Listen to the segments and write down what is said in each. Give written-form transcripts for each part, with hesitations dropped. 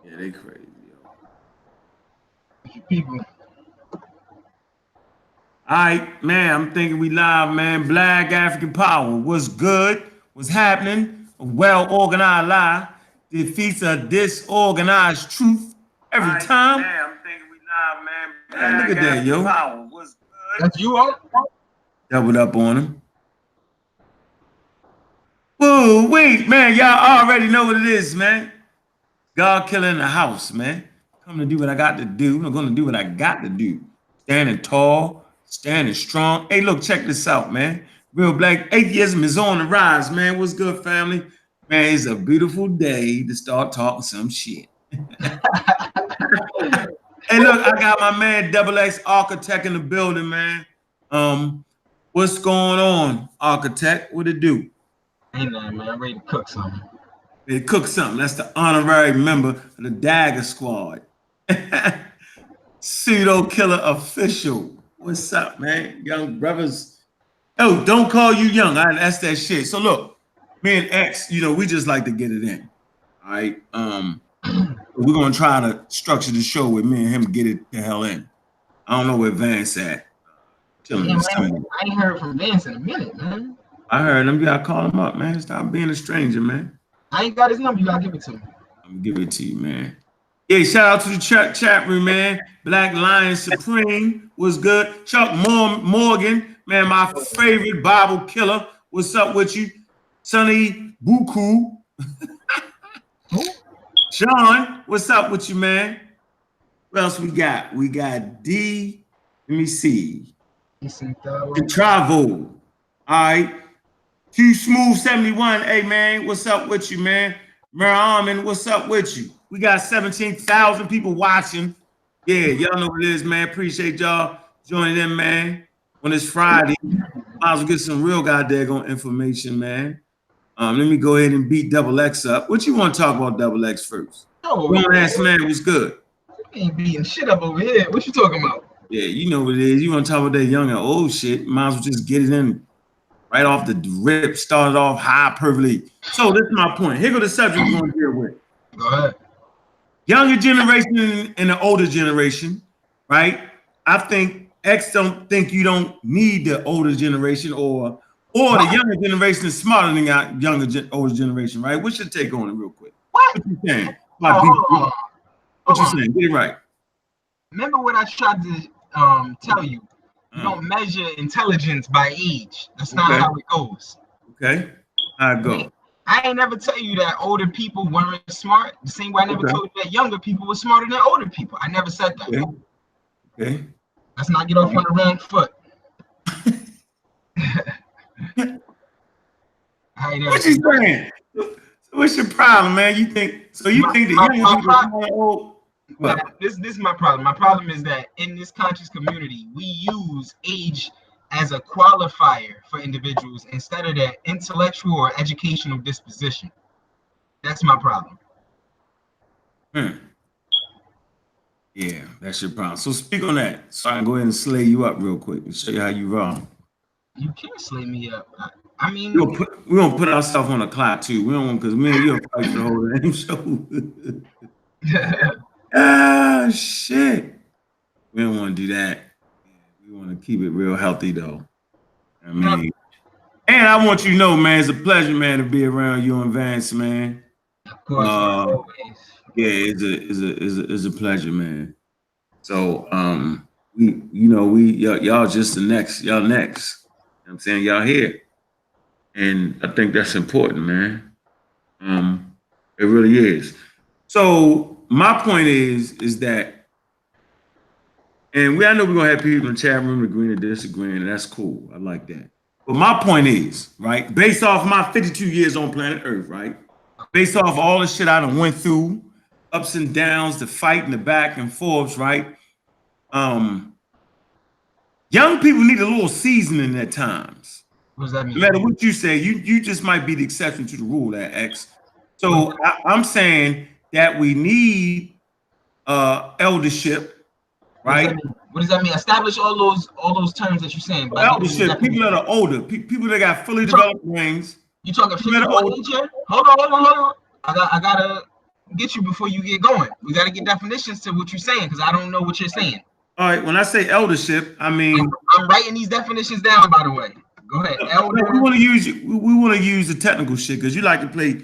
Yeah, they crazy, yo. People. All right, man. I'm thinking we live, man. Black African power. What's good? What's happening? A well-organized lie defeats a disorganized truth every time. Man, I'm thinking we live, man. Man, look at that, yo. Power. What's good? That's you on? Doubled up on him. Whoa, wait, man. Y'all already know what it is, man. God killer in the house, man. Come to do what I got to do. I'm going to do what I got to do. Standing tall, standing strong. Hey, look, check this out, man. Real black atheism is on the rise, man. What's good, family? Man, it's a beautiful day to start talking some shit. Hey, look, I got my man Double X Architect in the building, man. What's going on, Architect? What it do? Hey, man, I'm ready to cook something. They cook something. That's the honorary member of the Dagger Squad. Pseudo killer official. What's up, man? Young brothers. Oh, don't call you young. That's that shit. So look, me and X, we just like to get it in. All right. We're gonna try to structure the show with me and him get it the hell in. I don't know where Vance at. Yeah, man, I ain't heard from Vance in a minute, man. I heard him. You gotta call him up, man. Stop being a stranger, man. I ain't got his number. You gotta give it to me. I'm gonna give it to you, man. Yeah, shout out to the chat room, man. Black Lion Supreme was good. Chuck Morgan, man, my favorite Bible killer. What's up with you? Sonny Buku. Sean, what's up with you, man? What else we got? We got D. Let me see. The Travo. All right. Q Smooth 71. Hey, man, what's up with you, man? Mary Armin, what's up with you? We got 17,000 people watching. Yeah, y'all know what it is, man. Appreciate y'all joining in, man. On this Friday, might as well get some real goddamn information, man. Let me go ahead and beat Double X up. What you want to talk about Double X first? Grown ass man was good. You ain't beating shit up over here. What you talking about? Yeah, you know what it is. You want to talk about that young and old shit? Might as well just get it in right off the rip. Started off hyperbole. So this is my point. Here go the subject we're going to deal with. Go ahead. Younger generation and the older generation, right? I think X don't think you don't need the older generation or the younger generation is smarter than older generation, right? What's your take on it real quick? What you saying? What you saying? Get it right. Remember what I tried to tell you. You don't measure intelligence by age. That's not how it goes. Okay. How it go? I ain't never tell you that older people weren't smart. The same way I never told you that younger people were smarter than older people. I never said that. Okay. Let's not get off on the wrong foot. What you saying? What's your problem, man? You think the younger people are old? This is my problem. My problem is that in this conscious community, we use age as a qualifier for individuals instead of their intellectual or educational disposition. That's my problem. Yeah, that's your problem. So speak on that. So I can go ahead and slay you up real quick and show you how you wrong. You can't slay me up. I mean, we're gonna put ourselves on a clock too. We don't want because me and you are fight for the whole damn show. Ah, shit. We don't want to do that. We want to keep it real healthy though. I mean, and I want you to know, man, it's a pleasure, man, to be around you and Vance, man. Of course, always. Yeah, it's a pleasure, man. So y'all just y'all next. You know what I'm saying? Y'all here. And I think that's important, man. It really is. So my point is that, and I know we're gonna have people in the chat room agreeing and disagreeing, and that's cool. I like that. But my point is, right, based off my 52 years on planet Earth, right, based off all the shit I done went through, ups and downs, the fight and the back and forths, right? Young people need a little seasoning at times. What does that mean? No matter what you say, you just might be the exception to the rule, that X. So I'm saying that we need eldership, right? What does that mean? Establish all those terms that you're saying. Eldership, people that are older, people that got fully developed brains. You talking physical age here? Hold on. I gotta get you before you get going. We got to get definitions to what you're saying because I don't know what you're saying. All right, when I say eldership, I mean I'm writing these definitions down. By the way, go ahead. Elder. we want to use the technical shit because you like to play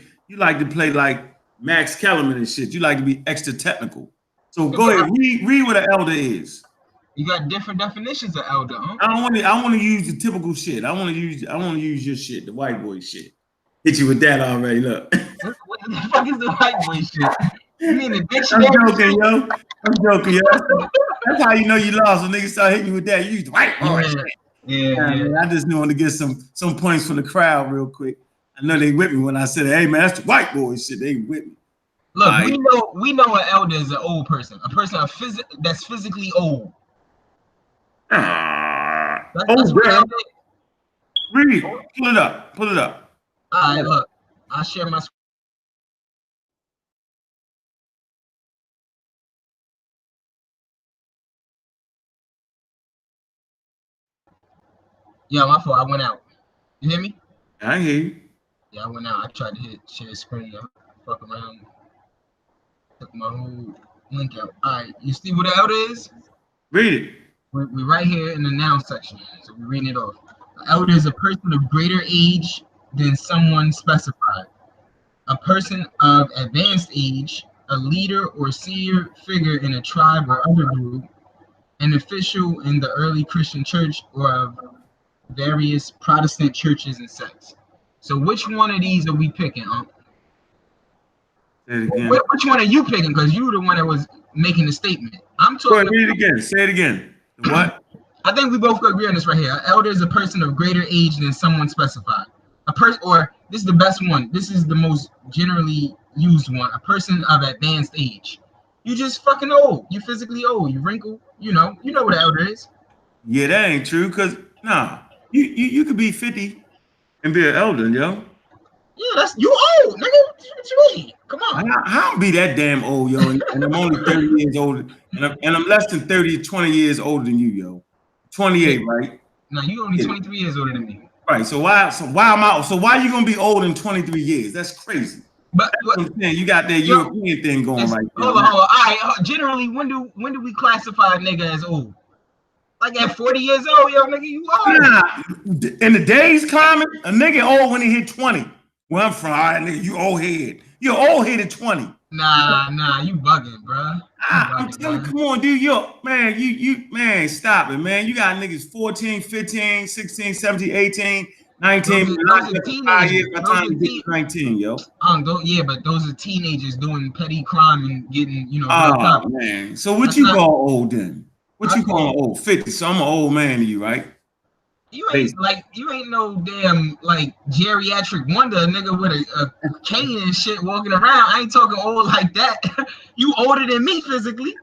like Max Kellerman and shit. You like to be extra technical. So go ahead, read what an elder is. You got different definitions of elder, huh? I want to use the typical shit. I want to use your shit, the white boy shit. Hit you with that already. Look. What the fuck is the white boy shit? You mean the dictionary? I'm joking, yo. That's how you know you lost when niggas start hitting you with that. You use the white boy shit. Yeah. I just wanted to get some points from the crowd real quick. I know they with me when I said, "Hey man, that's the white boy shit." They with me. Look, we know an elder is an old person, a person that's physically old. That's read. Pull it up. All right, look, I'll share my. Yeah, my fault. I went out. You hear me? I hear you. Yeah, I went out. I tried to hit share screen. Fuck around. Took my whole link out. All right, you see what the elder is? Read it. We're right here in the noun section, so we're reading it off. An elder is a person of greater age than someone specified. A person of advanced age, a leader or senior figure in a tribe or other group, an official in the early Christian church or of various Protestant churches and sects. So which one of these are we picking? Say it again. Which one are you picking? Because you were the one that was making the statement. I'm talking. Go ahead, read it again. Say it again. What? I think we both agree on this right here. An elder is a person of greater age than someone specified. A person, or this is the best one. This is the most generally used one. A person of advanced age. You just fucking old. You physically old. You wrinkled. You know what an elder is. Yeah, that ain't true. Cause you could be 50 and be an elder, yo. Yeah, that's you old, nigga. What you mean? Come on. I don't be that damn old, yo, and I'm only 30 years older, and I'm less than 30, 20 years older than you, yo. 28, right? No, you only 23 years older than me. Right. So why you gonna be old in 23 years? That's crazy. But I'm saying you got that European thing going right there. Hold on. All right. Generally, when do we classify a nigga as old? Like at 40 years old, yo, nigga, you old. Nah, in the days climate, a nigga old when he hit 20. Where I'm from, all right, nigga, you old head. You're old head at 20. Nah, you bugging, bro. I'm telling you, come on, dude. Man, stop it, man. You got niggas 14, 15, 16, 17, 18, 19. Those are teenagers. By the time you get to 19, yo. But those are teenagers doing petty crime and getting, Oh, man. So what you call old then? What you call old? 50. So I'm an old man to you, right? You ain't no damn like geriatric wonder, nigga, with a cane and shit walking around. I ain't talking old like that. You older than me physically.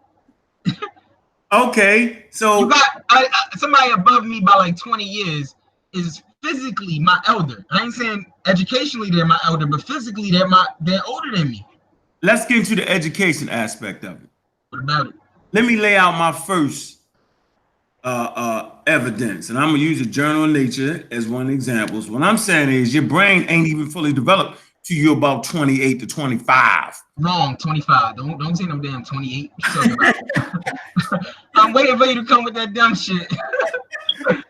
Okay, so you got somebody above me by like 20 years is physically my elder. I ain't saying educationally they're my elder, but physically they're older than me. Let's get into the education aspect of it. What about it? Let me lay out my first evidence, and I'm gonna use a journal of nature as one example. So what I'm saying is your brain ain't even fully developed till you're about 28 to 25. Wrong, 25. Don't say no damn 28. I'm waiting for you to come with that dumb shit. As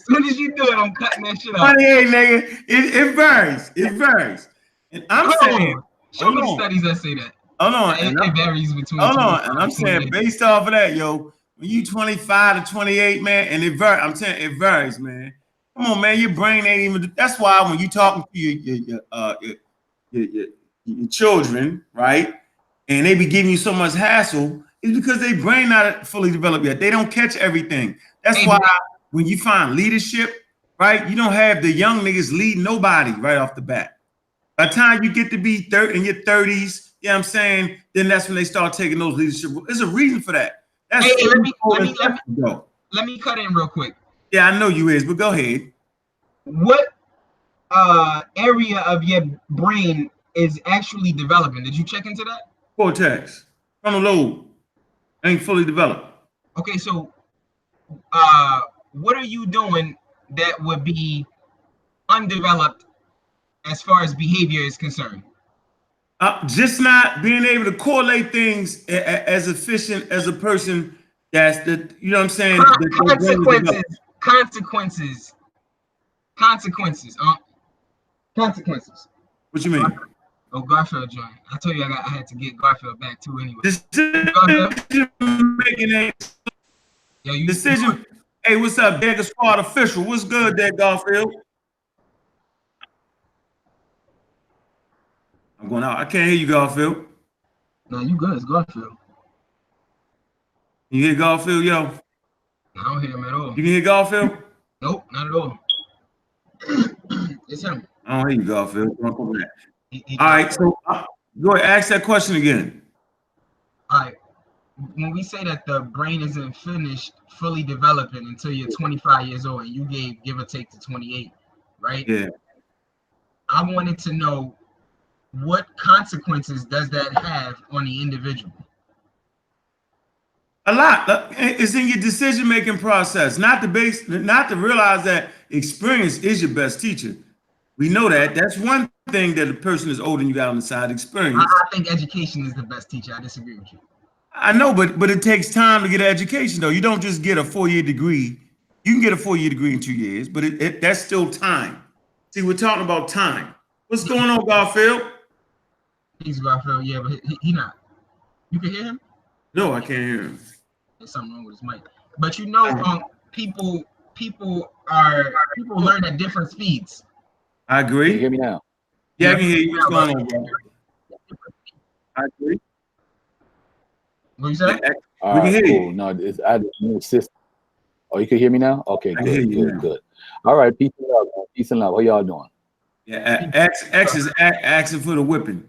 soon as you do it, I'm cutting that shit off. 28, nigga. It varies. It varies. And I'm saying, show me the studies that say that. Hold on. It varies between. Hold on. And I'm saying, based off of that, yo, when you 25 to 28, man, and it varies. I'm saying it varies, man. Come on, man. Your brain ain't even. That's why when you talking to your children, right, and they be giving you so much hassle, it's because their brain not fully developed yet. They don't catch everything. That's why when you find leadership, right, you don't have the young niggas lead nobody right off the bat. By the time you get to be in your 30s, you know what I'm saying, then that's when they start taking those leadership. There's a reason for that. That's let me cut in real quick. Yeah, I know you is, but go ahead. What area of your brain is actually developing? Did you check into that? Cortex, frontal lobe, ain't fully developed. Okay, so what are you doing that would be undeveloped as far as behavior is concerned? Just not being able to correlate things as efficient as a person that's the, you know what I'm saying? Consequences. Consequences. Consequences. Consequences. What you mean? Oh, Garfield joined. I told you I had to get Garfield back too anyway. Decision making ain't Yo, you decision. Hey, what's up, Dagger Squad official? What's good, there, Garfield? I'm going out. I can't hear you, Garfield. No, you good. It's Garfield. You hear Garfield, yo? I don't hear him at all. You can hear Garfield? Nope, not at all. It's him. I don't hear you, Garfield. All right, so go ahead, ask that question again. All right. When we say that the brain isn't finished fully developing until you're 25 years old, and you gave give or take to 28, right? Yeah. I wanted to know what consequences does that have on the individual? A lot. It's in your decision-making process, not to realize that experience is your best teacher. We know that. That's one thing that a person is older than you got on the side, experience. I think education is the best teacher. I disagree with you. I know, but it takes time to get an education, though. You don't just get a 4-year degree. You can get a 4-year degree in 2 years, but that's still time. See, we're talking about time. What's going on, Garfield? He's Garfield, yeah, but he not. You can hear him? No, I can't hear him. There's something wrong with his mic. But you know, people learn at different speeds. I agree. Can you hear me now? Yeah, I can hear you. What's going on, bro? I agree. What you say? All right, cool. You. No, it's I new system. Oh, you can hear me now? Okay, good. All right, peace and love, man. Peace and love. What y'all doing? Yeah, X is asking for the whipping.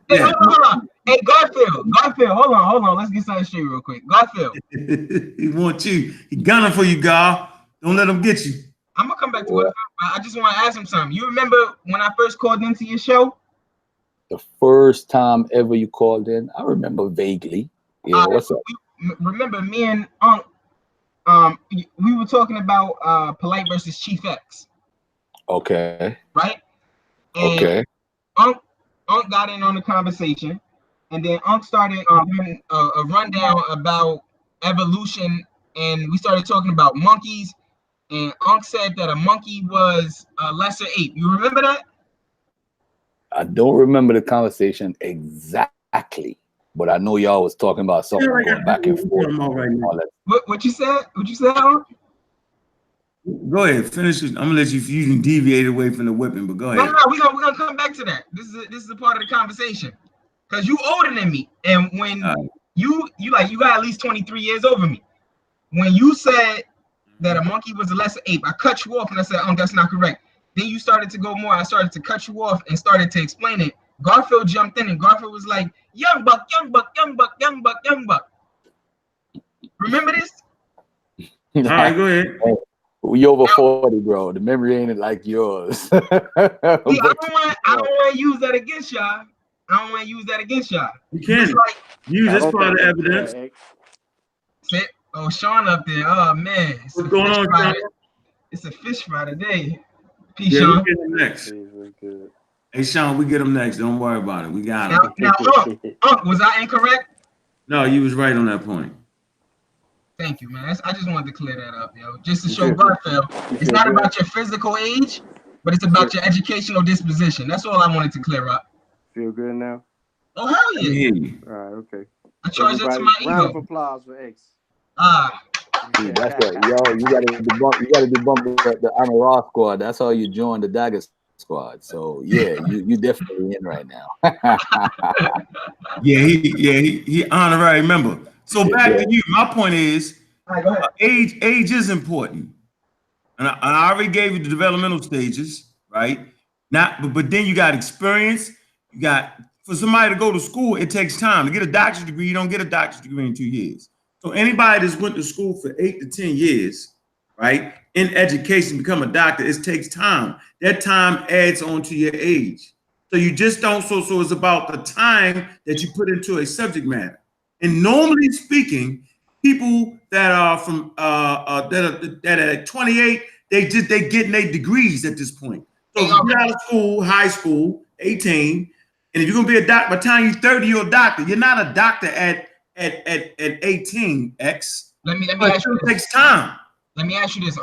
Hey, hold on. Hey, Garfield, hold on. Let's get something straight real quick. Garfield. He wants you. He gunning for you, Gar. Don't let him get you. I'm gonna come back to it. I just want to ask him something. You remember when I first called into your show? The first time ever you called in? I remember vaguely. Yeah, what's up? Remember me and Unc, we were talking about Polite versus Chief X. Okay. Right? And okay. Unc got in on the conversation, and then Unc started giving a rundown about evolution, and we started talking about monkeys, and Unc said that a monkey was a lesser ape. You remember that? I don't remember the conversation exactly, but I know y'all was talking about something going back and forth. What you said? What you said, Unc? Go ahead, finish it. I'm gonna let you. You can deviate away from the whipping, but go ahead. No, we're gonna come back to that. This is a part of the conversation, because you older than me, and when you got at least 23 years over me. When you said that a monkey was a lesser ape, I cut you off and I said, that's not correct. Then you started to go more. I started to cut you off and started to explain it. Garfield jumped in and Garfield was like, young buck, young buck, young buck, young buck, young buck. Remember this? All right, go ahead. We over 40, bro. The memory ain't like yours. See, I don't want to use that against y'all. You can use this part of the evidence. Sit. Oh, Sean up there. Oh man. What's going on, Sean? It's a fish fry today. Peace, yeah, Sean. We get him next. Hey, Sean, we get him next. Don't worry about it. We got him. Now, was I incorrect? No, you was right on that point. Thank you, man. I just wanted to clear that up, yo. Just to show Garfield, it's not about your physical age, but it's about your educational disposition. That's all I wanted to clear up. Feel good now? Oh, hell yeah. All right, okay. I charge that to my ego. Round of applause for X. That's right. Yo, you gotta debunk the Honor Raw squad. That's how you join the Dagger squad. So yeah, you definitely in right now. he honorary member. So back to you. My point is, right, go ahead. Age is important, and I already gave you the developmental stages, right? But then you got experience. You got, for somebody to go to school, it takes time to get a doctorate degree. You don't get a doctorate degree in 2 years. So anybody that's went to school for 8 to 10 years, right, in education, become a doctor, it takes time. That time adds on to your age. So you just don't. So it's about the time that you put into a subject matter. And normally speaking, people that are from that are at 28, they getting their degrees at this point. So if you get out of school, high school, 18, and if you're gonna be a doctor, by the time you're 30, you're a doctor. You're not a doctor at 18, X. Let me ask you It this. takes time. Let me ask you this,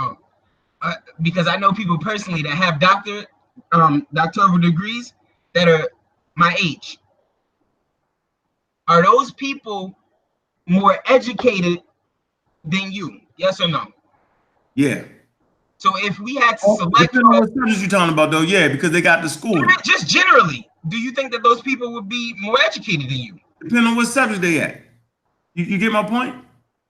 because I know people personally that have doctoral degrees that are my age. Are those people more educated than you? Yes or no? Yeah. So if we had to select, depending on what subjects you're talking about, though, yeah, because they got the school. Just generally, do you think that those people would be more educated than you? Depending on what subject they at. You get my point?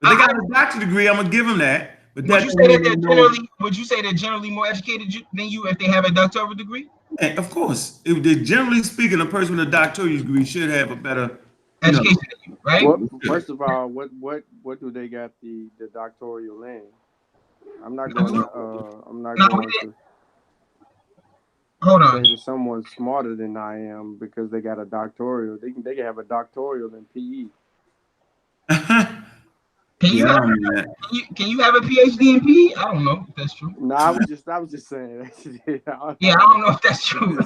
If they got a doctorate degree, I'm gonna give them that. But would you say that they're generally? Would you say they're generally more educated than you if they have a doctoral degree? Yeah, of course. If they're generally speaking, a person with a doctoral degree should have a better education than you, right? Well, first of all, what do they got the doctoral in? I'm not going to. Hold on. Say that someone's smarter than I am because they got a doctoral. They can have a doctoral in PE. Can you have a PhD in PE? I don't know if that's true. No, I was just saying. I don't know if that's true.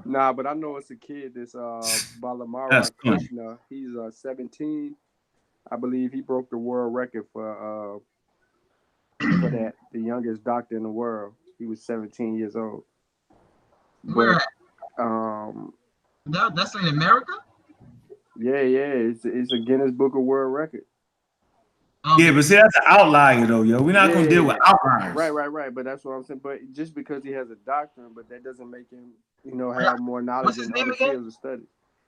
Nah, but I know it's a kid. This Balamara Krishna. He's 17. I believe he broke the world record for that, the youngest doctor in the world. He was 17 years old. Where? That's in America? Yeah. It's a Guinness Book of World Record. Yeah, but see, that's an outlier, though, yo. We're not gonna deal with outliers. Right. But that's what I'm saying. But just because he has a doctorate, but that doesn't make him, have more knowledge in other fields of study.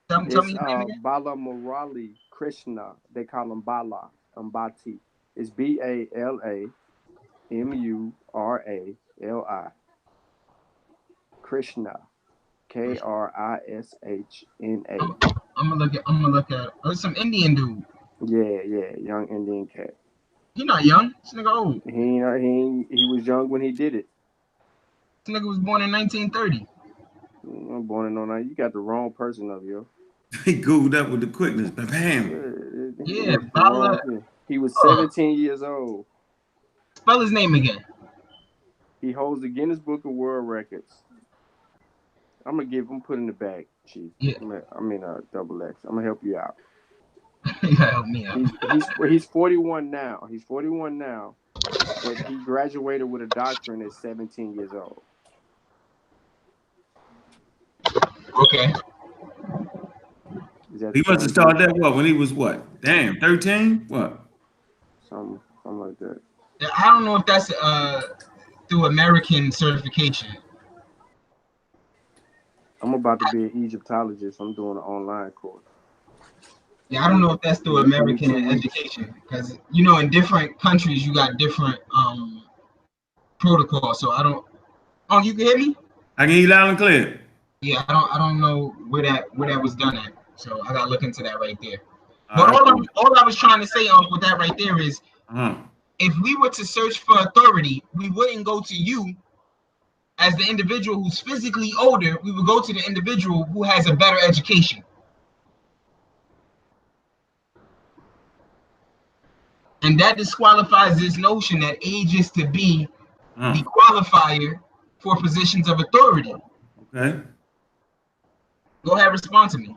Tell me his name again. Bala Murali Krishna. They call him Bala Ambati. It's BALAMURALI. Krishna. KRISHNA. I'm gonna look at. Oh, it's some Indian dude. Yeah, young Indian cat. He not young. This nigga old. He was young when he did it. This nigga was born in 1930. I'm born in 09. You got the wrong person up, yo. He googled up with the quickness, but bam. Yeah, he was 17 years old. Spell his name again. He holds the Guinness Book of World Records. I'm gonna put in the bag, Chief. Yeah. Double X. I'm gonna help you out. You gotta help me out. He's 41 now. He's 41 now, but he graduated with a doctorate at 17 years old. Okay. He must have started that when he was what? Damn, 13? What? Something like that. I don't know if that's through American certification. I'm about to be an Egyptologist. I'm doing an online course. Yeah, I don't know if that's through American education because in different countries you got different protocols. So I don't. Oh, you can hear me? I can hear you loud and clear. Yeah, I don't know where that was done at. So I gotta look into that right there. But all I was trying to say with that right there is, if we were to search for authority, we wouldn't go to you as the individual who's physically older. We would go to the individual who has a better education. And that disqualifies this notion that age is to be the qualifier for positions of authority. Okay. Go ahead, respond to me.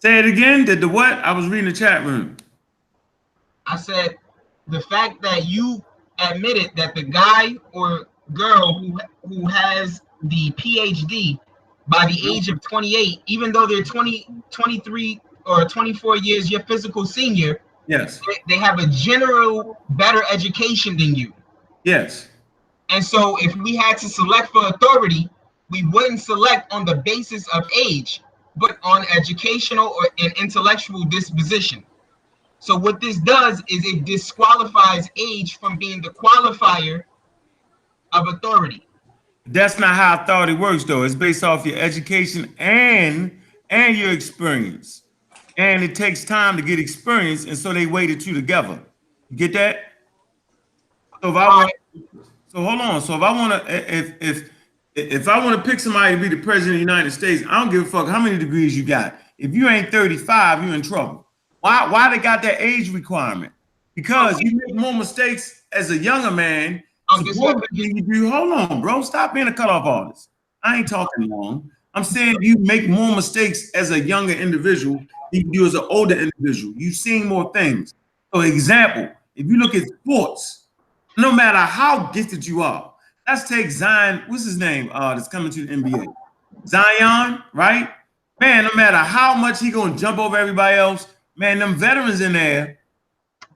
Say it again. Did the what? I was reading the chat room. I said the fact that you admitted that the guy or girl who has the PhD by the age of 28, even though they're 20, 23, or 24 years your physical senior, yes, they have a general better education than you. Yes. And so if we had to select for authority, we wouldn't select on the basis of age, but on educational or an intellectual disposition. So what this does is it disqualifies age from being the qualifier of authority. That's not how authority works, though. It's based off your education and your experience. And it takes time to get experience, and so they weighted two together. You get that? So if I want, hold on. So if I want to, if I want to pick somebody to be the president of the United States, I don't give a fuck how many degrees you got. If you ain't 35, you're in trouble. Why they got that age requirement? Because you make more mistakes as a younger man supposedly you do. Hold on, bro. Stop being a cutoff artist. I ain't talking long. I'm saying you make more mistakes as a younger individual than you do as an older individual. You've seen more things. For example, if you look at sports, no matter how gifted you are, let's take Zion. What's his name? That's coming to the NBA. Zion, right? Man, no matter how much he gonna jump over everybody else, man, them veterans in there,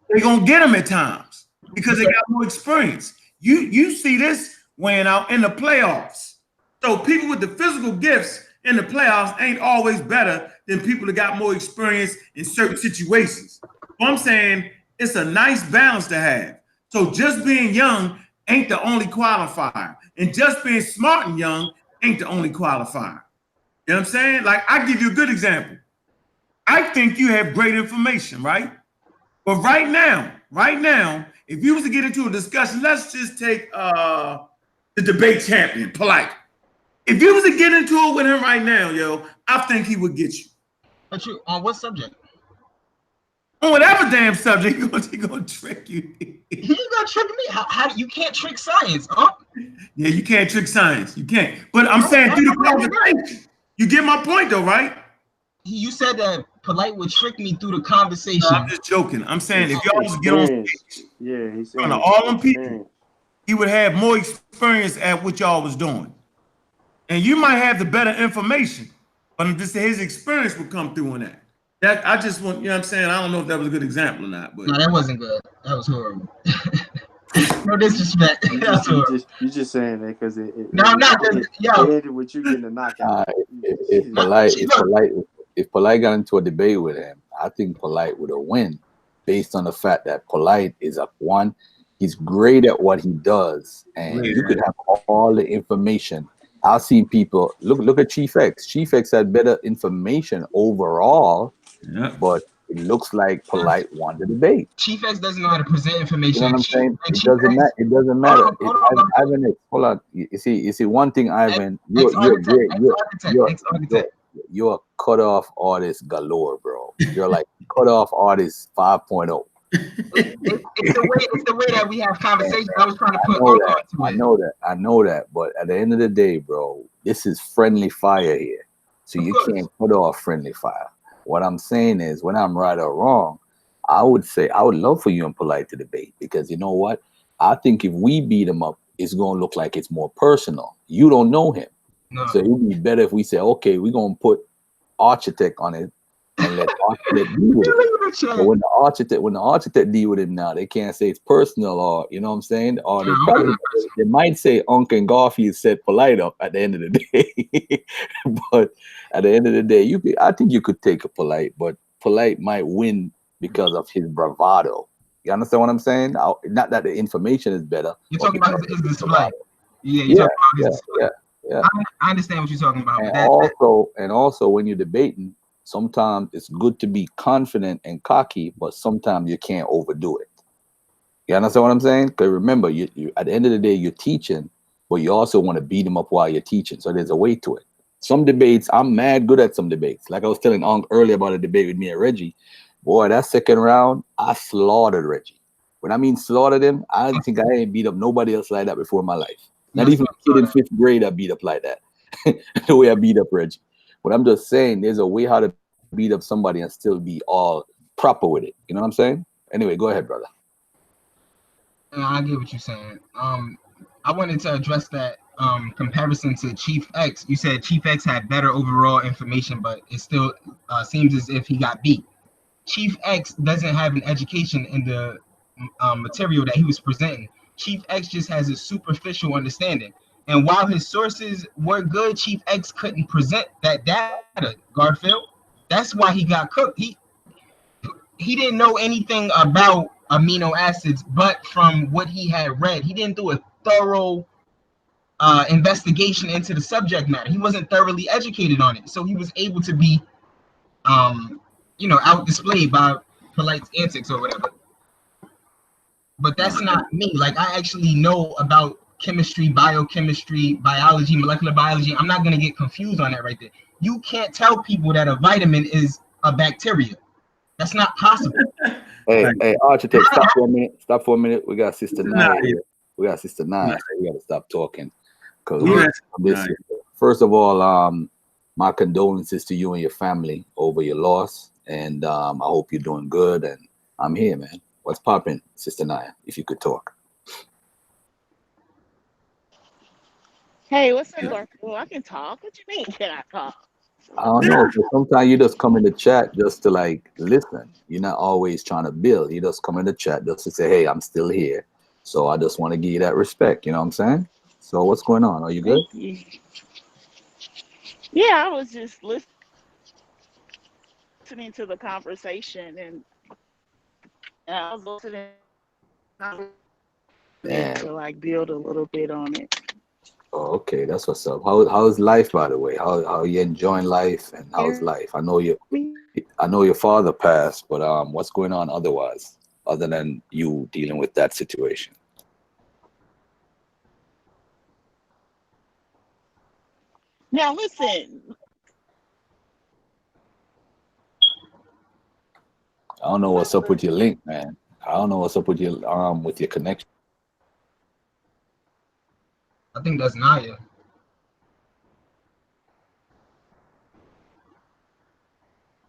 they gonna get him at times because they got more experience. You see this weighing out in the playoffs. So people with the physical gifts in the playoffs ain't always better than people that got more experience in certain situations. So I'm saying it's a nice balance to have. So just being young ain't the only qualifier, and just being smart and young ain't the only qualifier. You know what I'm saying? Like, I give you a good example. I think you have great information, right? But right now, if you was to get into a discussion, let's just take the debate champion, Polite. If you was to get into it with him right now, yo, I think he would get you. But you on what subject? On whatever damn subject, he gonna trick you. He gonna trick me? How you can't trick science, huh? Yeah, you can't trick science. You can't. But I'm saying through the conversation. You get my point though, right? You said that Polite would trick me through the conversation. No, I'm just joking. I'm saying if y'all was to get on stage, yeah, he's saying all them people, he would have more experience at what y'all was doing. And you might have the better information, but just his experience would come through on that. That I just want, you know what I'm saying? I don't know if that was a good example or not, but no, that wasn't good. That was horrible. No disrespect. You just saying that because it ended with you getting a knockout. If Polite got into a debate with him, I think Polite would have won based on the fact that Polite is he's great at what he does, and you could have all the information. I've seen people look at Chief X. Chief X had better information overall, but it looks like Polite won the debate. Chief X doesn't know how to present information. You know what I'm saying? It doesn't matter. Ivan, hold on. You see one thing, Ivan. You're a cutoff artist galore, bro. You're like cutoff artist 5.0. It's the way that we have conversations. I was trying to put I know that. But at the end of the day, bro, this is friendly fire here. So you can't put off friendly fire. What I'm saying is, when I'm right or wrong, I would say I would love for you and Polite to debate, because you know what? I think if we beat him up, it's gonna look like it's more personal. You don't know him. No. So it would be better if we say, okay, we're gonna put Architect on it and let Architect deal with it. But when the Architect deal with him now, they can't say it's personal, or you know what I'm saying? Or they might say Uncle and Garfield set Polite up at the end of the day. But at the end of the day, I think you could take a Polite, but Polite might win because of his bravado. You understand what I'm saying? Not that the information is better. You're talking about his display. Yeah. I understand what you're talking about. And also when you're debating, sometimes it's good to be confident and cocky, but sometimes you can't overdo it. You understand what I'm saying? Because remember, you at the end of the day, you're teaching, but you also want to beat them up while you're teaching. So there's a way to it. Some debates, I'm mad good at some debates. Like I was telling Ong earlier about a debate with me and Reggie. Boy, that second round, I slaughtered Reggie. When I mean slaughtered him, I don't think I ain't beat up nobody else like that before in my life. Not even a kid in 5th grade I beat up like that. The way I beat up Reggie. But I'm just saying there's a way how to beat up somebody and still be all proper with it. You know what I'm saying? Anyway, go ahead, brother. I get what you're saying. I wanted to address that comparison to Chief X. You said Chief X had better overall information, but it still seems as if he got beat. Chief X doesn't have an education in the material that he was presenting. Chief X just has a superficial understanding. And while his sources were good, Chief X couldn't present that data, Garfield. That's why he got cooked. He didn't know anything about amino acids, but from what he had read, he didn't do a thorough investigation into the subject matter. He wasn't thoroughly educated on it. So he was able to be, out displayed by Polite's antics or whatever. But that's not me. Like, I actually know about chemistry, biochemistry, biology, molecular biology. I'm not going to get confused on that right there. You can't tell people that a vitamin is a bacteria. That's not possible. Hey, Architect, stop for a minute. We got Sister Naya here. We got Sister Naya. So we got to stop talking. Because first of all, my condolences to you and your family over your loss. And I hope you're doing good. And I'm here, man. What's popping, Sister Naya, if you could talk? Hey, what's up, Marco? I can talk. What you mean, can I talk? I don't know. Sometimes you just come in the chat just to like listen. You're not always trying to build. You just come in the chat just to say, hey, I'm still here. So I just want to give you that respect. You know what I'm saying? So what's going on? Are you good? Thank you. Yeah, I was just listening to the conversation, and I was listening to like build a little bit on it. Oh, okay, that's what's up. How's life, by the way? How you enjoying life, and how's life? I know your father passed, but what's going on otherwise, other than you dealing with that situation? Now listen. I don't know what's up with your link, man. I don't know what's up with your connection. I think that's Naya.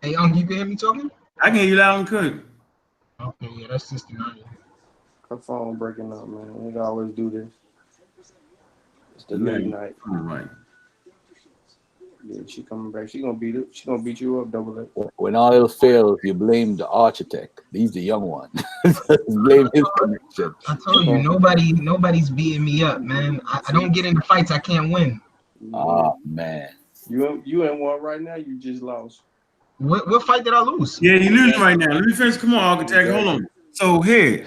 Hey, you can hear me talking? I can hear you loud and clear. Okay, yeah, that's Sister Naya. Her phone breaking up, man. It always do this. It's the late night. All right. Yeah, she coming back. She gonna beat you up, double it. When all else fails, you blame the architect. He's the young one. Blame his connection. I told you, nobody's beating me up, man. I don't get into fights I can't win. Oh man. You in one right now, you just lost. What fight did I lose? Yeah, you losing right now. Let me finish. Come on, architect. Exactly. Hold on. So here,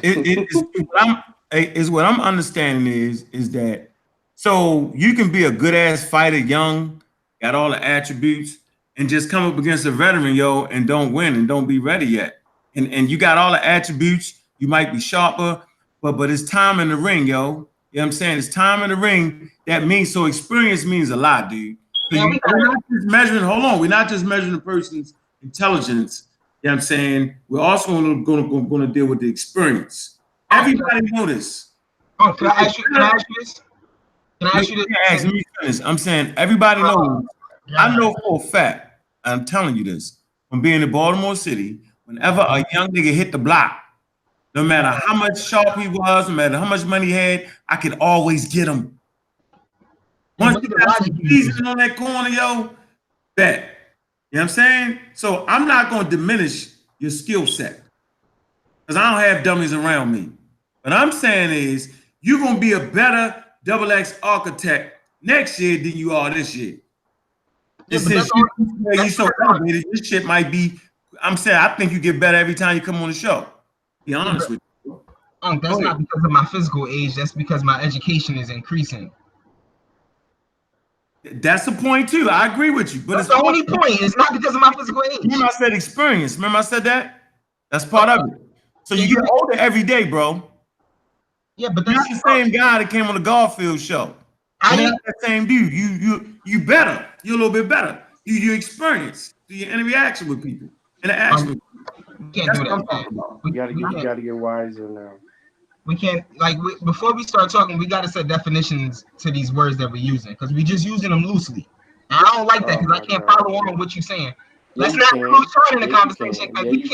what I'm understanding is that so you can be a good ass fighter, young, got all the attributes, and just come up against a veteran, yo, and don't win and don't be ready yet. And you got all the attributes. You might be sharper, but it's time in the ring, yo. You know what I'm saying? It's time in the ring. That means so experience means a lot, dude. So we're not just measuring. Hold on, we're not just measuring the person's intelligence. You know what I'm saying? We're also going to deal with the experience. Everybody know this. Oh, can I ask you this? Let me finish. I'm saying everybody knows. I know for a fact, I'm telling you this, from being in Baltimore City, whenever a young nigga hit the block, no matter how much sharp he was, no matter how much money he had, I could always get him. Once you got some season on that corner, yo, bet. You know what I'm saying? So I'm not going to diminish your skill set because I don't have dummies around me. What I'm saying is you're going to be a better XX architect next year than you are this year. Yeah, since you so elevated, this shit might be, I'm saying, I think you get better every time you come on the show. Be honest with you. That's not because of my physical age. That's because my education is increasing. That's the point too. I agree with you, but that's the only point. It's not because of my physical age. Remember I said experience. Remember I said that? That's part of it. So you get older every day, bro. Yeah, but you're not the same guy that came on the Garfield show. You're not that same dude. You better. You're a little bit better. You experience. You interaction with people. Interaction with people. We can't do that. You gotta get wiser now. We can't, before we start talking, we got to set definitions to these words that we're using because we're just using them loosely. And I don't like that because I can't follow on what you're saying. Let's not lose Sean in the conversation because he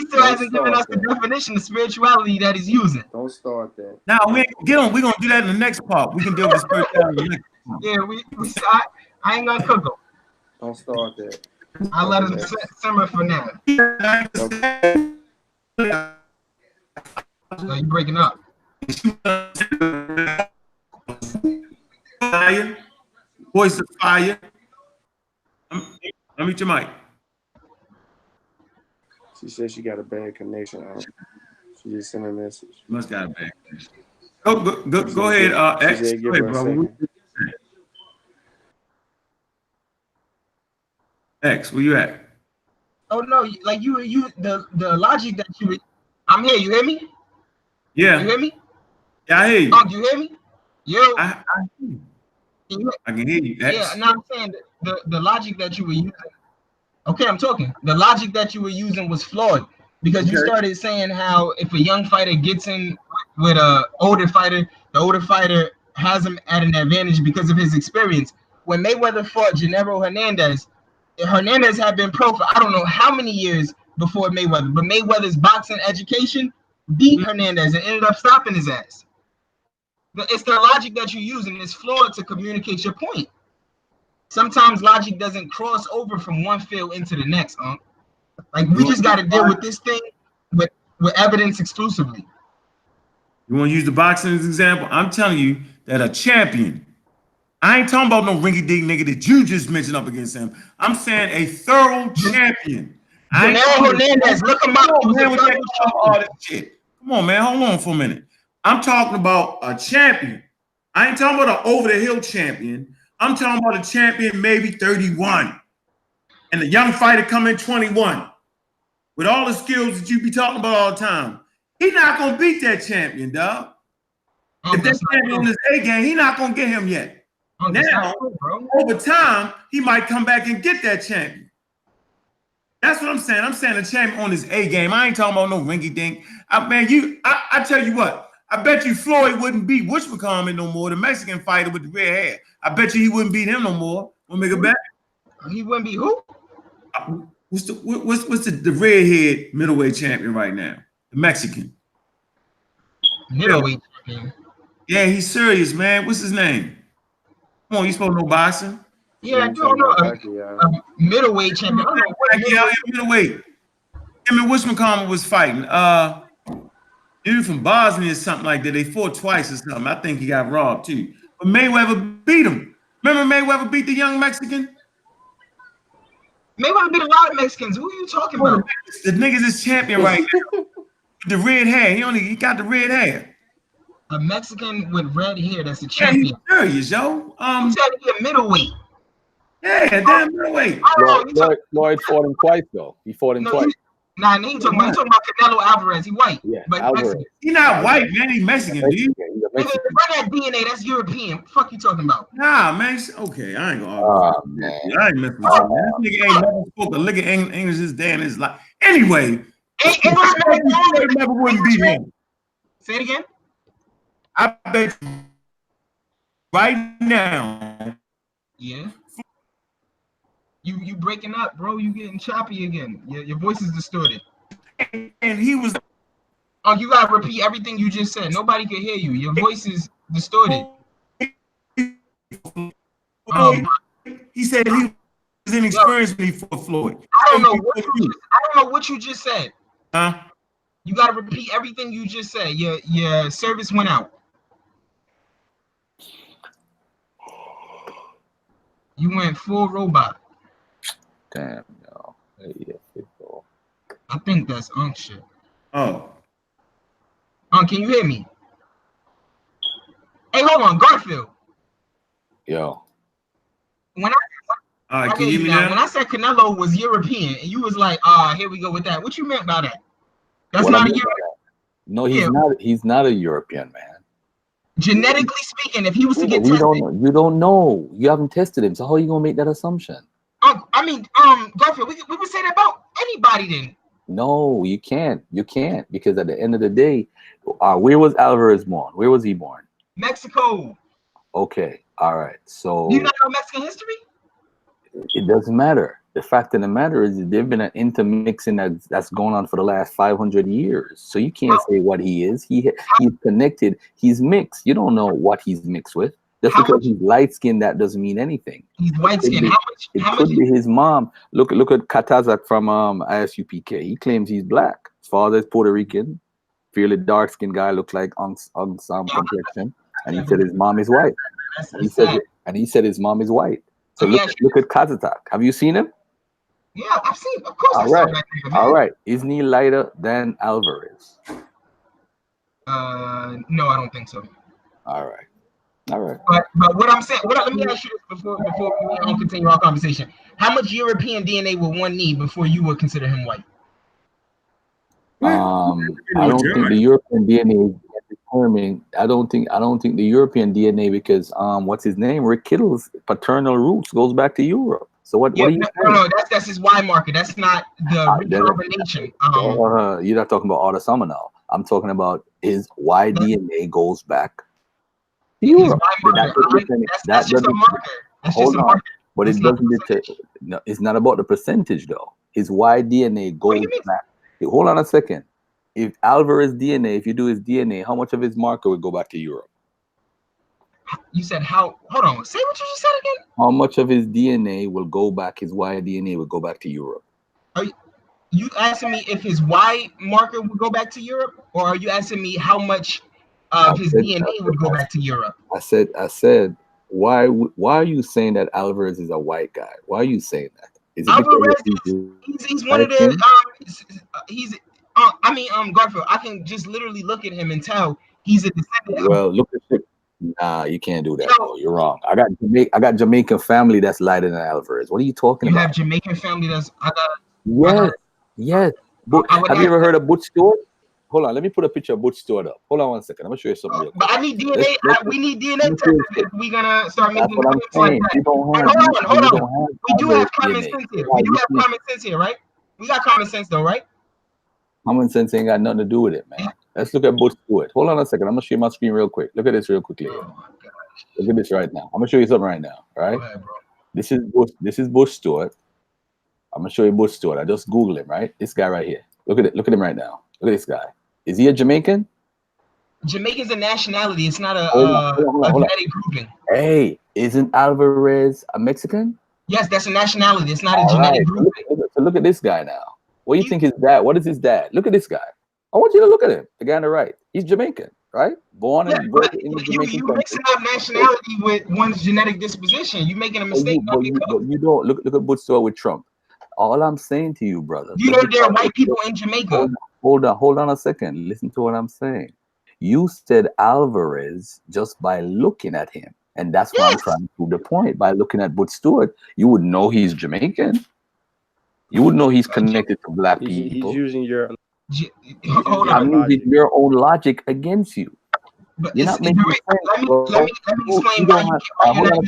still hasn't given us the definition of spirituality that he's using. Don't start that. Now, we're going to do that in the next part. We can deal with the spirituality in the next part. Yeah, I ain't going to cook him. Don't start that. I'll let him simmer for now. You breaking up. Fire. Voice of fire. Let me your mic. She said she got a bad connection. She just sent a message. Must got a bad connection. Go ahead, X. Go ahead, bro. X, where you at? Oh no, the logic that you. I'm here. You hear me? Yeah. You hear me? Yeah, I hear you. Oh, you hear me? Yo. I can hear you. Yeah, now I'm saying the logic that you were using. Okay, I'm talking. The logic that you were using was flawed because you started saying how if a young fighter gets in with a older fighter. The older fighter has him at an advantage because of his experience. When Mayweather fought Gennaro Hernandez, Hernandez had been pro for I don't know how many years before Mayweather, but Mayweather's boxing education beat Hernandez and ended up stopping his ass. It's the logic that you use, and it's flawed to communicate your point. Sometimes logic doesn't cross over from one field into the next. Like we just got to deal with this thing with evidence exclusively. You want to use the boxing as an example? I'm telling you that a champion. I ain't talking about no rinky-dink nigga that you just mentioned up against him. I'm saying a thorough champion. Gennaro Hernandez, look him up. He was a thorough all this shit. Come on, man. Hold on for a minute. I'm talking about a champion. I ain't talking about an over-the-hill champion. I'm talking about a champion maybe 31. And the young fighter come in 21. With all the skills that you be talking about all the time. He's not going to beat that champion, dog. If that champion on his A game, he's not going to get him yet. Now, over time, he might come back and get that champion. That's what I'm saying. I'm saying a champion on his A game. I ain't talking about no rinky-dink. I tell you what, I bet you Floyd wouldn't beat Wishbacom no more, the Mexican fighter with the red hair. I bet you he wouldn't beat him no more. Want to make a bet? He wouldn't beat who? What's the redhead middleweight champion right now? The Mexican. Middleweight champion. Yeah, he's serious, man. What's his name? Come on, you supposed to know boxing? Yeah, I don't know. A middleweight champion. I don't know what middleweight. Him and Wishbacom was fighting. Dude from Bosnia or something like that. They fought twice or something. I think he got robbed too. But Mayweather beat him. Remember Mayweather beat the young Mexican? Mayweather beat a lot of Mexicans. Who are you talking about? The nigga's is champion right now. The red hair. He got the red hair. A Mexican with red hair that's a champion. Yeah, he's serious, yo. He's trying to be a middleweight. Yeah, damn middleweight. Floyd fought him twice though. He fought him twice. Nah, he talking about Canelo Alvarez. He white. Yeah, but Alvarez. He not white, man. He Mexican, dude. Run that DNA. That's European. What the fuck you talking about? Nah, man. Okay, I ain't gonna argue. Man. I ain't messing with you, man. This nigga ain't never spoke a lick of English this day in his life. Anyway, English never wouldn't beat him. Say it again. I bet you right now. Yeah. You breaking up, bro. You getting choppy again. Your voice is distorted. And he was. Oh, you gotta repeat everything you just said. Nobody can hear you. Your voice is distorted. He said he was inexperienced before Floyd. I don't know what you just said. Huh? You gotta repeat everything you just said. Your service went out. You went full robot. Damn, yo. I think that's Unk shit. Oh. Can you hear me? Hey, hold on, Garfield. Yo. When All right, can you hear me now? When I said Canelo was European, and you was like, here we go with that. What you meant by that? That's What not I a mean European. No, he's not. He's not a European, man. Genetically speaking, if he was to get we tested, you don't know. You haven't tested him, so how are you gonna make that assumption? Garfield, we would say that about anybody then. No, you can't. You can't, because at the end of the day, where was Alvarez born? Where was he born? Mexico. Okay, all right. So Do you not know Mexican history? It doesn't matter. The fact of the matter is that there's been an intermixing that's going on for the last 500 years. So you can't say what he is. He's connected. He's mixed. You don't know what he's mixed with. Just because he's light skinned, that doesn't mean anything. He's white skinned. It could be his mom. Look at Katazak from ISUPK. He claims he's black. His father is Puerto Rican. Fairly dark skinned guy, looks like some complexion. And he said his mom is white. He said his mom is white. So look at Katazak. Have you seen him? Yeah, I've seen. Of course, all right. All right. Isn't he lighter than Alvarez? No, I don't think so. All right. All right. But what I'm saying, let me ask you this before we continue our conversation. How much European DNA would one need before you would consider him white? I don't think the European DNA is determined. I don't think the European DNA, because what's his name? Rick Kittle's paternal roots goes back to Europe. So what? Yeah, what are you saying? No, that's his Y marker. That's not the recombination. You're not talking about Otto Summerall. I'm talking about his Y DNA goes back to His Europe. Y marker. That's just a marker. That's just a marker. But it doesn't no, it's not about the percentage though. His Y DNA goes back. Hold on a second. If Alvarez DNA, if you do his DNA, how much of his marker would go back to Europe? You said how? Hold on. Say what you just said again. How much of his DNA will go back? His Y DNA will go back to Europe. Are you asking me if his Y marker would go back to Europe, or are you asking me how much of his DNA would go back to Europe? I said, why are you saying that Alvarez is a white guy? Why are you saying that? Is it Alvarez, he's one of the Garfield. I can just literally look at him and tell he's a descendant. Well, look at it. Nah, you can't do that. No. You're wrong. I got Jamaican family that's lighter than Alvarez. What are you talking about? You have Jamaican family that's Yes. But have you ever heard of Butch Stewart? Hold on, let me put a picture of Butch Stewart up. Hold on 1 second. I'm gonna show you something real quick. But I need DNA. We need DNA tests if we're gonna start making claims like that. Hold on. We do have common sense here. We do have common sense here, right? We got common sense though, right? Common sense ain't got nothing to do with it, man. Let's look at Butch Stewart. Hold on a second. I'm gonna show you my screen real quick. Look at this real quickly. Oh my gosh. Look at this right now. I'm gonna show you something right now. Right? Go ahead, bro. This is Butch Stewart. I'm gonna show you Butch Stewart. I just Googled him, right? This guy right here. Look at it. Look at him right now. Look at this guy. Is he a Jamaican? Jamaican's a nationality. It's not a genetic grouping. Hey, isn't Alvarez a Mexican? Yes, that's a nationality. It's not a genetic grouping. So look at this guy now. What do you think his dad? What is his dad? Look at this guy. I want you to look at him. The guy on the right. He's Jamaican, right? Born and bred in the Jamaican country. You mixing up nationality with one's genetic disposition. You're making a mistake. You don't look at Butch Stewart with Trump. All I'm saying to you, brother. You know there are white people in Jamaica. Hold on a second. Listen to what I'm saying. You said Alvarez just by looking at him. And that's why I'm trying to prove the point. By looking at Butch Stewart, you would know he's Jamaican. You would know he's connected to black people. He's using your I'm using your own logic against you. But you're not making sense. Let me explain why Hold on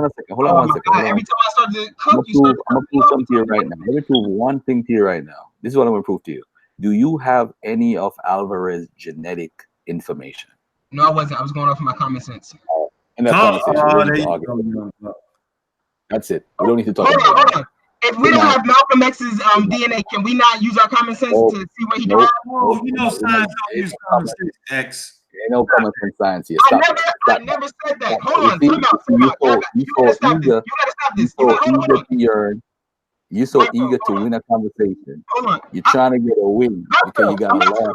a second. Every time I start to cook, I'm gonna prove something to you right now. Let me prove one thing to you right now. This is what I'm gonna prove to you. Do you have any of Alvarez's genetic information? No, I wasn't. I was going off of my common sense. In that conversation, that's it. We don't need to talk about hold on. If we don't have Malcolm X's DNA, can we not use our common sense to see what he derived? Well, you know, science don't use common sense, X. There ain't no common sense science here. I never said that. Hold on. You gotta stop this. You're so eager to win a conversation. Hold on. You're trying to get a win because you got to laugh.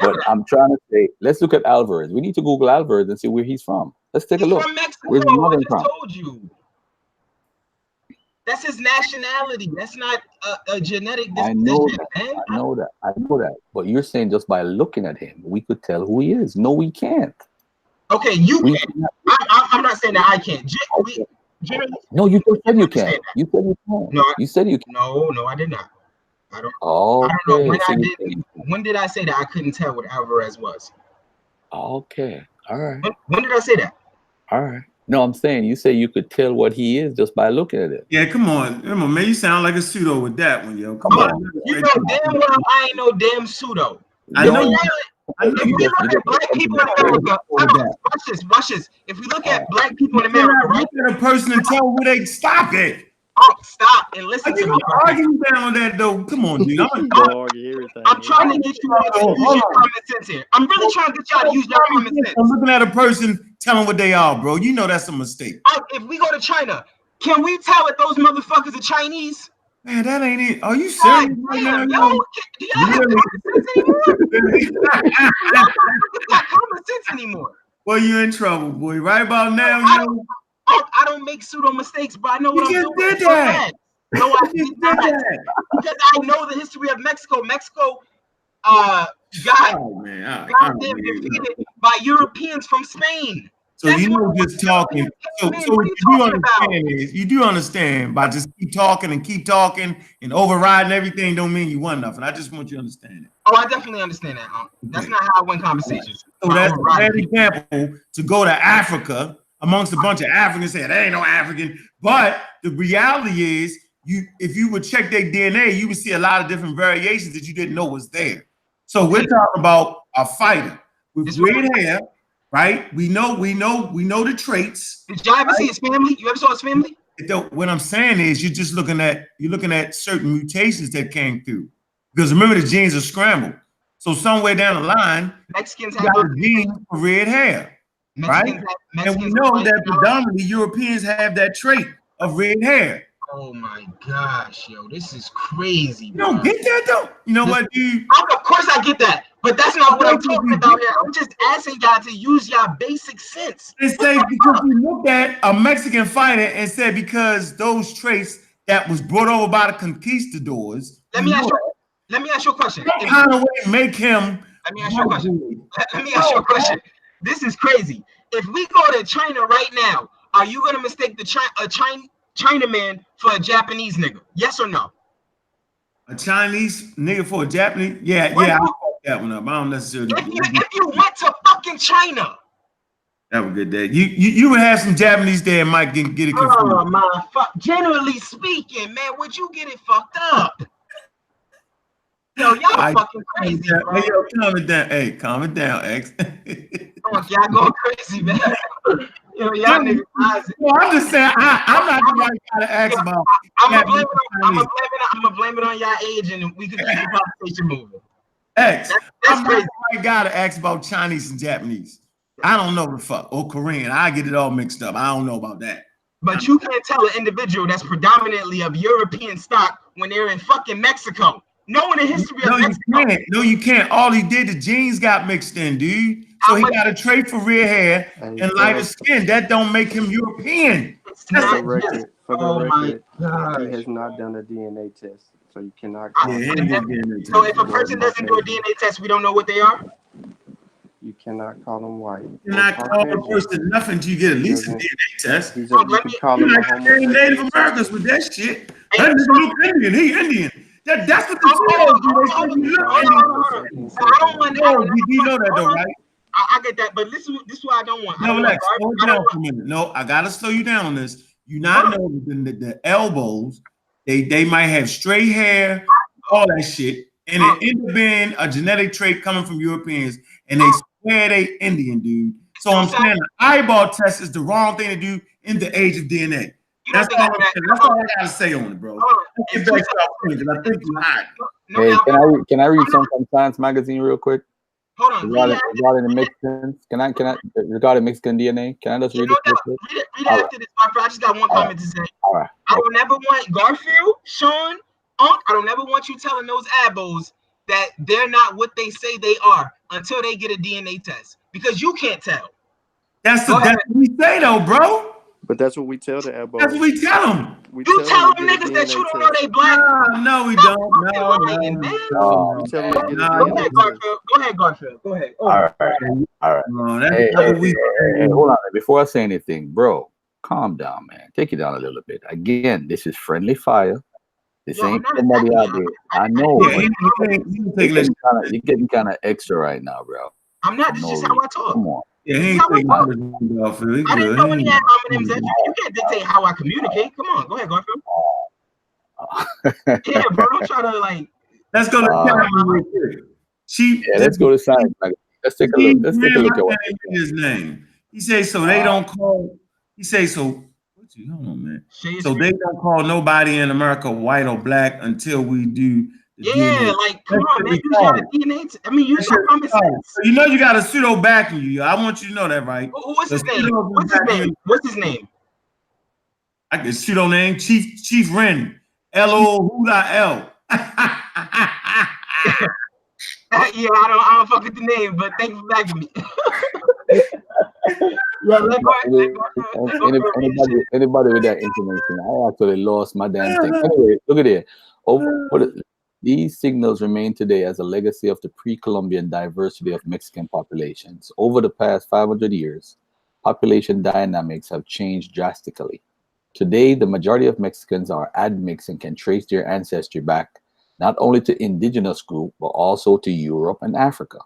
But I'm trying to say, let's look at Alvarez. We need to Google Alvarez and see where he's from. Let's take a look. From Mexico. Where's his mother from? I told you. That's his nationality. That's not a genetic disposition. I know that. But you're saying just by looking at him, we could tell who he is. No, we can't. Okay, you can. I'm not saying that I can't. No, you just said you can. You said you can. No, you said you can. No, I did not. I don't know when did I say that I couldn't tell what Alvarez was? Okay. All right. When did I say that? All right. No, I'm saying you say you could tell what he is just by looking at it. Yeah, come on, man. You sound like a pseudo with that one, yo. Come on. You know damn well I ain't no damn pseudo. I know. If we look at black people in America, watch this. If we look at black people in America, right? Look at a person and tell who they stop it. Oh, stop and listen to me. Arguing down on that though. Come on, dude. I'm trying to get you all to use your common sense here. I'm really trying to get y'all to use your common sense. I'm looking at a person telling what they are, bro. You know that's a mistake. If we go to China, can we tell if those motherfuckers are Chinese? Man, that ain't it. Are you serious? Do y'all have common sense anymore? Y'all got common sense anymore. Well, you're in trouble, boy. Right about now, I don't make pseudo mistakes, but I know what I'm doing. You just did that. No, I did not. Because I know the history of Mexico. Mexico got defeated by Europeans from Spain. So you know, just talking. So you do understand by just keep talking and overriding everything don't mean you won nothing. I just want you to understand it. Oh, I definitely understand that. That's not how I win conversations. So that's a bad example to go to Africa amongst a bunch of Africans saying there ain't no African. But the reality is if you would check their DNA, you would see a lot of different variations that you didn't know was there. So we're talking about a fighter with red hair, right? We know the traits. Did y'all ever see his family? You ever saw his family? What I'm saying is you're looking at certain mutations that came through. Because remember, the genes are scrambled. So somewhere down the line, Mexicans you got a gene for red hair, right? And we know that predominantly Europeans have that trait of red hair. Oh my gosh, yo, this is crazy. You don't get that though. You know what, dude? Of course I get that, but that's not what I'm talking about here. I'm just asking y'all to use y'all basic sense. And say because we looked at a Mexican fighter and said because those traits that was brought over by the conquistadors. Let me ask you a question. What kind of way make him? Let me ask you a question. This is crazy. If we go to China right now, are you gonna mistake the Chinaman for a Japanese nigga? Yes or no? A Chinese nigga for a Japanese? Yeah, I fucked that one up. I don't necessarily. If you went to fucking China, that was good. Day. You would have some Japanese there and might get it confused. Oh my fuck! Generally speaking, man, would you get it fucked up? Yo, y'all fucking crazy, bro. Hey, yo, calm it down. Hey, calm it down, X. Fuck, y'all going crazy, man. Yo, y'all niggas. No, I'm just saying, I'm not the right guy to ask about. I'm gonna blame it on y'all age, and we can keep the conversation moving. X, that's I'm crazy. not the right guy to ask about Chinese and Japanese. I don't know the fuck, or Korean. I get it all mixed up. I don't know about that. But you can't tell an individual that's predominantly of European stock when they're in fucking Mexico. Knowing the history of Mexico. No, you can't. All he did, the genes got mixed in, dude. So he got a trait for red hair and lighter skin. That don't make him European. For the record, he has not done a DNA test, so you cannot. So if a person doesn't do a DNA test, we don't know what they are. You cannot call them white. You cannot call a person nothing till you get at least a DNA test. You can call them Native Americans with that shit. That nigga look Indian. He Indian. That's what the I don't want that. You know that though, right? I get that, but this is what I don't want. No, Lex, slow down for a minute. No, I gotta slow you down on this. You not know the elbows, they might have straight hair, all that shit, and it ended up being a genetic trait coming from Europeans, and they swear they Indian, dude. So I'm saying an eyeball test is the wrong thing to do in the age of DNA. That's all I gotta say on it, bro. Get back to our point, because I think you're hot. Hey, can I read something from Science Magazine real quick? Hold on. Regarding the Mexicans, can I regarding Mexican DNA? Can I just read it? Read it after this, I just got one comment to say. All right. I don't ever want Garfield, Sean, Unc. I don't ever want you telling those abos that they're not what they say they are until they get a DNA test, because you can't tell. That's what we say though, bro. But that's what we tell the elbow. That's what we tell them. You tell them niggas that you don't know they black. No, we don't. No. Go ahead, Garfield. Go ahead. All right. Hey, hold on. Before I say anything, bro, calm down, man. Take it down a little bit. Again, this is friendly fire. This ain't somebody out there. I know. You're getting kind of extra right now, bro. I'm not. This is just how I talk. Come on. Yeah, he ain't taking I didn't know when he had homonyms that you can't dictate how I communicate. Come on, go ahead, Garfield. Yeah, bro, don't try to like. Let's go to real quick. Let's go to Science Magazine. Let's take a look. Let's take a look at what his name. He says so they don't call. He says so. Hold on, man. So they don't call nobody in America white or black until we do. Yeah, like come on, man. Use your DNA. I mean, use your common sense. You know you got a pseudo backing you. I want you to know that, right? What's his name? What's his name? I get pseudo name Chief Ren. L-O-L. Yeah, I don't fuck with the name, but thank you for backing me. Anybody with that information, I actually lost my damn thing. Anyway, look at it. These signals remain today as a legacy of the pre-Columbian diversity of Mexican populations. Over the past 500 years, population dynamics have changed drastically. Today, the majority of Mexicans are admixed and can trace their ancestry back not only to indigenous groups, but also to Europe and Africa.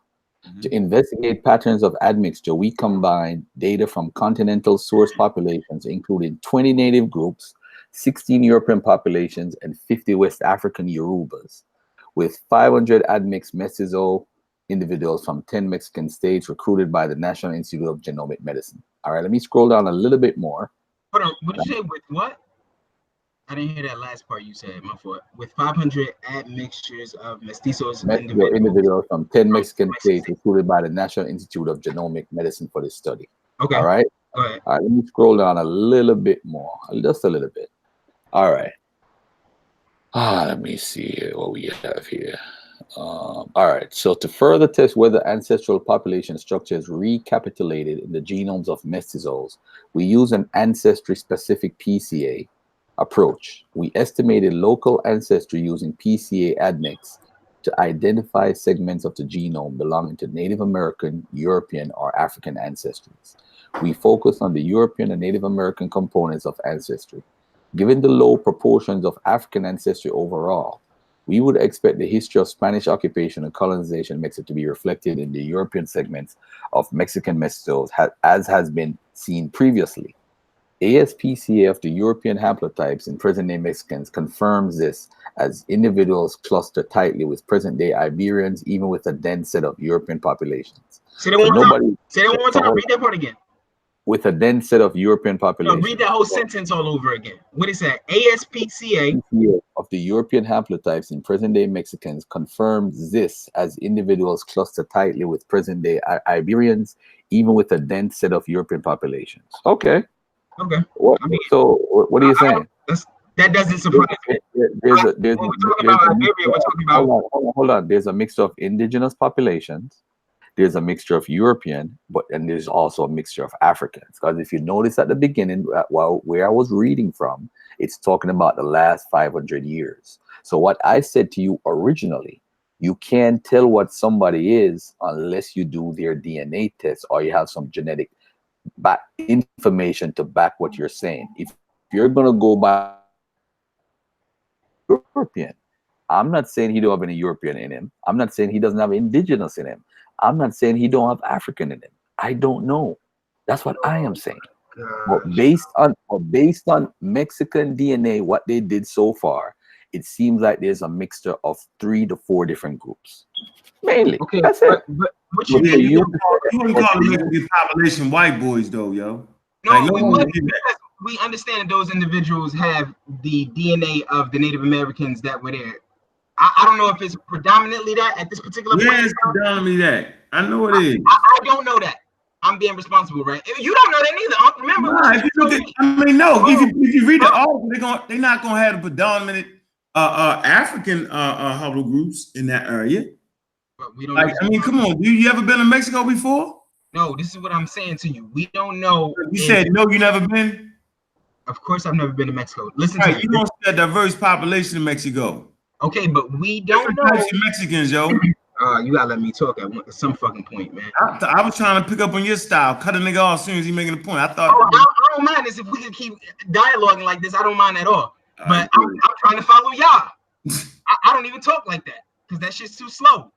To investigate patterns of admixture, we combine data from continental source populations, including 20 native groups, 16 European populations, and 50 West African Yorubas, with 500 admixed mestizo individuals from 10 Mexican states recruited by the National Institute of Genomic Medicine. All right, let me scroll down a little bit more. Hold on, what did you say with what? I didn't hear that last part you said, my fault. With 500 admixtures of mestizos individuals from 10 Mexican states recruited by the National Institute of Genomic Medicine for this study. Okay. All right. Go ahead. All right, let me scroll down a little bit more, just a little bit. All right. Let me see what we have here. All right, so to further test whether ancestral population structure is recapitulated in the genomes of mestizos, we use an ancestry-specific PCA approach. We estimated local ancestry using PCA admix to identify segments of the genome belonging to Native American, European, or African ancestries. We focus on the European and Native American components of ancestry. Given the low proportions of African ancestry overall, we would expect the history of Spanish occupation and colonization in Mexico to be reflected in the European segments of Mexican mestizos, as has been seen previously. ASPCA of the European haplotypes in present-day Mexicans confirms this, as individuals cluster tightly with present-day Iberians, even with a dense set of European populations. Say that one more time. Say that one more time. Read that part again. With a dense set of European populations. No, read that whole sentence all over again. What is that? ASPCA of the European haplotypes in present-day Mexicans confirms this, as individuals cluster tightly with present-day Iberians, even with a dense set of European populations. Okay. Okay. So what are you saying? That doesn't surprise me. Hold on. There's a mixture of indigenous populations. There's a mixture of European, and there's also a mixture of Africans. Because if you notice at the beginning, where I was reading from, it's talking about the last 500 years. So what I said to you originally, you can't tell what somebody is unless you do their DNA test or you have some genetic information to back what you're saying. If you're going to go by European, I'm not saying he don't have any European in him. I'm not saying he doesn't have indigenous in him. I'm not saying he don't have African in him. I don't know. That's what I am saying. But based on Mexican DNA, what they did so far, it seems like there's a mixture of 3 to 4 different groups. Mainly. Okay, that's it. But what you wouldn't call the Mexican population white boys, though, yo. No, we understand that those individuals have the DNA of the Native Americans that were there. I don't know if it's predominantly that at this particular point. Yeah, it's predominantly that. I know it is. I don't know that. I'm being responsible, right? You don't know that neither. Remember? Nah, if you look at, if you read the article, they're not gonna have the predominant African haplogroups in that area. But we don't. Come on. You ever been to Mexico before? No, this is what I'm saying to you. We don't know. You said no, you never been. Of course, I've never been to Mexico. Listen to me. You don't see a diverse population in Mexico. Okay, but we don't know. Types of Mexicans, yo. You gotta let me talk at some fucking point, man. I was trying to pick up on your style, cut a nigga off as soon as he making a point. I thought. I don't mind this if we can keep dialoguing like this. I don't mind at all. But I'm trying to follow y'all. I don't even talk like that because that shit's too slow.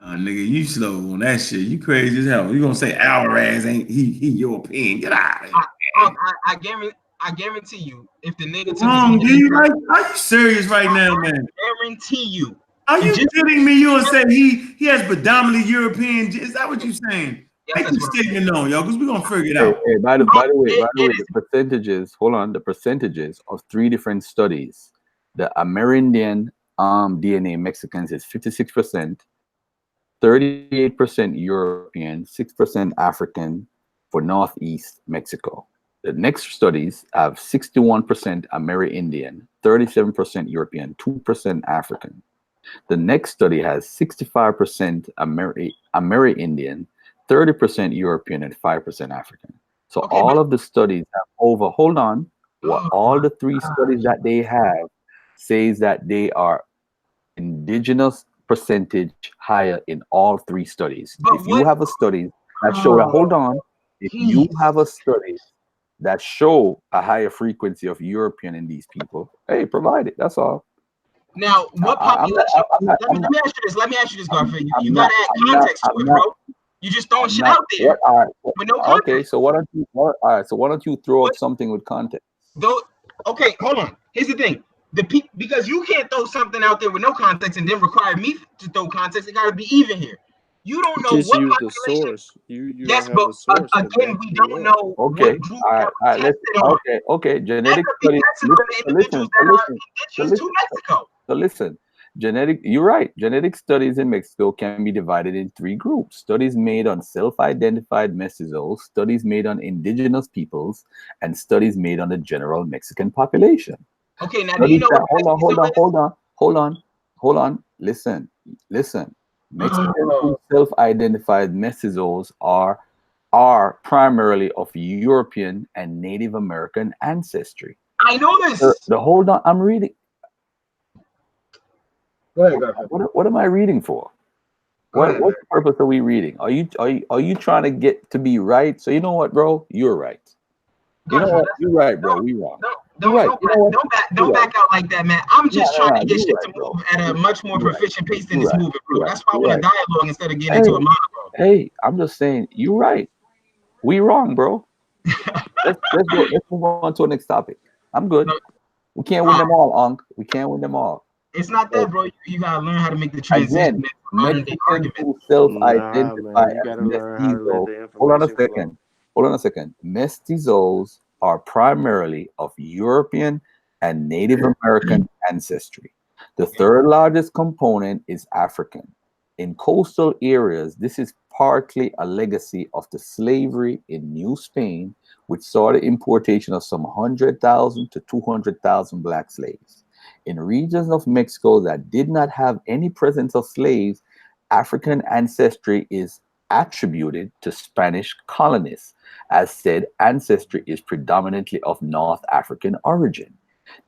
Nigga, you slow on that shit. You crazy as hell. You gonna say Alvarez ain't he European? Get out of here. I guarantee you, if the nigga are you serious right now, man? Guarantee you. Are you kidding me? You gonna say he has predominantly European? Is that what you're saying? Make the statement known, yo, because we're gonna figure it out. Hey, by the way, the percentages. Hold on, the percentages of 3 different studies. The Amerindian DNA Mexicans is 56%, 38% European, 6% African for Northeast Mexico. The next studies have 61% Amerindian, 37% European, 2% African. The next study has 65% Amerindian, 30% European, and 5% African. So all of the studies have all the 3 studies that they have says that they are indigenous percentage higher in all 3 studies. If you have a study that show that, if you have a study that show a higher frequency of European in these people, hey, provide it. That's all. Now, what population? Let me ask you this, Garfield. You gotta add context to it, bro. You just throwing shit out there with no context. Okay, so why don't you throw out something with context? Okay, hold on. Here's the thing. Because you can't throw something out there with no context and then require me to throw context. It got to be even here. You don't know Just what use the population. source. You Yes, don't have but a source to again, back we you don't up. know Okay. what group All that right. was Let's. tested on. Okay. Okay. That Genetic could be studies. tested on the individuals that are indigenous to Mexico. So listen. You're right. Genetic studies in Mexico can be divided in three groups: studies made on self-identified mestizos, studies made on indigenous peoples, and studies made on the general Mexican population. Okay, now do you know what Hold on. Listen. Mexicans who Oh, self-identified mestizos are primarily of European and Native American ancestry. I know this. Hold on, I'm reading. Go ahead, Garfield. What am I reading for? Go ahead, What purpose are we reading? Are you trying to get to be right? So you know what, bro? You're right. You know what? You're right, bro. We wrong. Don't back out like that, man. I'm just trying to get shit to move at a much more proficient pace than it's moving, bro. That's why I want a dialogue instead of getting into a monologue. Hey, I'm just saying, you're right. We wrong, bro. Let's move on to the next topic. I'm good. We can't win them all, Unc. We can't win them all. It's not that, bro. You gotta learn how to make the transition into modern day argument. Who self-identify You as gotta learn how to let the Hold on a information second. Hold on a second. Mestizos are primarily of European and Native American ancestry. The third largest component is African. In coastal areas, this is partly a legacy of the slavery in New Spain, which saw the importation of some 100,000 to 200,000 black slaves. In regions of Mexico that did not have any presence of slaves, African ancestry is attributed to Spanish colonists. As said, ancestry is predominantly of North African origin.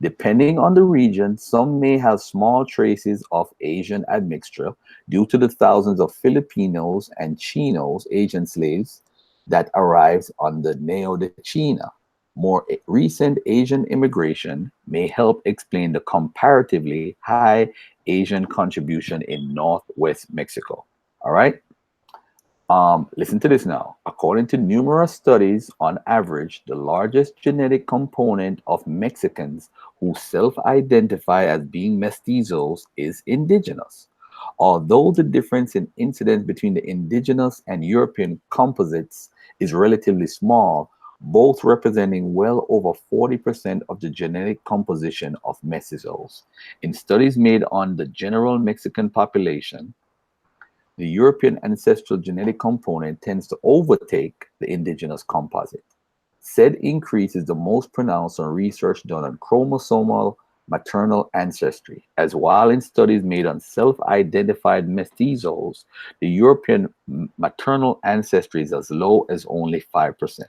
Depending on the region, some may have small traces of Asian admixture due to the thousands of Filipinos and Chinos, Asian slaves, that arrived on the Neo de China. More recent Asian immigration may help explain the comparatively high Asian contribution in Northwest Mexico. All right. Listen to this now. According to numerous studies, on average, the largest genetic component of Mexicans who self-identify as being mestizos is indigenous. Although the difference in incidence between the indigenous and European composites is relatively small, both representing well over 40% of the genetic composition of mestizos. In studies made on the general Mexican population, the European ancestral genetic component tends to overtake the indigenous composite. Said increase is the most pronounced on research done on chromosomal maternal ancestry, as while in studies made on self-identified mestizos, the European maternal ancestry is as low as only 5%.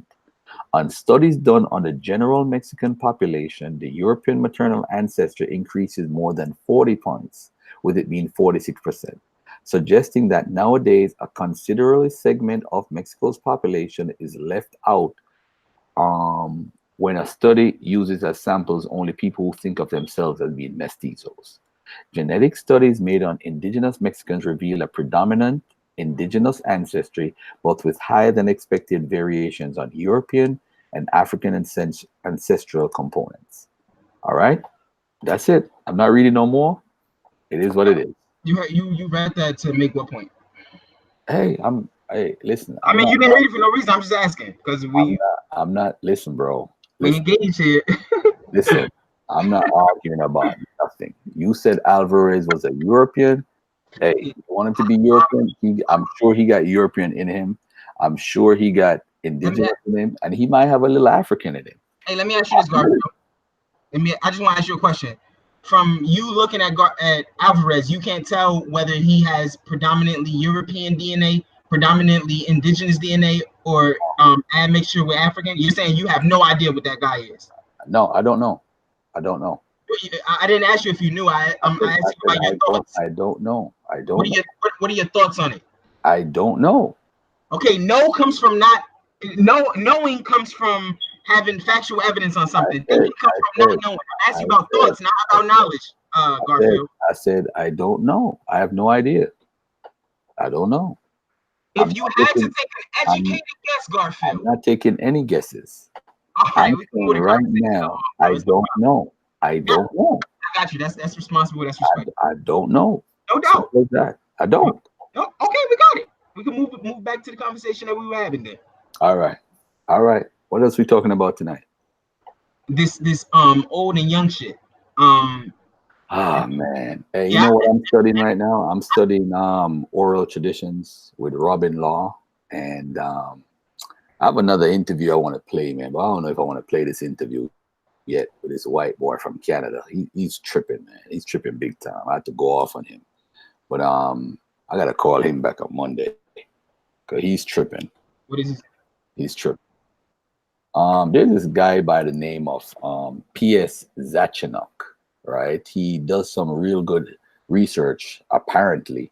On studies done on the general Mexican population, the European maternal ancestry increases more than 40 points, with it being 46%. Suggesting that nowadays a considerable segment of Mexico's population is left out when a study uses as samples only people who think of themselves as being mestizos. Genetic studies made on indigenous Mexicans reveal a predominant indigenous ancestry, but with higher than expected variations on European and African ancestral components. All right, that's it. I'm not reading no more. It is what it is. You read that to make what point? Hey, listen. I mean, you didn't read it for no reason. I'm just asking because I'm not. Listen, bro. we engaged here. Listen, I'm not arguing about nothing. You said Alvarez was a European. Hey, you want him to be European? I'm sure he got European in him. I'm sure he got indigenous in him, and he might have a little African in him. Hey, let me ask you this, Garfield. I just want to ask you a question. From you looking at Alvarez, you can't tell whether he has predominantly European DNA, predominantly indigenous DNA, or admixture with African. You're saying you have no idea what that guy is? No, I don't know. I don't know. I didn't ask you if you knew. I asked you about your thoughts. I don't know. What are your thoughts on it? I don't know. Okay, comes from not knowing comes from having factual evidence on something. Thinking comes from not knowing. I asked you about thoughts, not about knowledge, Garfield. I said I don't know. I have no idea. I don't know. If you had to take an educated guess, Garfield. I'm not taking any guesses. All right, I'm we can saying move the right conversation now, along, I bro. It's no don't know. I problem. don't know. I got you. That's responsible. That's respect. I don't know. No doubt. Simple as that. I don't. No, okay, we got it. We can move back to the conversation that we were having there. All right. All right. What else we talking about tonight? This old and young shit. Ah man. Hey, you Yeah. know what I'm studying right now? I'm studying oral traditions with Robin Law. And I have another interview I want to play, man, but I don't know if I want to play this interview yet with this white boy from Canada. He's tripping, man. He's tripping big time. I had to go off on him. But I gotta call him back on Monday. Cause he's tripping. What is this? He's tripping. There's this guy by the name of P.S. Zachanok, right? He does some real good research, apparently,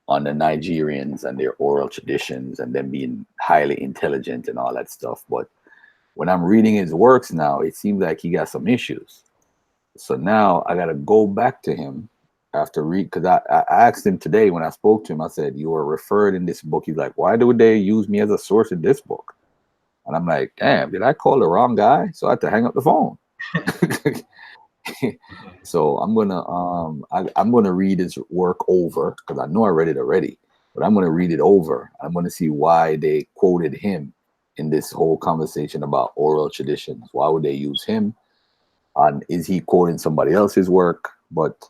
on the Nigerians and their oral traditions and them being highly intelligent and all that stuff. But when I'm reading his works now, it seems like he got some issues. So now I got to go back to him after read, because I asked him today when I spoke to him, I said, you were referred in this book. He's like, why do they use me as a source in this book? And I'm like, damn, did I call the wrong guy? So I had to hang up the phone. So I'm gonna read his work over, because I know I read it already, but I'm gonna read it over. I'm gonna see why they quoted him in this whole conversation about oral traditions. Why would they use him? And is he quoting somebody else's work? But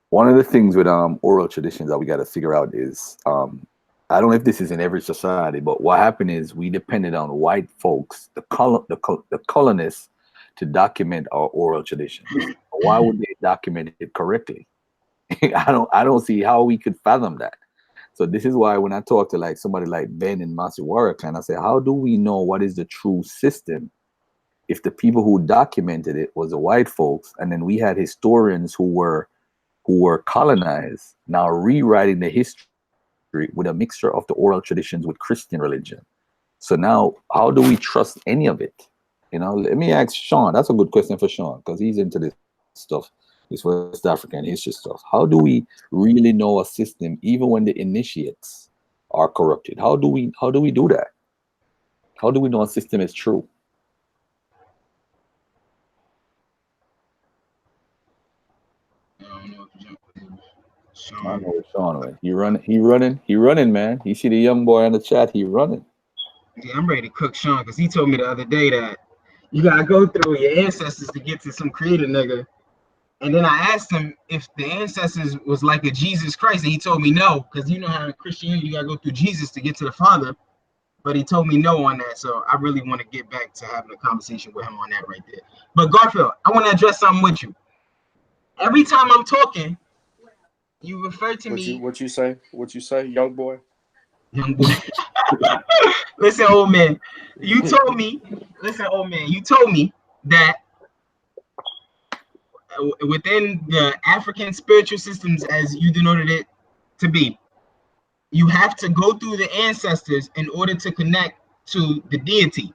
one of the things with oral traditions that we got to figure out is I don't know if this is in every society, but what happened is we depended on white folks, the colonists, to document our oral traditions. Why would they document it correctly? I don't see how we could fathom that. So this is why when I talk to like somebody like Ben and Masiwara, and I say, how do we know what is the true system if the people who documented it was the white folks, and then we had historians who were colonized now rewriting the history with a mixture of the oral traditions with Christian religion. So now, how do we trust any of it? You know, let me ask Sean. That's a good question for Sean, because he's into this stuff, this West African history stuff. How do we really know a system, even when the initiates are corrupted? How do we do that? How do we know a system is true? I don't know if I don't know where Sean went. He running, man. You see the young boy on the chat, he running. Yeah, I'm ready to cook Sean, because he told me the other day that you gotta go through your ancestors to get to some creator nigga. And then I asked him if the ancestors was like a Jesus Christ, and he told me no, because you know how in Christianity you gotta go through Jesus to get to the Father. But he told me no on that, so I really want to get back to having a conversation with him on that right there. But Garfield, I want to address something with you. Every time I'm talking, you refer to me. What you say? What you say, young boy? Young boy. Listen, old man. You told me. Listen, old man. You told me that within the African spiritual systems, as you denoted it to be, you have to go through the ancestors in order to connect to the deity.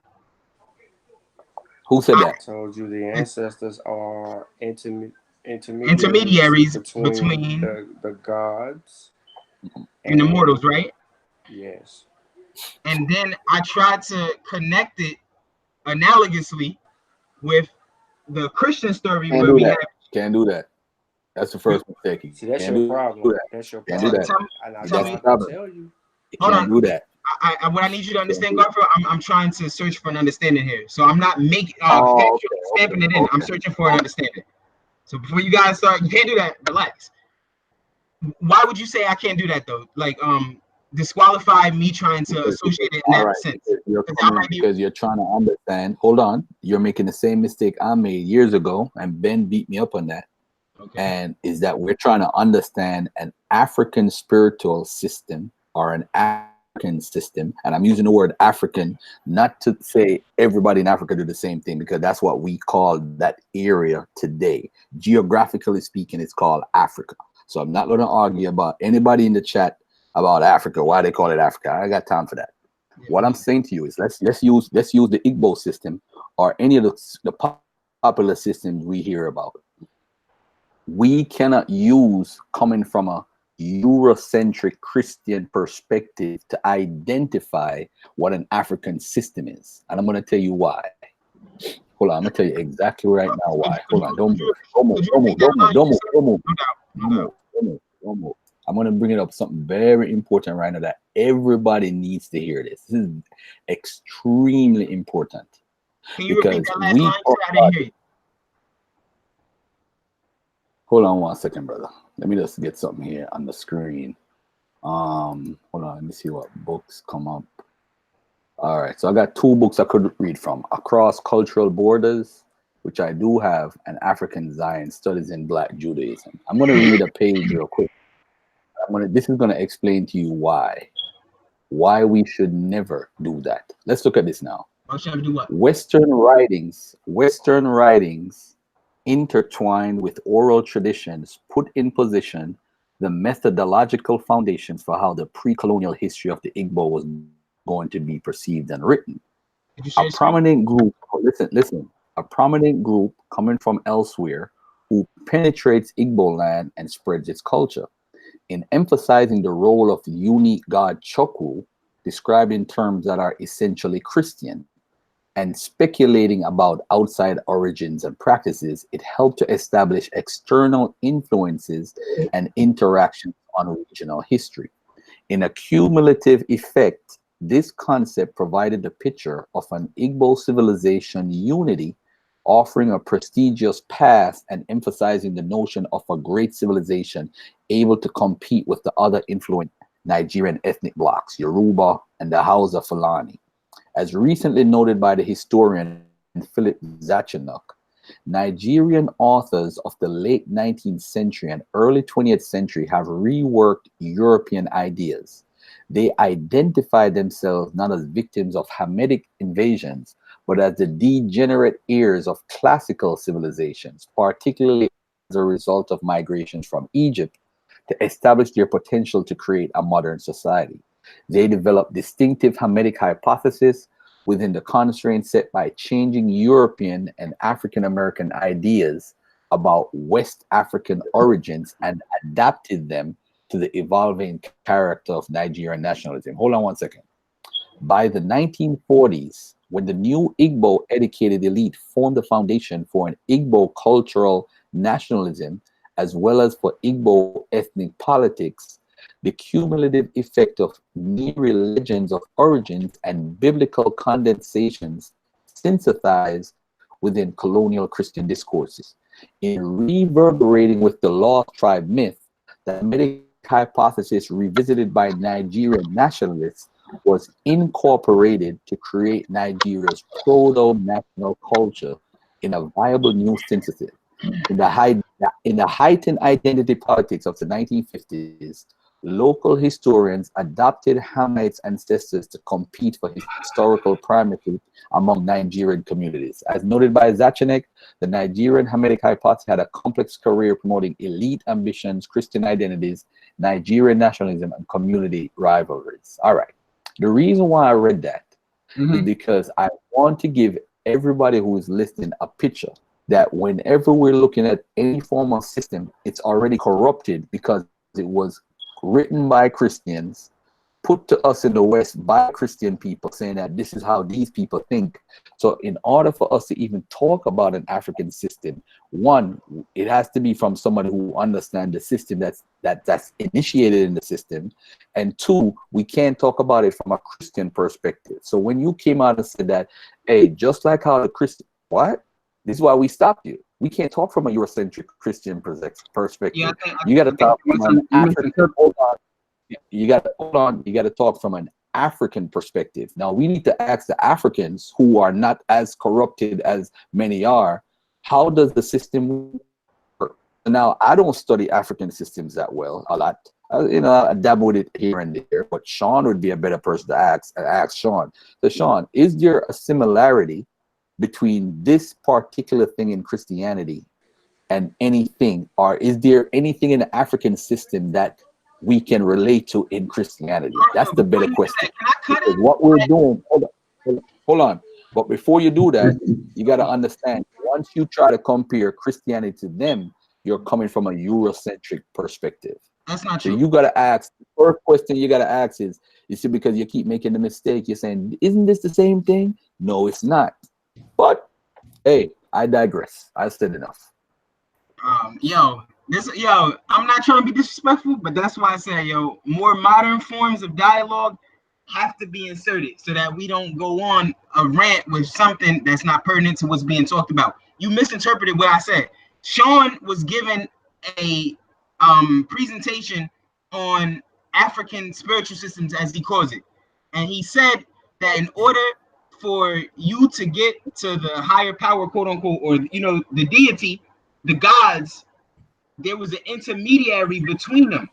Who said that? I told you the ancestors are Intermediaries between the gods and the mortals, right? Yes. And then I tried to connect it analogously with the Christian story Can't where do we that. have. Can't do that. That's the first mistake. See, that's Can't your do problem. that. That's your Can't problem. do that. And I That's tried the to problem. tell you. You Hold can't on. do that. What I need you to understand, Garfield, I'm trying to search for an understanding here. So I'm not making stamping it in. I'm searching for an understanding. So before you guys start, you can't do that. Relax. Why would you say I can't do that though? Like disqualify me trying to associate it in that sense. Because you're trying to understand. Hold on. You're making the same mistake I made years ago, and Ben beat me up on that. Okay. And is that we're trying to understand an African spiritual system or an African system. And I'm using the word African, not to say everybody in Africa do the same thing, because that's what we call that area today. Geographically speaking, it's called Africa. So I'm not going to argue about anybody in the chat about Africa, why they call it Africa. I got time for that. What I'm saying to you is let's use the Igbo system or any of the popular systems we hear about. We cannot use coming from a Eurocentric Christian perspective to identify what an African system is. And I'm going to tell you why. Hold on, I'm gonna tell you exactly right now why. Hold on, don't move, don't move. I'm gonna bring it up something very important right now that everybody needs to hear this. This is extremely important Can you repeat because that last line? I didn't hear you. Hold on one second, brother. Let me just get something here on the screen. Hold on, let me see what books come up. All right, so I got 2 books I could read from: Across Cultural Borders, which I do have, and African Zion Studies in Black Judaism. I'm gonna read a page real quick. This is gonna explain to you why we should never do that. Let's look at this now. Do what? Western writings intertwined with oral traditions put in position the methodological foundations for how the pre-colonial history of the Igbo was going to be perceived and written. A prominent group, listen, a prominent group coming from elsewhere who penetrates Igbo land and spreads its culture. In emphasizing the role of unique god Chokwu, described in terms that are essentially Christian, and speculating about outside origins and practices, it helped to establish external influences and interactions on regional history. In a cumulative effect, this concept provided the picture of an Igbo civilization unity, offering a prestigious path and emphasizing the notion of a great civilization able to compete with the other influential Nigerian ethnic blocks, Yoruba and the Hausa Fulani. As recently noted by the historian Philip Zachanuk, Nigerian authors of the late 19th century and early 20th century have reworked European ideas. They identify themselves not as victims of Hamitic invasions, but as the degenerate heirs of classical civilizations, particularly as a result of migrations from Egypt to establish their potential to create a modern society. They developed distinctive Hamitic hypotheses within the constraints set by changing European and African American ideas about West African origins and adapted them to the evolving character of Nigerian nationalism. Hold on one second. By the 1940s, when the new Igbo educated elite formed the foundation for an Igbo cultural nationalism, as well as for Igbo ethnic politics, the cumulative effect of mere legends of origins and biblical condensations synthesized within colonial Christian discourses. In reverberating with the lost tribe myth, the Hamitic hypothesis revisited by Nigerian nationalists was incorporated to create Nigeria's proto-national culture in a viable new synthesis. In the heightened identity politics of the 1950s, local historians adopted Hamite ancestors to compete for historical primacy among Nigerian communities. As noted by Zachanuk, the Nigerian Hamitic hypothesis had a complex career promoting elite ambitions, Christian identities, Nigerian nationalism, and community rivalries. All right. The reason why I read that is because I want to give everybody who is listening a picture that whenever we're looking at any form of system, it's already corrupted because it was written by Christians, put to us in the West by Christian people, saying that this is how these people think. So in order for us to even talk about an African system, one, it has to be from somebody who understands the system that's initiated in the system. And two, we can't talk about it from a Christian perspective. So when you came out and said that, hey, just like how the Christian, what? This is why we stopped you. We can't talk from a Eurocentric Christian perspective. Yeah, you got to talk from an African. Hold on. You got to talk from an African perspective. Now we need to ask the Africans who are not as corrupted as many are. How does the system work? Now I don't study African systems that well a lot. I dabble with it here and there. But Sean would be a better person to ask Sean. So Sean, is there a similarity between this particular thing in Christianity and anything, or is there anything in the African system that we can relate to in Christianity? That's the better question. Because what we're doing, hold on. But before you do that, you got to understand, once you try to compare Christianity to them, you're coming from a Eurocentric perspective. That's not true. So you got to ask, the first question you got to ask is, you see, because you keep making the mistake, you're saying, isn't this the same thing? No, it's not. But Hey, I digress. I said enough. Yo, I'm not trying to be disrespectful, but that's why I say, yo, more modern forms of dialogue have to be inserted so that we don't go on a rant with something that's not pertinent to what's being talked about. You misinterpreted what I said. Sean was given a presentation on African spiritual systems, as he calls it, and he said that in order for you to get to the higher power, quote unquote, or the deity, the gods, there was an intermediary between them,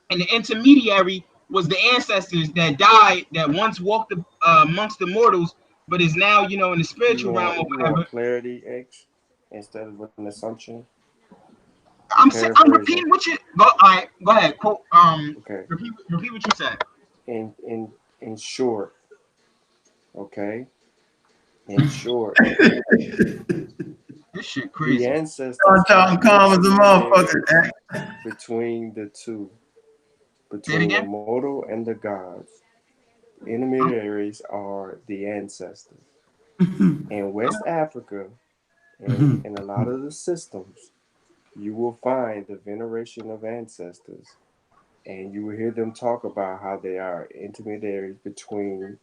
and the intermediary was the ancestors that died, that once walked amongst the mortals, but is now in the spiritual realm or you whatever. want clarity, X, instead of an assumption. I'm repeating what you go. All right, go ahead. Quote. Okay. Repeat what you said. In short, okay. In short, This shit the crazy. ancestors I'm calm as a motherfucker. between the two, Say it between the again. mortal and the gods. Intermediaries are the ancestors. In West Africa and in a lot of the systems, you will find the veneration of ancestors, and you will hear them talk about how they are intermediaries between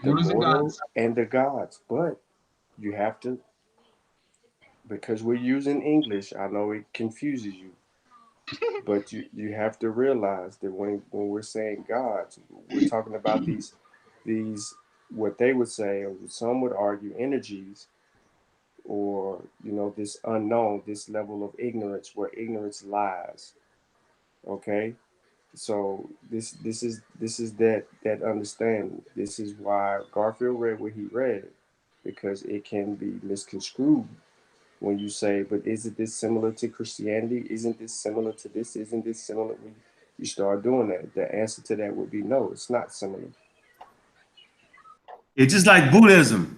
the mortal and the gods. But you have to, because we're using English, I know it confuses you, but you have to realize that when we're saying gods, we're talking about these what they would say, or some would argue, energies, or this unknown, this level of ignorance where ignorance lies. Okay, so this is that understanding. This is why Garfield read what he read, because it can be misconstrued when you say, but isn't this similar to Christianity? Isn't this similar to this? Isn't this similar? When you start doing that, the answer to that would be no, it's not similar. It's just like Buddhism.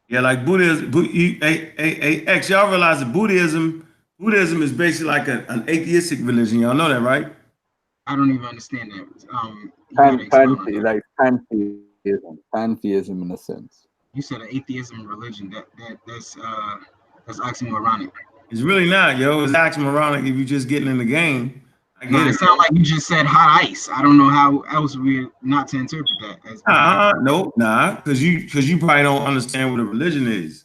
Yeah, like Buddhism. X, y'all realize that Buddhism is basically like an atheistic religion. Y'all know that, right? I don't even understand that. You gotta expound on that. Like pantheism in a sense. You said an atheism religion. That's oxymoronic. It's really not, yo. It's oxymoronic if you're just getting in the game. I get it. It sounds like you just said hot ice. I don't know how else we're not to interpret that as. No, because you probably don't understand what a religion is.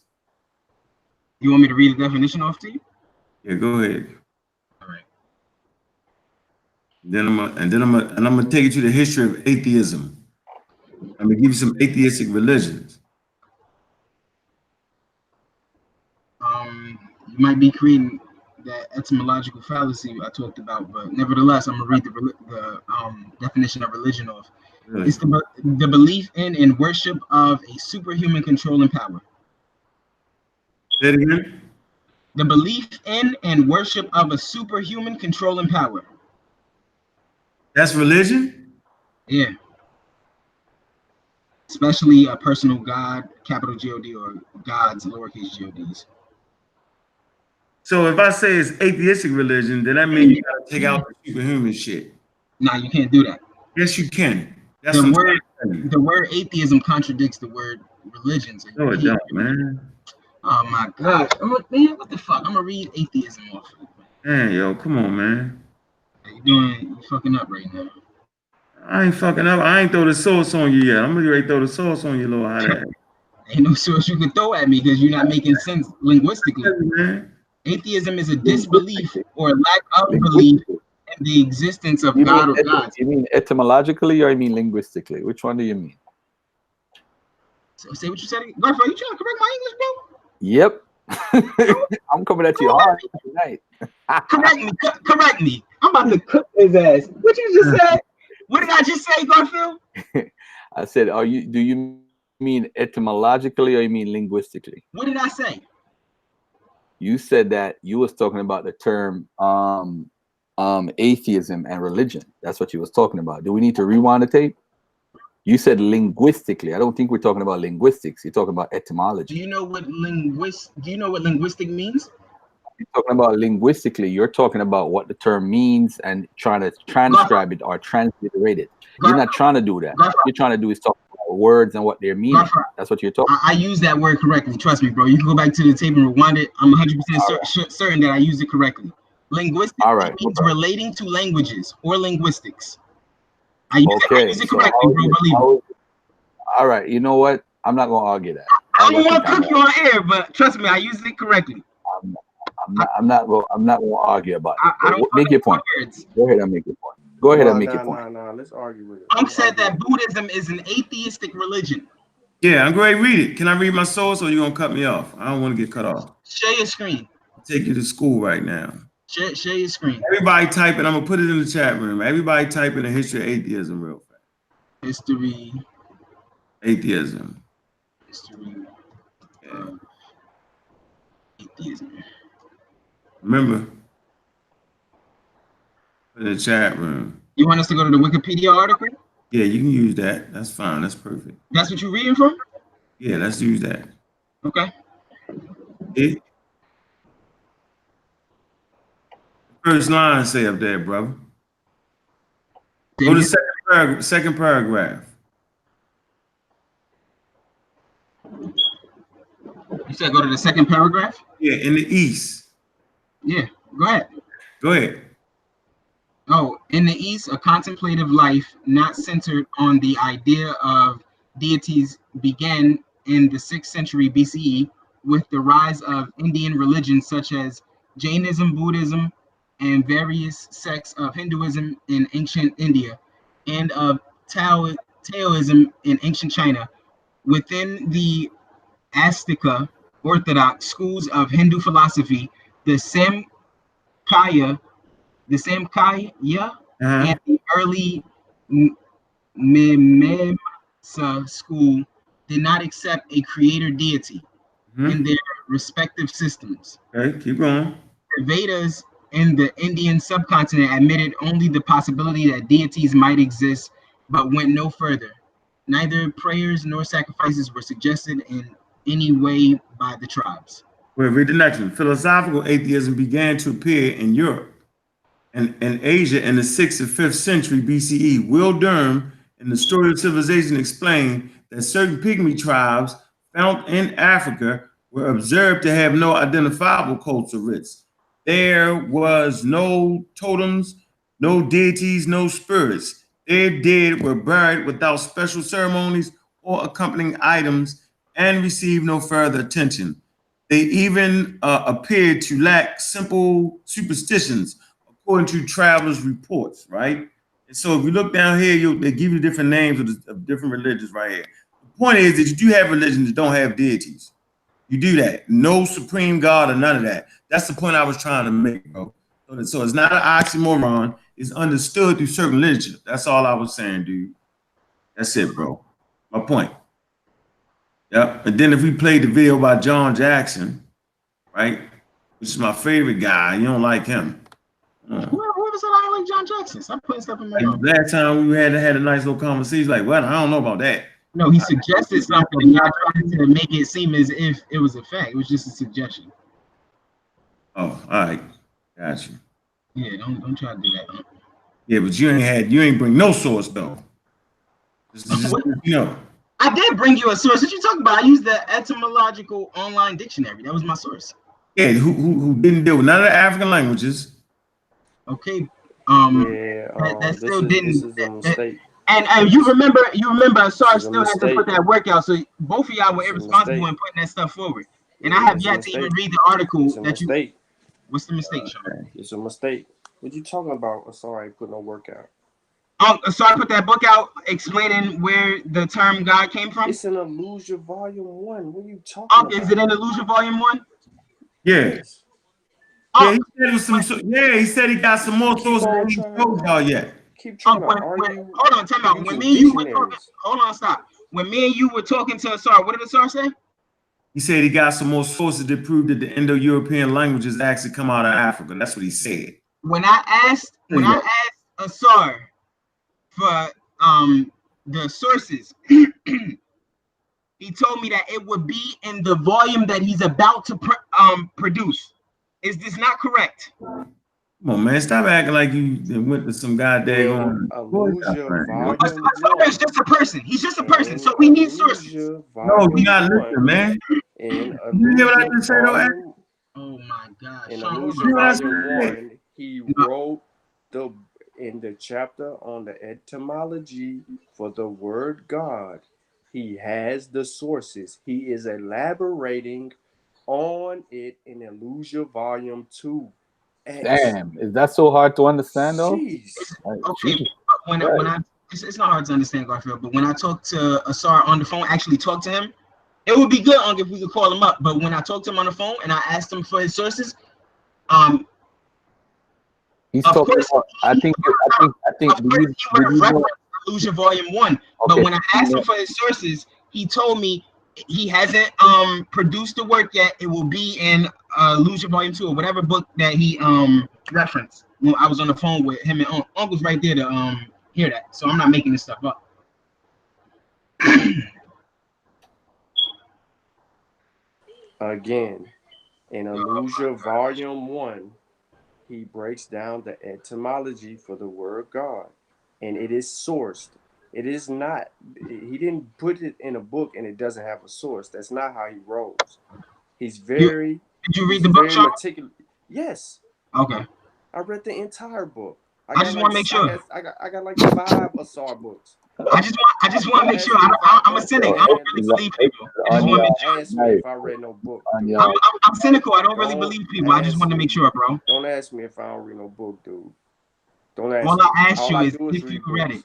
You want me to read the definition off to you? Yeah, go ahead. All right. Then I'm gonna take you to the history of atheism. I'm gonna give you some atheistic religions. You might be creating that etymological fallacy I talked about, but nevertheless, I'm gonna read the definition of religion off. Really? It's the belief in and worship of a superhuman controlling power. Say it again. The belief in and worship of a superhuman controlling power. That's religion? Yeah. Especially a personal God, capital G-O-D, or gods, lowercase g-o-ds. So if I say it's atheistic religion, then that means you gotta take out the superhuman shit. Nah, you can't do that. Yes, you can. That's the word atheism contradicts the word religion. So no, it don't, man. Oh my gosh. Man, what the fuck? I'm gonna read atheism off. Man, yo, come on, man. You fucking up right now. I ain't fucking up. I ain't throw the sauce on you yet. I'm gonna ready throw the sauce on you, little hot ass. Ain't no sauce you can throw at me because you're not making sense linguistically. Man. Atheism is a disbelief or lack of belief in the existence of God or gods. You mean etymologically or you mean linguistically? Which one do you mean? So say what you said. Garfield, you trying to correct my English, bro? Yep. I'm coming at you hard tonight. Correct me. I'm about to cook his ass. What you just said? What did I just say, Garfield? I said, do you mean etymologically or you mean linguistically? What did I say? You said that you was talking about the term atheism and religion. That's what you was talking about. Do we need to rewind the tape? You said linguistically. I don't think we're talking about linguistics. You're talking about etymology. Do you know what linguistic means? You're talking about linguistically. You're talking about what the term means and trying to transcribe it or transliterate it. You're not trying to do that. What you're trying to do is talk about words and what they're meaning. That's what you're talking. I use that word correctly. Trust me, bro. You can go back to the table and rewind it. I'm 100% certain that I used it correctly. Linguistics means relating to languages or linguistics. I use it correctly, bro. Believe me. All right. You know what? I'm not gonna argue that. I don't want to cook you on air, but trust me, I used it correctly. I'm not gonna argue about it. Make your point. Go ahead and make your point. Go ahead and make your point. No, let's argue with it. Unc said that Buddhism is an atheistic religion. Yeah, I'm going to read it. Can I read my source or you going to cut me off? I don't want to get cut off. Share your screen. I'll take you to school right now. Share your screen. Everybody type it. I'm going to put it in the chat room. Everybody type in the history of atheism real fast. History. Atheism. History. Atheism. Remember, in the chat room. You want us to go to the Wikipedia article? Yeah, you can use that. That's fine. That's perfect. That's what you're reading from? Yeah, let's use that. Okay. First line say up there, brother. Go to the second paragraph. You said go to the second paragraph? Yeah, in the East. Yeah, go ahead. Go ahead. Oh, in the East, a contemplative life not centered on the idea of deities began in the 6th century BCE with the rise of Indian religions such as Jainism, Buddhism, and various sects of Hinduism in ancient India, and of Taoism in ancient China. Within the Astika Orthodox schools of Hindu philosophy, the Samkhya, and the early Mimamsa school did not accept a creator deity in their respective systems. Okay, keep going. The Vedas in the Indian subcontinent admitted only the possibility that deities might exist, but went no further. Neither prayers nor sacrifices were suggested in any way by the tribes. Wait, read the next one. Philosophical atheism began to appear in Europe and Asia in the 6th and 5th century BCE. Will Durham, in the Story of Civilization, explained that certain pygmy tribes found in Africa were observed to have no identifiable cultural roots. There was no totems, no deities, no spirits. Their dead were buried without special ceremonies or accompanying items and received no further attention. They even appeared to lack simple superstitions, according to travelers' reports, right? And so if you look down here, they give you different names of different religions right here. The point is that you do have religions that don't have deities. You do that. No supreme God or none of that. That's the point I was trying to make, bro. So it's not an oxymoron. It's understood through certain literature. That's all I was saying, dude. That's it, bro. My point. Yep. And then if we played the video by John Jackson, right, which is my favorite guy, you don't like him. What was it I like John Jackson? Stop putting stuff in my mouth. Last time we had a nice little conversation, like, well, I don't know about that. No, he suggested something and y'all tried to make it seem as if it was a fact. It was just a suggestion. Oh, all right. Got you. Yeah, don't try to do that. Huh? Yeah, but you ain't bring no source though. I did bring you a source. What you talking about? I used the etymological online dictionary. That was my source. Yeah, who didn't deal with none of the African languages. Okay. That still didn't. This is a mistake. And you remember, SAR still has to put that work out. So both of y'all were irresponsible in putting that stuff forward. And I have yet to even read the article that you. What's the mistake, Sean? It's a mistake. What you talking about? Sorry, put no work out. So I put that book out explaining where the term God came from. It's in Illusion Volume 1. What are you talking about? Is it in Illusion Volume 1? Yeah. Yeah, he said it was he said he got some more sources than he told y'all yet. Keep trying to argue. Hold on, time out. When me and you were talking, hold on, stop. When me and you were talking to Asar, what did Asar say? He said he got some more sources that prove that the Indo-European languages actually come out of Africa. That's what he said. When I asked Asar for the sources, he told me that it would be in the volume that he's about to produce. Is this not correct? Come on, man. Stop acting like you went to some goddamn Illusia My Volume father is 1. just a person. He's just a person. In So we need sources. Illusia No, you're Volume not 1. listening, man. In You hear what I Illusia just said, though, Ed? Volume Oh my God. In Sean, hold Illusia on. what I Volume said? 1, he wrote in the chapter on the etymology for the word God. He has the sources. He is elaborating on it in Illusia Volume 2. Damn, is that so hard to understand though? Jeez. Like, Okay, Jesus when Christ. it's not hard to understand, Garfield. But when I talk to Asar on the phone, actually talk to him, it would be good, Unc, if we could call him up. But when I talked to him on the phone and I asked him for his sources, He's of talking course, about, I think of course, he would have referenced Illusion Volume 1. But when I asked him for his sources, he told me he hasn't produced the work yet. It will be in Illusion Volume 2 or whatever book that he referenced. When I was on the phone with him and Unc was right there to hear that. So I'm not making this stuff up. Again, in Illusia Volume 1, he breaks down the etymology for the word God, and it is sourced. It is not, he didn't put it in a book and it doesn't have a source. That's not how he rolls. He's very, Did you read the book, Sean? meticulous. Yes. Okay. I read the entire book. I just want to make sure. I got like 5 Asar books. I just want to make sure. I'm a cynic. I don't really believe people. I just want to make sure. Ask me if I read no book. Dude. I'm cynical. I don't really believe people. I just want to make sure, bro. Don't ask me if I don't read no book, dude. Don't ask All me. I ask you is if you read it.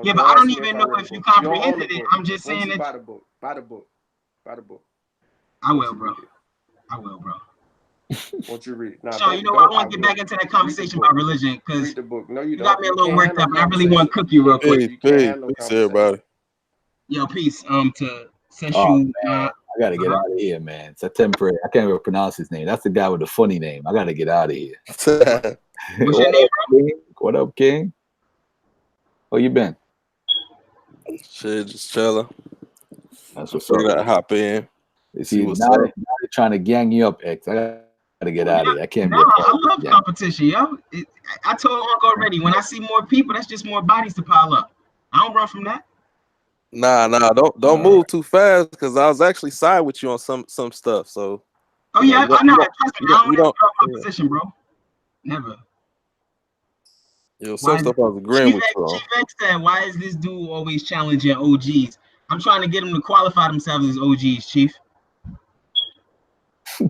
Yeah, but I don't even know if you comprehended it. I'm just saying that. Buy the book. Buy the book. Buy the book. I will, bro. I will, bro. Won't you read it? Nah, Sean, you know what? I want to get back into that conversation about religion because read the book. No, you got me a little worked up. I really want to cook you real quick. Peace, everybody. Yo, peace. To Seshu. I gotta get out of here, man. September. I can't even pronounce his name. That's the guy with the funny name. I gotta get out of here. What's your name, bro? What up, King? How you been? Shit, just chilling. That's what's Figured up. I'd hop in. See, now they're trying to gang you up, X. I gotta get out of here. I can't be. I love competition, yo. I told Uncle already. When I see more people, that's just more bodies to pile up. I don't run from that. Nah, don't move too fast because I was actually side with you on some stuff. So. Oh yeah, I know. Trust me, I don't have competition, bro. Never. Yo, some stuff I was agreeing with you on. Chief X said, "Why is this dude always challenging OGs?" I'm trying to get them to qualify themselves as OGs, Chief. You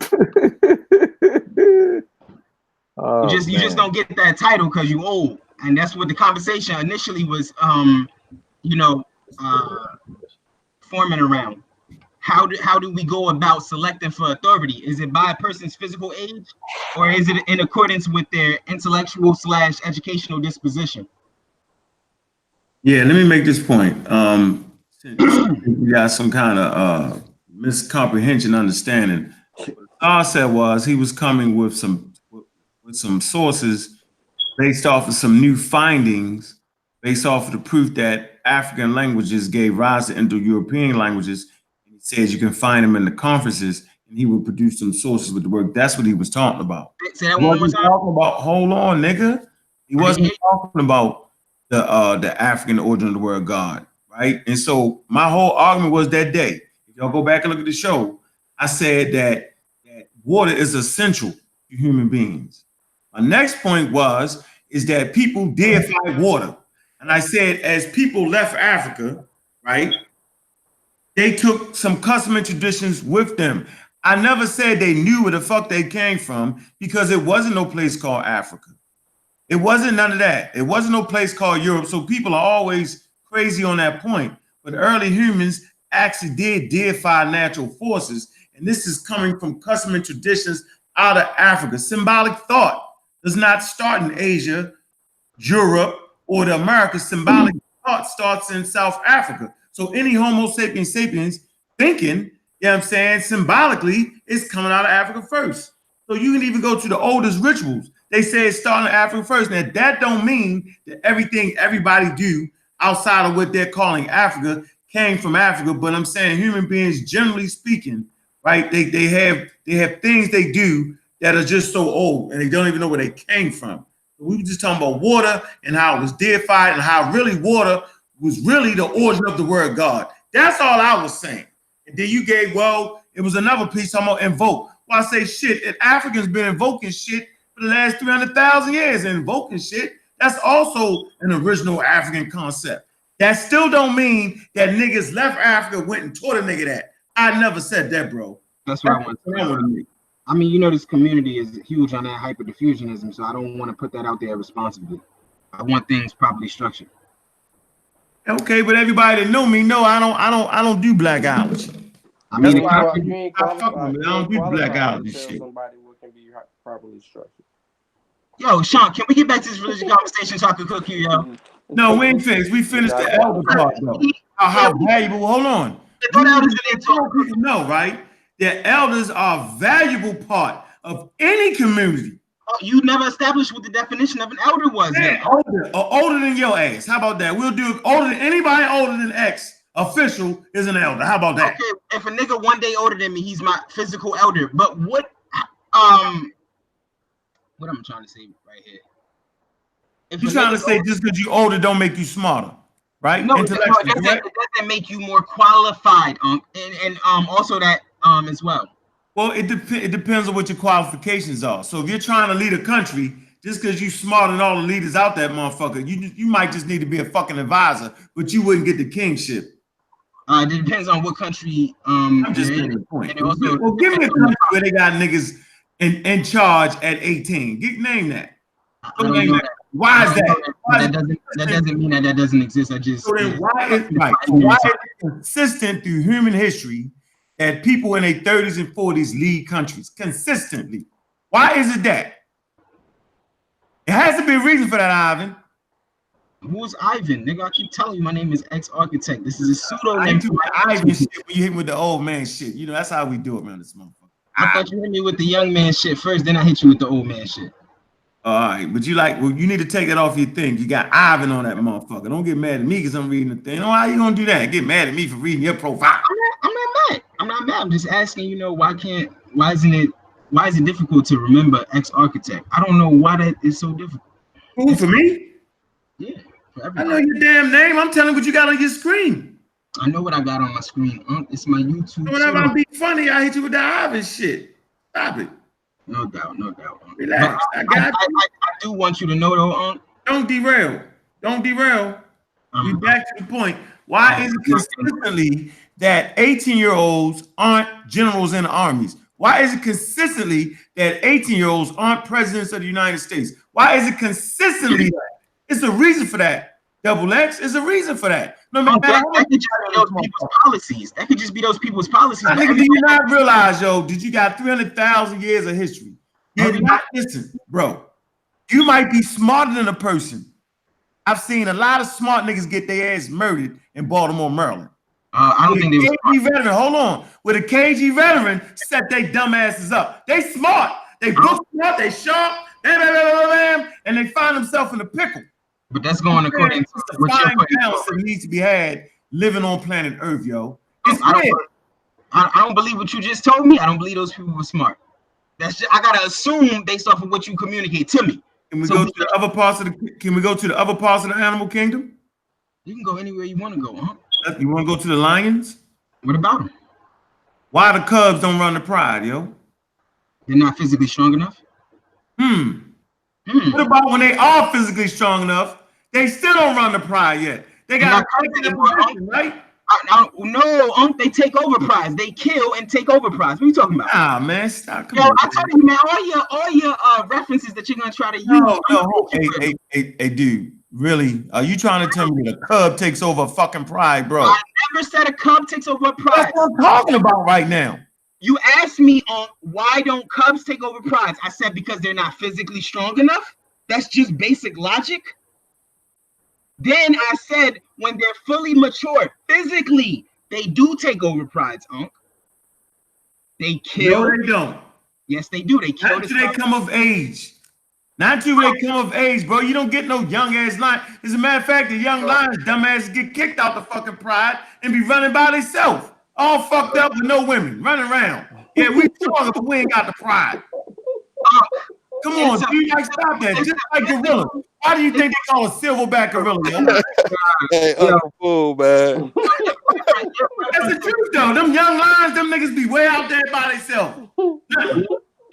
just don't get that title because you old, and that's what the conversation initially was. Forming around. How do we go about selecting for authority? Is it by a person's physical age, or is it in accordance with their intellectual / educational disposition? Yeah, let me make this point. You got some kind of miscomprehension understanding. What Saul said was he was coming with some sources based off of some new findings, based off of the proof that African languages gave rise to Indo-European languages. And he says you can find them in the conferences, and he would produce some sources with the work. That's what he was talking about. Say that one more time. Hold on, nigga. He wasn't talking about the African origin of the word God, right? And so my whole argument was that day. If y'all go back and look at the show, I said that water is essential to human beings. My next point is that people deify water. And I said, as people left Africa, right, they took some custom and traditions with them. I never said they knew where the fuck they came from because it wasn't no place called Africa. It wasn't none of that. It wasn't no place called Europe. So people are always crazy on that point. But early humans actually did deify natural forces. And this is coming from custom and traditions out of Africa. Symbolic thought does not start in Asia, Europe, or the Americas. Symbolic thought starts in South Africa. So any Homo sapiens thinking, you know what I'm saying, symbolically, it's coming out of Africa first. So you can even go to the oldest rituals. They say it's starting in Africa first. Now, that don't mean that everything everybody do outside of what they're calling Africa came from Africa. But I'm saying human beings, generally speaking, right, they have things they do that are just so old and they don't even know where they came from. We were just talking about water and how it was deified and how really water was really the origin of the word God. That's all I was saying. And then you gave, well, it was another piece talking about invoke. Well, I say shit, and Africans been invoking shit for the last 300,000 years. And invoking shit, that's also an original African concept. That still don't mean that niggas left Africa, went and taught a nigga that. I never said that, bro. That's what I want to say. I mean, you know, this community is huge on that hyper-diffusionism, so I don't want to put that out there responsibly. I want things properly structured. Okay, but everybody that know me know I don't do black hours. I mean, I don't do black hours and shit. Somebody what can be properly structured. Yo, Sean, can we get back to this religious conversation so I can cook you, yo? No, we ain't finished. We finished the elder part, though. How valuable? Hold on. People know, right? That elders are a valuable part of any community. Oh, you never established what the definition of an elder was. Yeah, older than your ass. How about that? We'll do older than anybody older than X official is an elder. How about that? Okay, if a nigga one day older than me, he's my physical elder. But what I'm trying to say right here. If you're trying to say just because you're older don't make you smarter, right? No, it doesn't make you more qualified, and also that as well. Well, it depends on what your qualifications are. So if you're trying to lead a country, just because you smarter than all the leaders out there, motherfucker, you might just need to be a fucking advisor, but you wouldn't get the kingship. It depends on what country. I'm just making a point. Well, give me a country where they got niggas in charge at 18. Name that. Why is that? That doesn't mean that doesn't exist. I just. So then why is it consistent through human history that people in their 30s and 40s lead countries consistently? Why is it that? It has to be a reason for that, Ivan. Who's Ivan? Nigga, I keep telling you my name is X-Architect. This is a pseudonym. Ivan shit, when you hit with the old man shit. You know, that's how we do it, man, this motherfucker. I thought you hit me with the young man shit first, then I hit you with the old man shit. All right, but you need to take it off your thing. You got Ivan on that motherfucker. Don't get mad at me because I'm reading the thing. Oh, how you gonna do that? Get mad at me for reading your profile. I'm not mad. I'm just asking, you know, why is it difficult to remember X-Architect? I don't know why that is so difficult. Who, for me? Yeah, for everybody. I know your damn name. I'm telling you what you got on your screen. I know what I got on my screen. It's my YouTube. Whenever I be funny, I hit you with that Ivan shit. Stop it. No doubt. Relax. I do want you to know though, Don't derail. You back to the point. Why is it consistently that 18-year-olds aren't generals in the armies? Why is it consistently that 18-year-olds aren't presidents of the United States? Why is it consistently that? It's a reason for that. Double X is a reason for that. No matter that could just be those people's policies. That could just be those people's policies. Nigga, do you not realize, yo, did you got 300,000 years of history? You're not, listen, bro, you might be smarter than a person. I've seen a lot of smart niggas get their ass murdered in Baltimore, Maryland. I don't think they were veteran. Hold on. With a KG veteran set they dumb asses up. They smart. They book up, they sharp, and they find themselves in a pickle. But that's going according to the fine balance that needs to be had living on planet Earth, yo. I don't believe what you just told me. I don't believe those people were smart. That's just, I gotta assume based off of what you communicate to me. Can we go to the other parts of the animal kingdom? You can go anywhere you want to go, huh? You want to go to the lions? What about them? Why the cubs don't run the pride, yo? They're not physically strong enough. What about when they are physically strong enough? They still don't run the pride yet. They got position, right? No, they take over prize. They kill and take over prize. What are you talking about? Nah, man, stop. Yo, I tell you, man, all your references that you're gonna try to use. No. Hey, dude, really? Are you trying to tell me that a cub takes over a fucking pride, bro? I never said a cub takes over a pride. That's what I'm talking about right now. You asked me on why don't cubs take over prides? I said because they're not physically strong enough. That's just basic logic. Then I said when they're fully mature physically, they do take over prides, Unc. They kill. No, they don't. Yes, they do. They kill. Not until they come of age. Not until they come of age, bro. You don't get no young ass lion. As a matter of fact, the young lions, dumbass, get kicked out the fucking pride and be running by themselves, all fucked up with no women running around. Yeah, we strong, but we ain't got the pride. Come on, dude, like stop that. Just like gorilla. Why do you think they call a silverback gorilla? Yo? Hey, Uncle Fool, man. That's the truth, though. Them young lions, them niggas be way out there by themselves.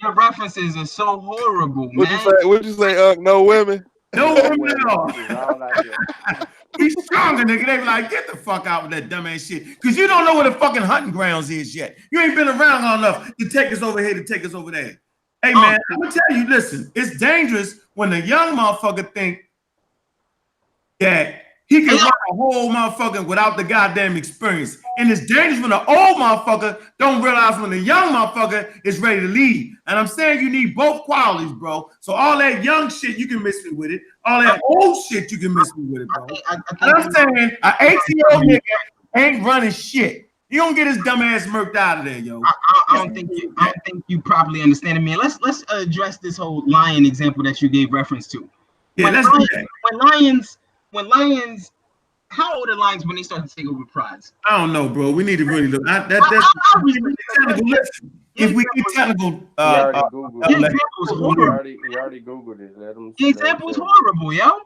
Your references are so horrible, man. What'd you say, no women? No women at all. out there. He's stronger, nigga. They be like, get the fuck out with that dumbass shit. Because you don't know where the fucking hunting grounds is yet. You ain't been around long enough to take us over here to take us over there. Hey, man, I'm going to tell you, listen, it's dangerous when a young motherfucker think that he can run a whole motherfucker without the goddamn experience. And it's dangerous when the old motherfucker don't realize when the young motherfucker is ready to lead. And I'm saying you need both qualities, bro. So all that young shit, you can miss me with it. All that old shit, you can miss me with it, bro. And I'm saying an 18-year-old nigga ain't running shit. He gonna get his dumb ass murked out of there, yo. I don't think you properly understanding me. Let's address this whole lion example that you gave reference to. Yeah, let's do that. When lions, how old are lions when they start to take over prides? I don't know, bro. We need to really look. That's if we get technical, we already Googled it. The example's horrible, yo.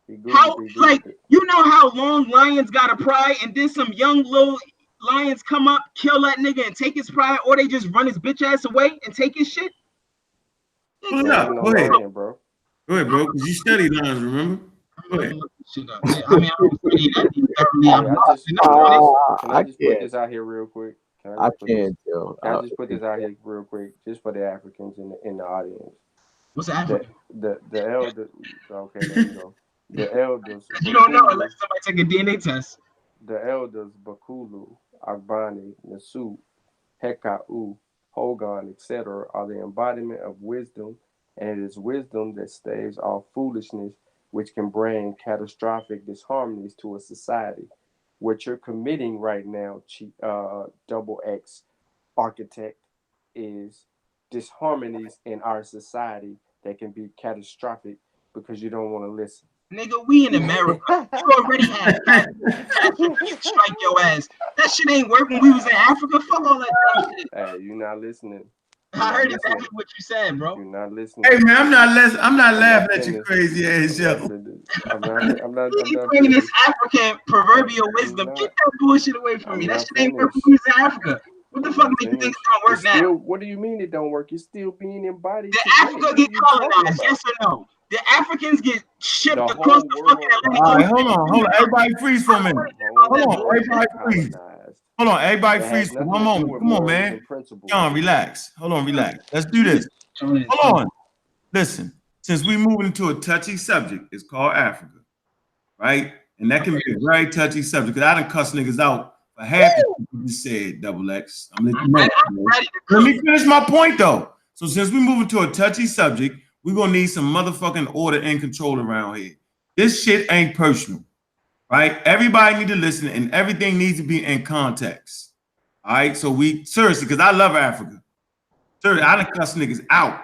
You know how long lions got a pride, and then some young little lions come up, kill that nigga, and take his pride, or they just run his bitch ass away and take his shit. Go ahead, bro. Go ahead, bro. Because you studied lions, remember? Go ahead. I mean, I don't study that. Can I just put this out here real quick? I can't tell. Can I just put this out here real quick, just for the Africans in the audience? What's African? The elders. Okay, there you go. The elders. You don't know unless somebody take a DNA test. The elders Bakulu, Agbani, Nasu, Hekau, Hogan, etc., are the embodiment of wisdom, and it is wisdom that staves off foolishness, which can bring catastrophic disharmonies to a society. What you're committing right now, double X architect, is disharmonies in our society that can be catastrophic because you don't want to listen. Nigga, we in America. You already had strike your ass. That shit ain't work when we was in Africa. Fuck all that dumb shit. Hey, you're not listening. I heard exactly what you said, bro. You're not listening. Hey man, I'm not laughing at you crazy ass yo. I'm not bringing this African proverbial wisdom. Get that bullshit away from me. That shit ain't work when we was in Africa. What the fuck make you think it's gonna work now? What do you mean it don't work? It's still being embodied. Did Africa get colonized? Yes or no? The Africans get shipped across the fucking Atlantic. All right, hold on. Everybody freeze for a minute. Hold on, everybody freeze. Hold on, everybody freeze for one moment. Come on, man. John, relax. Hold on, relax. Let's do this. Hold on. Listen, since we're moving into a touchy subject, it's called Africa, right? And that can be a very touchy subject because I done cuss niggas out for half the people you said, double X. I'm letting you know. Let me finish my point though. So since we move into a touchy subject, we're gonna need some motherfucking order and control around here. This shit ain't personal, right? Everybody need to listen and everything needs to be in context. All right, so seriously, because I love Africa. Seriously, I done cuss niggas out.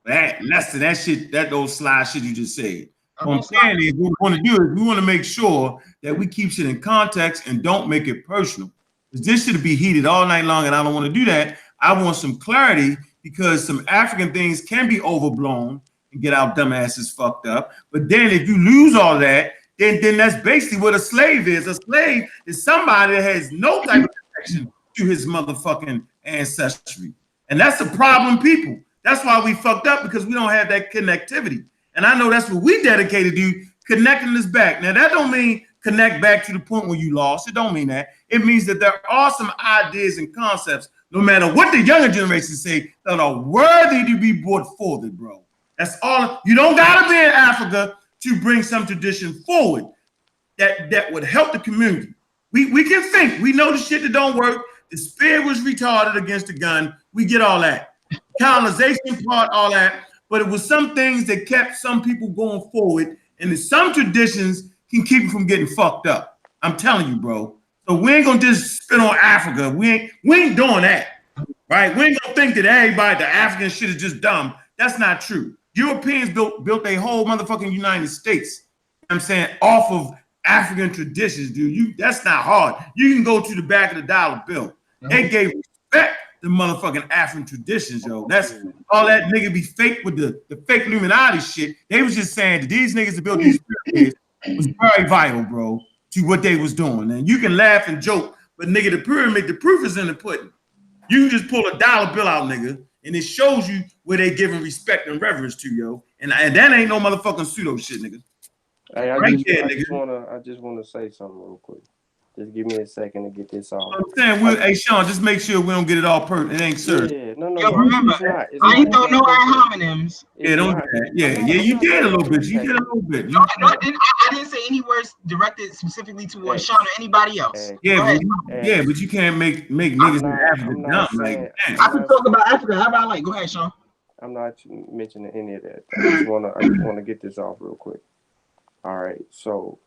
Less than that shit, that old slide shit you just said. What I'm saying is what we want to do is we want to make sure that we keep shit in context and don't make it personal. Because this should be heated all night long, and I don't want to do that. I want some clarity because some African things can be overblown and get our dumb asses fucked up. But then if you lose all that, then that's basically what a slave is. A slave is somebody that has no type of connection to his motherfucking ancestry. And that's a problem, people. That's why we fucked up, because we don't have that connectivity. And I know that's what we dedicated to, connecting us back. Now, that don't mean connect back to the point where you lost. It don't mean that. It means that there are some ideas and concepts, no matter what the younger generation say, that are worthy to be brought forward, bro. That's all. You don't got to be in Africa to bring some tradition forward that would help the community. We can think. We know the shit that don't work. The spear was retarded against the gun. We get all that. Colonization part, all that. But it was some things that kept some people going forward, and some traditions can keep you from getting fucked up. I'm telling you, bro. So we ain't gonna just spit on Africa. We ain't doing that, right? We ain't gonna think that everybody, the African shit is just dumb. That's not true. Europeans built a whole motherfucking United States. I'm saying off of African traditions, dude. That's not hard. You can go to the back of the dollar bill. They gave respect the motherfucking African traditions, yo. That's all that nigga be fake with the fake Illuminati shit. They was just saying that these niggas that built these pyramids was very vital, bro, to what they was doing. And you can laugh and joke, but nigga, the pyramid, the proof is in the pudding. You can just pull a dollar bill out, nigga, and it shows you where they giving respect and reverence to, yo. And that ain't no motherfucking pseudo shit, nigga. Hey, I just wanna say something real quick. Just give me a second to get this off. I'm saying, hey Sean, just make sure we don't get it all perfect. It ain't serious. Yeah, no. Remember, I ain't don't know our homonyms. Yeah, don't do that. Yeah, you did a little bit. You did a little bit. No, I didn't say any words directed specifically towards Sean or anybody else. Yeah, but you can't make niggas in Africa dumb. Like, I can talk about Africa. How about like? Go ahead, Sean. I'm not mentioning any of that. I just wanna get this off real quick. All right, so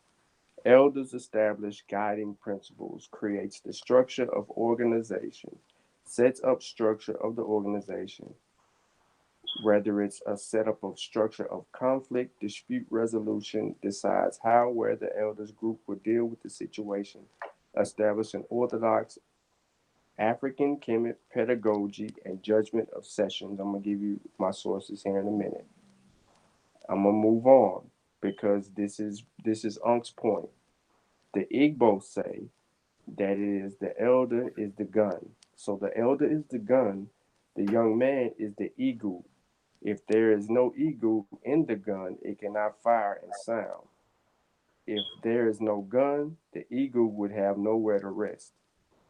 elders establish guiding principles, creates the structure of organization, sets up structure of the organization, whether it's a setup of structure of conflict, dispute resolution, decides how, where the elders group will deal with the situation, establish an orthodox African Kemet pedagogy and judgment of sessions. I'm gonna give you my sources here in a minute. I'm gonna move on, because this is Unc's point. The Igbo say that it is the elder is the gun. So the elder is the gun, the young man is the egu. If there is no egu in the gun, it cannot fire and sound. If there is no gun, the egu would have nowhere to rest.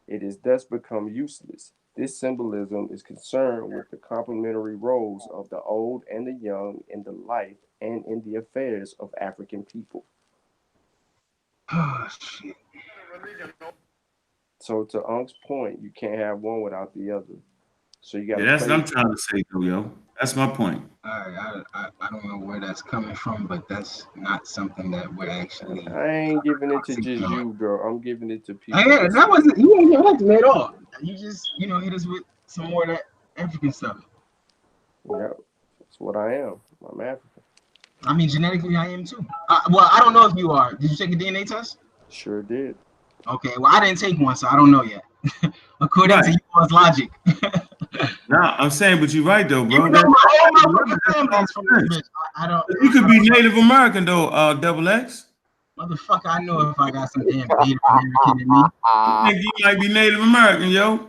It is thus become useless. This symbolism is concerned with the complementary roles of the old and the young in the life and in the affairs of African people. Oh, shit. So to Unc's point, you can't have one without the other. So you got. Yeah, that's what I'm trying to say, though, yo. That's my point. I don't know where that's coming from, but that's not something that we're actually. I ain't giving it to just you, bro. I'm giving it to people. Yeah, that wasn't. You ain't giving that to me at all. You just, hit us with some more of that African stuff. Yeah, that's what I am. I'm African. I mean, genetically, I am too. Well, I don't know if you are. Did you take a DNA test? Sure did. Okay, well, I didn't take one, so I don't know yet. According to yours logic. No, I'm saying, but you're right, though, bro. You know, I don't. You could be Native American, though, Double X. Motherfucker, I know if I got some damn Native American in me. I think you might be Native American, yo.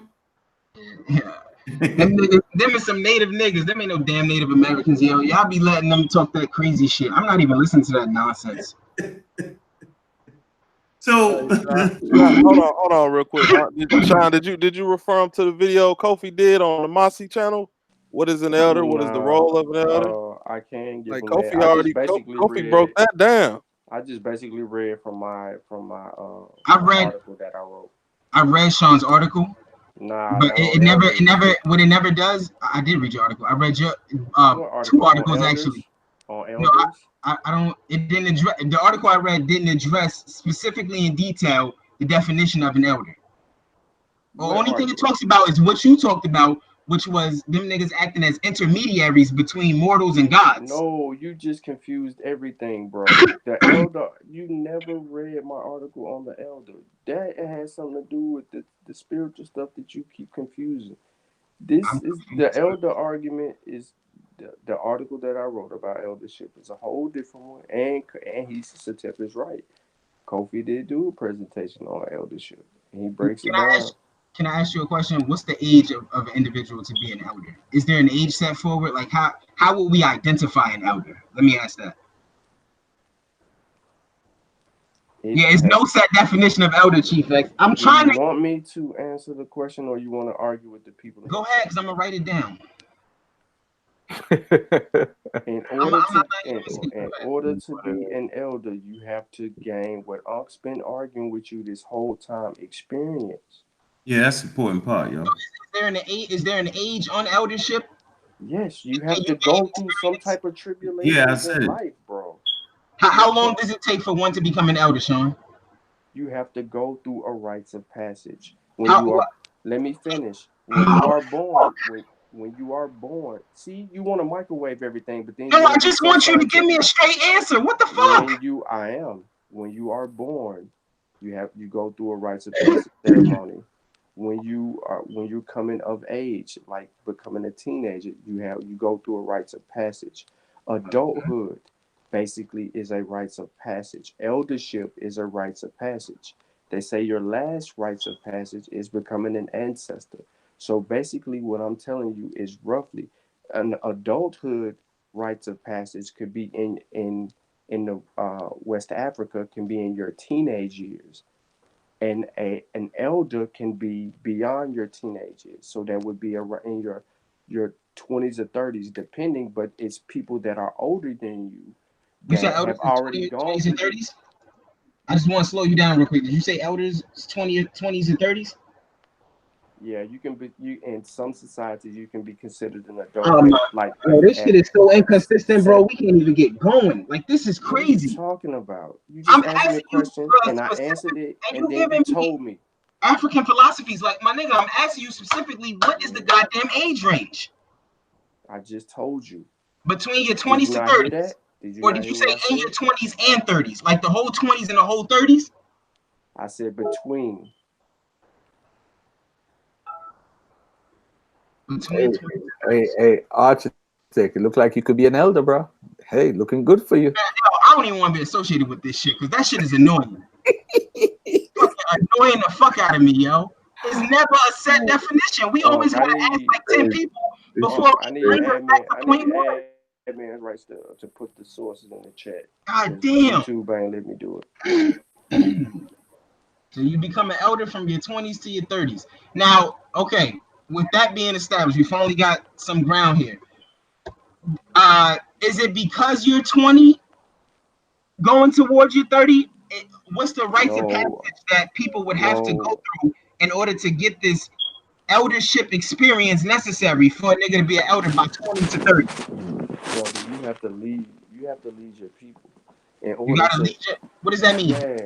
Yeah. Them is some native niggas. Them ain't no damn Native Americans, yo. Y'all be letting them talk that crazy shit. I'm not even listening to that nonsense. So hold on real quick. Sean, did you refer to the video Kofi did on the Mossy channel? What is an elder? What is the role of an elder? I can't give Kofi already Kofi broke that down. I just basically read from my article that I wrote. I read Sean's article. Nah, but it never does. I did read your article. I read your two articles actually. On elders? No, I don't. It didn't address the article I read. Didn't address specifically in detail the definition of an elder. The only thing it talks about is what you talked about, which was them niggas acting as intermediaries between mortals and gods. No, you just confused everything, bro. The elder, you never read my article on the elder. That has something to do with the spiritual stuff that you keep confusing. The elder argument is the article that I wrote about eldership is a whole different one. And Satep is right. Kofi did do a presentation on eldership. And he breaks it down. Can I ask you a question? What's the age of an individual to be an elder? Is there an age set forward? Like how will we identify an elder? Let me ask that. It's no set definition of elder, Chief X. I'm trying to. You want me to answer the question, or you want to argue with the people? Go ahead, because I'm gonna write it down. In order to be an elder, you have to gain what Unc's been arguing with you this whole time: experience. Yeah, that's the important part, yo. So is there an age on eldership? Yes, you have to go through some type of tribulation in life, bro. How long does it take for one to become an elder, Sean? You have to go through a rites of passage. Let me finish. When you are born, see, you want to microwave everything, but then I just want you to give me a straight answer. What the fuck? When you are born, you go through a rites of passage ceremony. when you're coming of age, like becoming a teenager, you go through a rites of passage. Adulthood basically is a rites of passage. Eldership is a rites of passage. They say your last rites of passage is becoming an ancestor. So basically, what I'm telling you is roughly an adulthood rites of passage could be in the West Africa, can be in your teenage years, and an elder can be beyond your teenage years. So that would be in your 20s or 30s, depending. But it's people that are older than you You said that elders have in already gone 20s and through. 30s? I just want to slow you down real quick. Did you say elders 20s and 30s? Yeah, you can be. You in some societies you can be considered an Oh adult, my, like bro, this shit at is so inconsistent, bro. set. We can't even get going. Like, this is What are you crazy. talking about? You I'm just asked me a asking you question and I specific, answered it, and and you then you giving me told me. African philosophies. Like, my nigga, I'm asking you specifically, what is the goddamn age range I just told you. between your Did 20s you to not hear 30s? that? Did you Or not did hear you what say I in your said? 20s and 30s? Like the whole 20s and the whole 30s? I said between. Between Hey, 20s. hey, Architect, it look like you could be an elder, bro. Hey, looking good for you. I don't even want to be associated with this shit because that shit is annoying. Fucking annoying the fuck out of me, yo. It's never a set definition. We always I gotta ask need like 10 people before I we need bring it back admin. to I point need one. admin rights to put the sources in the chat. God 'Cause damn. YouTube ain't let me do it. So you become an elder from your 20s to your 30s. Now, okay, with that being established, we finally got some ground here. Is it because you're 20 going towards your 30? What's the rites of passage No, that people would have to go no, through in order to get this eldership experience necessary for a nigga to be an elder by 20 to 30? brother. You have to lead. You have to lead your people in You order gotta to. lead it. What does that mean? Yeah.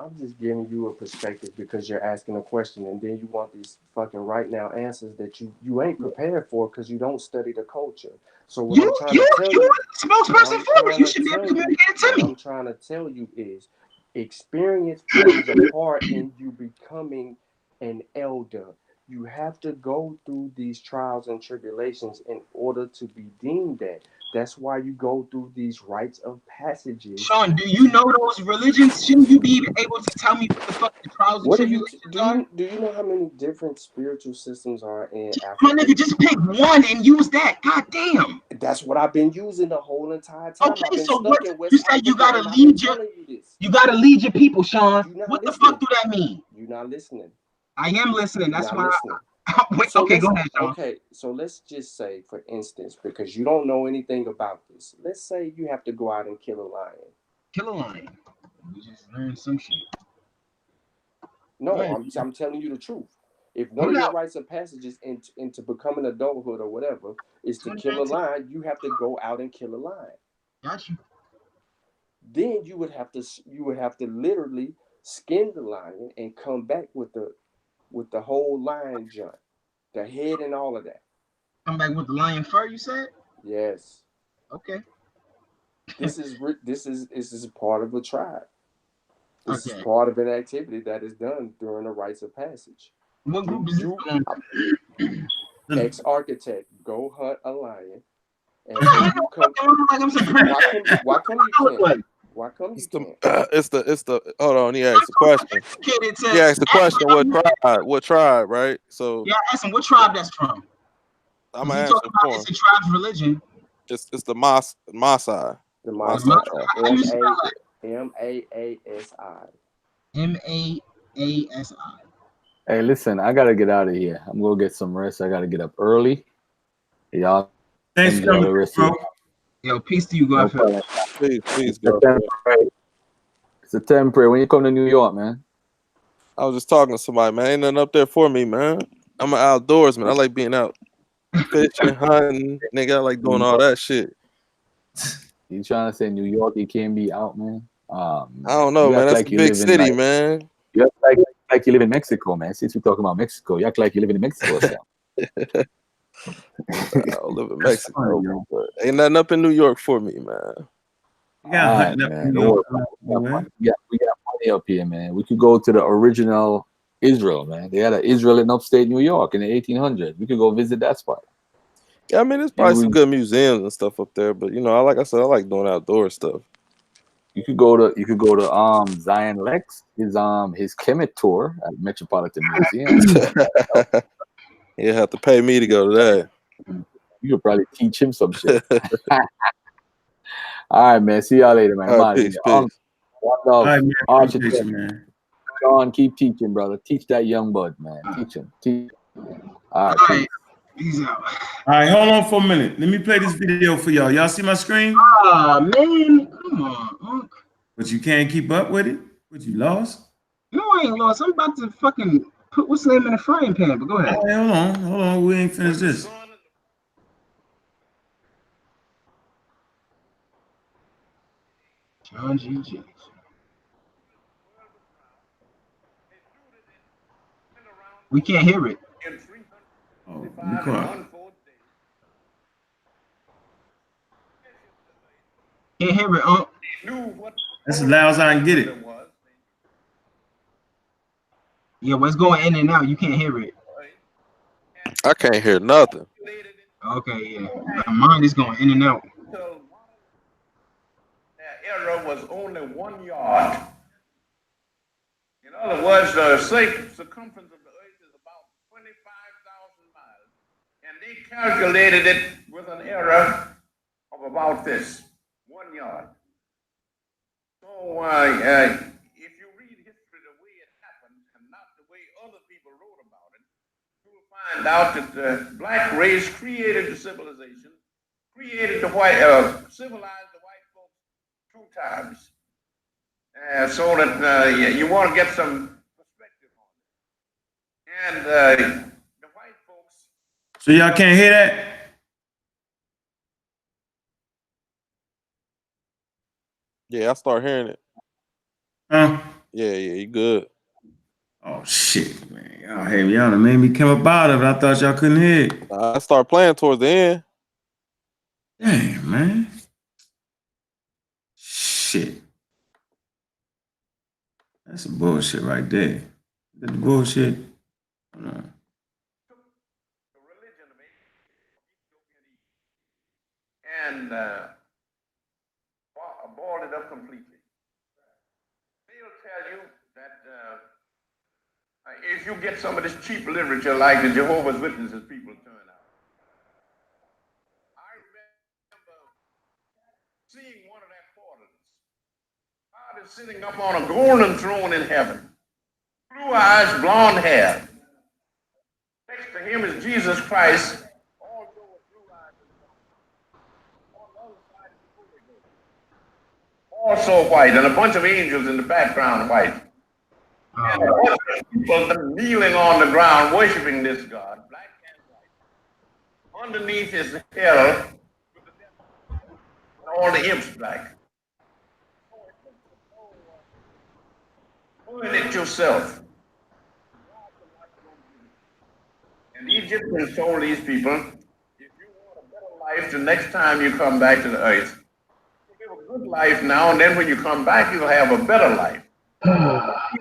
I'm just giving you a perspective because you're asking a question, and then you want these fucking right now answers that you ain't prepared for because you don't study the culture. So what I'm You trying to you tell you you, are the what spokesperson I'm for it. trying You to should be able tell to you, communicate it to what me. I'm trying to tell you is experience plays a part in you becoming an elder. You have to go through these trials and tribulations in order to be deemed that. That's why you go through these rites of passages. Sean, do you know those religions? Shouldn't you be able to tell me what the fuck the trials and What are you? tribulations are? Do you know how many different spiritual systems are in My Africa? nigga, just pick one and use that. God damn. That's what I've been using the whole entire time. I've Okay, been so what stuck in you West say you Africa, gotta and I've been lead your telling you this. you gotta lead your people, Sean. You're not What the fuck listening. do that mean? You're not listening. I am listening. You're That's not why listening. wait, So okay, go ahead, Sean. so let's just say, for instance, because you don't know anything about this, let's say you have to go out and kill a lion. Kill a lion. We just learned some shit. Go No, ahead. I'm telling you the truth. If one No of your doubt. rites of passages into becoming adulthood or whatever is to kill a 2019. lion, you have to go out and kill a lion. Got you. Then you would have to literally skin the lion and come back with the whole lion joint, the head and all of that. Come back with the lion fur, you said? Yes, Okay. this is part of a tribe. This is Okay. part of an activity that is done during the rites of passage. What group does this You belong to? ex-architect, go hunt a lion, and What the when heck? you come, Like I'm some primitive why come you can't? Hollywood. Why come It's you the can't? it's the hold on. He I'm asked the so question. sophisticated to He asked the ask question. What him. tribe? What tribe? Right. So Yeah, ask him what tribe that's from. I'm Because gonna he answer talking about for it's him. a tribe's religion. It's the Maasai. The The The Maasai Maasai, tribe. How you spell that? Maasi. Maasi. Hey, listen, I gotta get out of here. I'm gonna get some rest. I gotta get up early. Y'all Thanks for enjoy coming the through, rest of bro. your Yo, peace to you, no Garfield. problem. Peace, It's a bro. temporary. It's a temporary. When you come to New York, man. I was just talking to somebody, man. Ain't nothing up there for me, man. I'm an outdoorsman. I like being out fishing, hunting, nigga. I like doing all that shit. You trying to say New York? You can't be out, man. I don't know, You man. act That's like a you big live in city, like man. you act like you live in Mexico, man. Since we talking about Mexico, you act like you live in Mexico or something. I live in That's funny, Mexico, yo. but ain't nothing up in New York for me, man. You got All right, hunting up man. in New Don't worry York, about it. man. We got money up here, man. We could go to the original Israel, man. They had an Israel in upstate New York in the 1800s. We could go visit that spot. Yeah, I mean, there's probably some good museums and stuff up there, but you know, like I said, I like doing outdoor stuff. You could go to Zion Lex, his Kemet tour at Metropolitan Museum. You have to pay me to go to that. You could probably teach him some shit. All right, man. See y'all later, man. All right, peace. One love. All right, man. Man. Sean, keep teaching, brother. Teach that young bud, man. Teach him. All right, peace. Peace out. All right, hold on for a minute. Let me play this video for y'all. Y'all see my screen? Ah, man. Come on, Unc. But you can't keep up with it? What, you lost? No, I ain't lost. I'm about to fucking put what's name in the frying pan, but go ahead. All right, hold on. We ain't finished this. John G. Jackson. We can't hear it. Oh, be quiet. Can't hear it, Unc. That's as loud as I can get it. Yeah, what's going in and out? You can't hear it. I can't hear nothing. Okay, yeah. Mine is going in and out. Their error was only 1 yard. In other words, the circumference of the earth is about 25,000 miles. And they calculated it with an error of about this, 1 yard. So if you read history the way it happened and not the way other people wrote about it, you will find out that the black race created the civilization, created the white, civilized the white folks 2 times. So that you want to get some perspective on it. And the white folks. So y'all can't hear that? Yeah, I start hearing it. Huh? Yeah, you good. Oh shit, man. Y'all done made me come up out of it. I thought y'all couldn't hear it. I start playing towards the end. Damn, man. Shit. That's some bullshit right there. Is that the bullshit? Hold on. The religion of Ethiopian and boiled it up completely. They'll tell you that if you get some of this cheap literature like the Jehovah's Witnesses people turn out. I remember seeing one of their portals. God is sitting up on a golden throne in heaven. Blue eyes, blonde hair. Next to him is Jesus Christ, also with blue eyes and blonde. On the other side is the Holy Ghost, also white, and a bunch of angels in the background white. And a bunch of people kneeling on the ground, worshiping this God, black and white. Underneath is hell, with the devil, and all the imps black. Doing it yourself. And the Egyptians told these people, if you want a better life the next time you come back to the earth, you live a good life now, and then when you come back, you'll have a better life.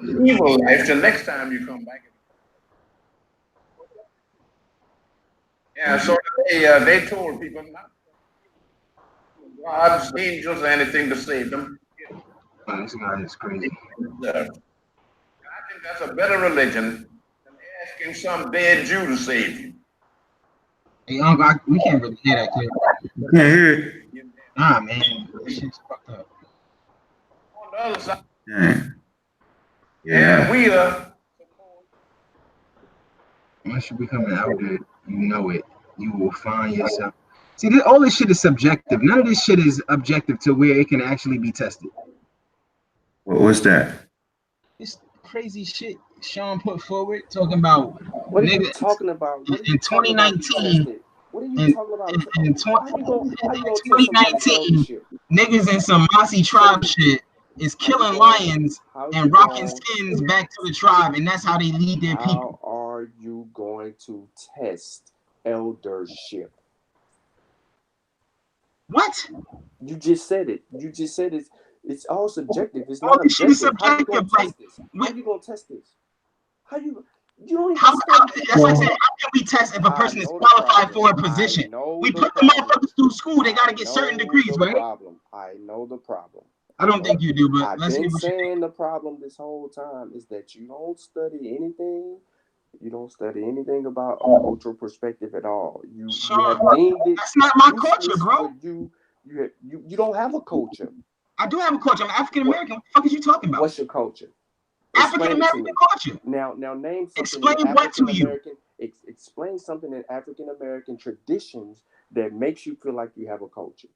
Evil life the next time you come back. Yeah, so they told people not God's angels or anything to save them. This guy is crazy. I think that's a better religion than asking some dead Jew to save you. Hey, Uncle, we can't really hear that clear. You can't hear it. Nah, man. This shit's fucked up. On the other side. Yeah. And we are. Once you become an elder, you know it. You will find yourself. See, all this shit is subjective. None of this shit is objective to where it can actually be tested. What's that? This crazy shit Sean put forward talking about. What are you talking about? In 2019. What are you talking about? In 2019, niggas in some Mossy tribe shit is killing lions and rocking skins back to the tribe, and that's how they lead their people. How are you going to test eldership? What? You just said it. You just said it's all subjective. It's all not this shit is objective. subjective. How you gonna test this? How you don't even How study. that's like saying, how can we test if a person is qualified for a position? We put the motherfuckers through school. They got to get certain degrees, right? I know the problem. I don't think you do, but I've let's hear been what you think. saying the problem this whole time is that you don't study anything. You don't study anything about a cultural perspective at all. You have deemed it. That's not my culture, bro. You don't have a culture. I do have a culture. I'm African American. What the fuck is you talking about? What's your culture? African American culture. Now name something. Explain what to you. Explain something in African American traditions that makes you feel like you have a culture.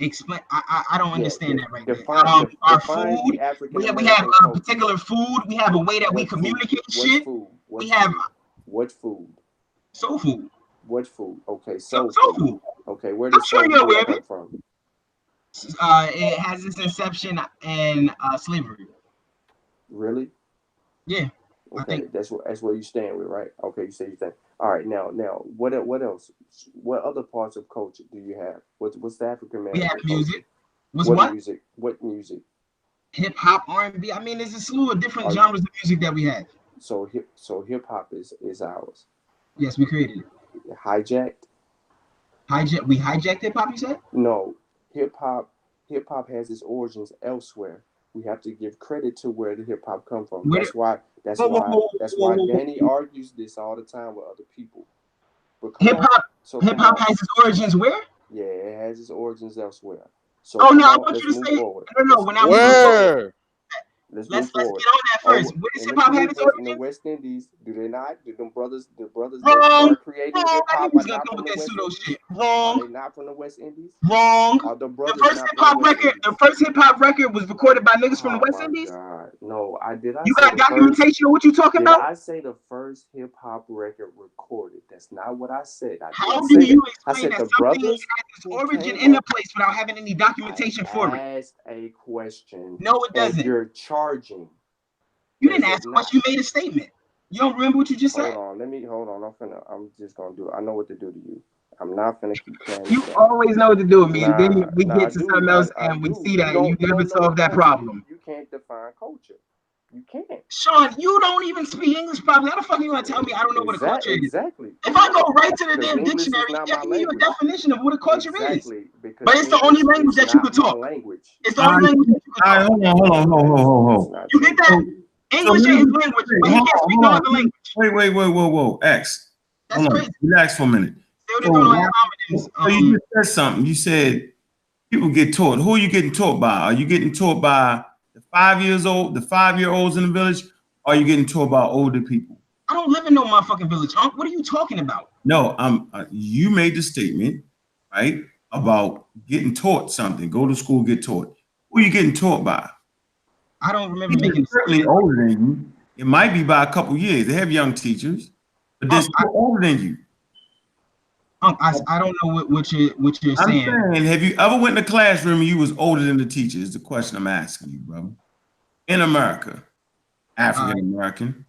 Explain. I don't understand that right define, now. Our define food. We have a particular food. We have a way that we communicate shit. We have what food? Soul food. What food? Okay, soul food. Okay, where does soul food come from? It has its inception in slavery. Really? Yeah. Okay, that's where you stand with, right? Okay, you say you think. All right, now, what else? What other parts of culture do you have? What's the African American? We have music. What music? What music? Hip hop, R&B. I mean, there's a slew of different genres of music that we have. So hip hop is ours. Yes, we created it. Hijacked. We hijacked hip hop. You said? No, hip hop has its origins elsewhere. We have to give credit to where the hip hop come from. That's why Danny argues this all the time with other people. Hip hop has its origins where? Yeah, it has its origins elsewhere. So I want you to say forward. No. Let's get on that first. Where does hip hop have its origins? In the West Indies, do they not? Do the brothers Wrong. that are creating hip hop are not from the West Indies? Wrong. Are they not from the West Indies? Wrong. Are the brothers The first hip hop record was recorded by niggas from the West Indies. God. No, You got documentation of what you talking about? I say the first hip hop record recorded. That's not what I said. How do you explain that something has its origin in the place without having any documentation for it? I asked a question. No, it doesn't. You're charging. You didn't ask a question. You made a statement. You don't remember what you just said? Hold on. I'm just gonna do it. I know what to do to you. I'm not gonna keep playing. You always know what to do with me, and then we get to something else, and we see that you never solve that problem. You can't define culture. You can't. Sean, you don't even speak English properly. How the fuck are you gonna tell me I don't know what a culture is? Exactly. If I go right to the damn dictionary, I can give you a definition of what a culture is. But it's the only language that you can talk. It's the only language that you can talk. Hold on. You get that? English is his language, but he can't speak no other language. Wait, whoa. X. That's crazy. Relax for a minute. So you just said something. You said people get taught. Who are you getting taught by? Are you getting taught by the 5-year-olds in the village? Or are you getting taught by older people? I don't live in no motherfucking village. What are you talking about? No, you made the statement, right, about getting taught something. Go to school, get taught. Who are you getting taught by? I don't remember making certainly older than you. It might be by a couple years. They have young teachers, but they're still older than you. I don't know what you're saying. I'm saying, have you ever went in a classroom and you was older than the teacher? Is the question I'm asking you, brother. In America, African American.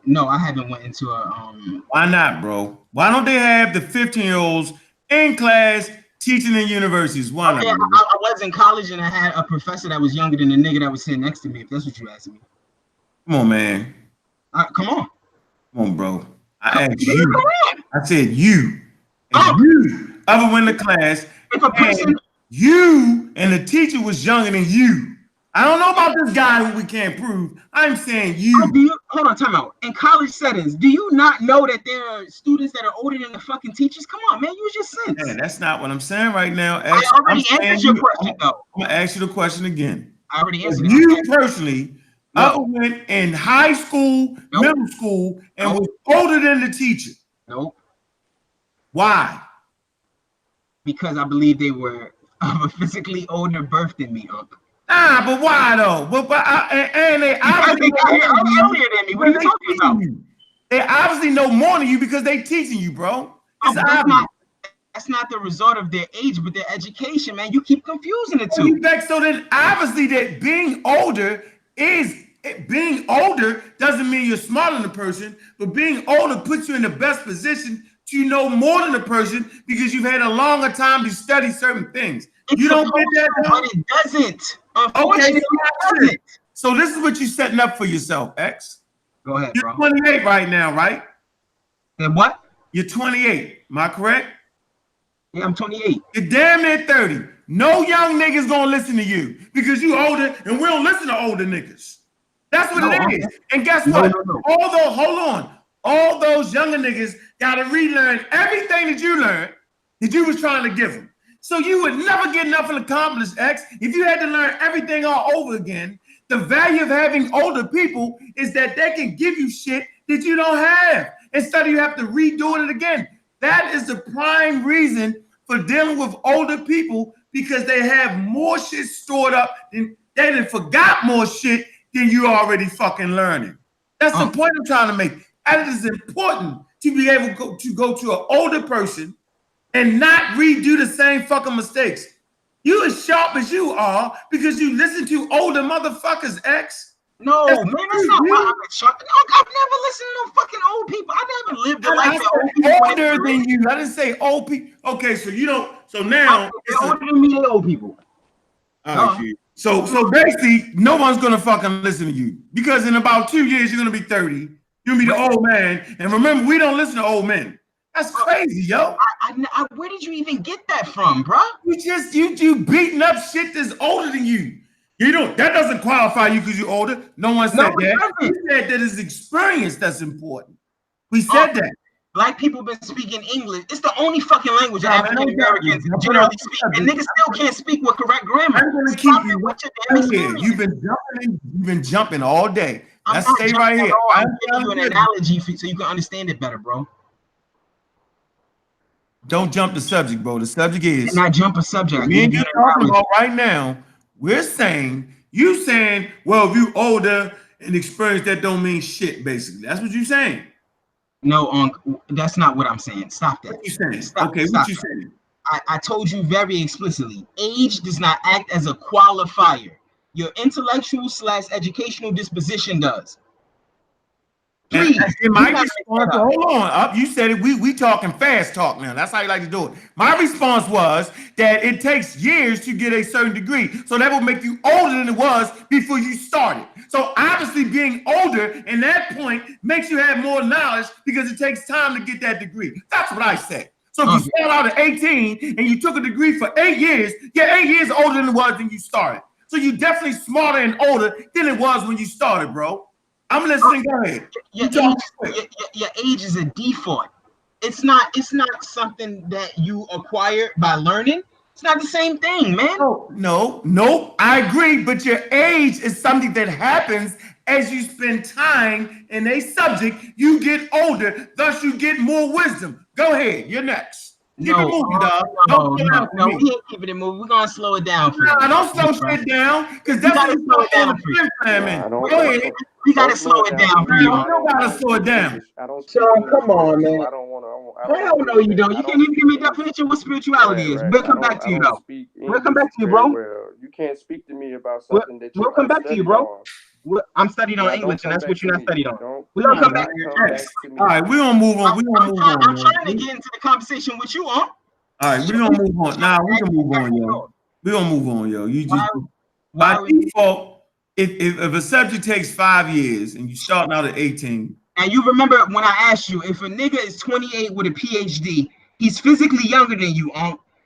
No, I haven't went into a. Why not, bro? Why don't they have the 15-year-olds in class teaching in universities? Why not? I was in college and I had a professor that was younger than the nigga that was sitting next to me. If that's what you asked me. Come on, man. Come on. Come on, bro. I asked you. I said you. And you ever went to class if a person, you and the teacher was younger than you. I don't know about this guy who we can't prove. I'm saying you. Hold on, time out. In college settings, do you not know that there are students that are older than the fucking teachers? Come on, man, use your sense. Man, that's not what I'm saying right now. I already answered your question, though. I'm gonna ask you the question again. I already answered it. You personally ever went in high school, middle school, and was older than the teacher? Nope. Why? Because I believe they were of a physically older birth than me, Uncle. Nah, but why though? And they obviously got here earlier than me. What are you talking about? They obviously know more than you because they teaching you, bro. That's not the result of their age, but their education, man. You keep confusing the two. So then obviously that being older doesn't mean you're smarter than the person, but being older puts you in the best position to know more than the person because you've had a longer time to study certain things. You don't get that, but it doesn't. Okay, so this is what you're setting up for yourself, X. Go ahead, You're bro. 28 right now, right? Then what? You're 28. Am I correct? Yeah, I'm 28. You're damn near 30. No young niggas gonna listen to you because you older, and we don't listen to older niggas. That's what it is. And guess what? No. Although, hold on, all those younger niggas gotta relearn everything that you learned that you was trying to give them. So you would never get nothing accomplished, X, if you had to learn everything all over again. The value of having older people is that they can give you shit that you don't have instead of you have to redo it again. That is the prime reason for dealing with older people, because they have more shit stored up and they done forgot more shit than you already fucking learning. That's the point I'm trying to make. And it is important to be able to go to an older person and not redo the same fucking mistakes. You as sharp as you are because you listen to older motherfuckers, X. No, man, that's not why I'm sharp. I've never listened to no fucking old people. I never lived a life of old people. Older than you. I didn't say old people. Okay, so you don't. So now they're older than me. They're old people. All right, so basically, no one's gonna fucking listen to you because in about 2 years you're gonna be 30. You'll be the old man, and remember, we don't listen to old men. That's crazy, yo. Where did you even get that from, bro? You beating up shit that's older than you. You don't. That doesn't qualify you because you're older. No one said that. We said that it's experience that's important. We said that. Black people been speaking English. It's the only fucking language that African Americans generally speak, and niggas still can't speak with correct grammar. I'm gonna keep you with your damn experience. You've been jumping all day. Let's stay right here. I'm giving you an analogy so you can understand it better, bro. Don't jump the subject, bro. The subject is not jump a subject. Me and you talking about right now. We're saying well, if you older and experienced, that don't mean shit. Basically, that's what you're saying. No, that's not what I'm saying. Stop that. What you saying? Stop what you saying? I told you very explicitly. Age does not act as a qualifier. Your intellectual/educational disposition does. Please. And my response, hold on, up. You said it. We talking fast talk now. That's how you like to do it. My response was that it takes years to get a certain degree, so that will make you older than it was before you started. So obviously, being older in that point makes you have more knowledge because it takes time to get that degree. That's what I said. So if you start out at 18 and you took a degree for 8 years, you're 8 years older than it was when you started. So you're definitely smarter and older than it was when you started, bro. I'm listening. Go ahead. Your age is a default. It's not something that you acquire by learning. It's not the same thing, man. No, I agree. But your age is something that happens as you spend time in a subject. You get older, thus you get more wisdom. Go ahead. You're next. Keep it moving, dog. No, we ain't keeping it moving. We're gonna slow it down for you. Don't slow shit down, because that's what slow it down for you. Go ahead. We gotta slow it down for you. You don't gotta slow it down. Sean, come on, man. Hell no, you don't. You can't even give me a definition of what spirituality is. We'll come back to you, though. We'll come back to you, bro. You can't speak to me about something that we'll come back to you, bro. I'm studying on English, and that's what you're not studying on. We're gonna come back to you. All right, we're gonna move on. I'm trying to get into the conversation with you on. All right, we're gonna move on. Nah, we can move on, yo. We're gonna move on, yo. You just by default, if a subject takes 5 years and you starting out at 18. And you remember when I asked you, if a nigga is 28 with a PhD, he's physically younger than you,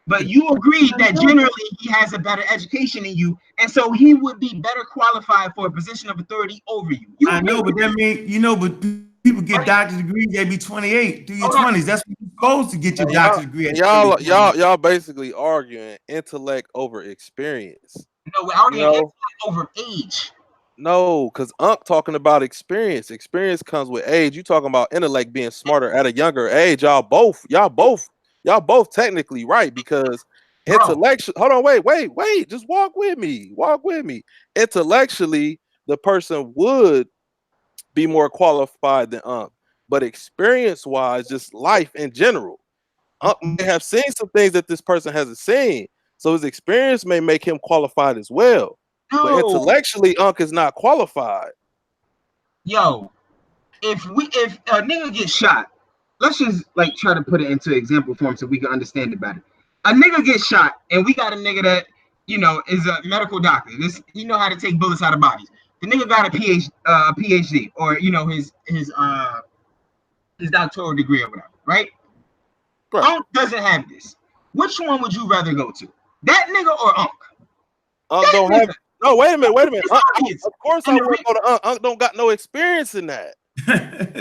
but you agreed that generally he has a better education than you, and so he would be better qualified for a position of authority over you. I know, but that means, but people get doctorate degrees, they be 28 through your 20s. That's when you're supposed to get your doctorate degree. Y'all basically arguing intellect over experience. No, we're arguing intellect over age. No, because talking about experience. Experience comes with age. You talking about intellect being smarter at a younger age. Y'all both technically right, because intellectual. Hold on, wait. Just walk with me. Intellectually, the person would be more qualified than but experience-wise, just life in general, may have seen some things that this person hasn't seen. So his experience may make him qualified as well. But intellectually, is not qualified. Yo, if a nigga gets shot, let's just try to put it into example form so we can understand it better. A nigga gets shot, and we got a nigga that is a medical doctor. He know how to take bullets out of bodies. The nigga got a PhD, or you know his doctoral degree or whatever, right? Right. Unc doesn't have this. Which one would you rather go to? That nigga or Unc? Unc don't have. No, wait a minute. Of course, I would go to Unc. Unc don't got no experience in that.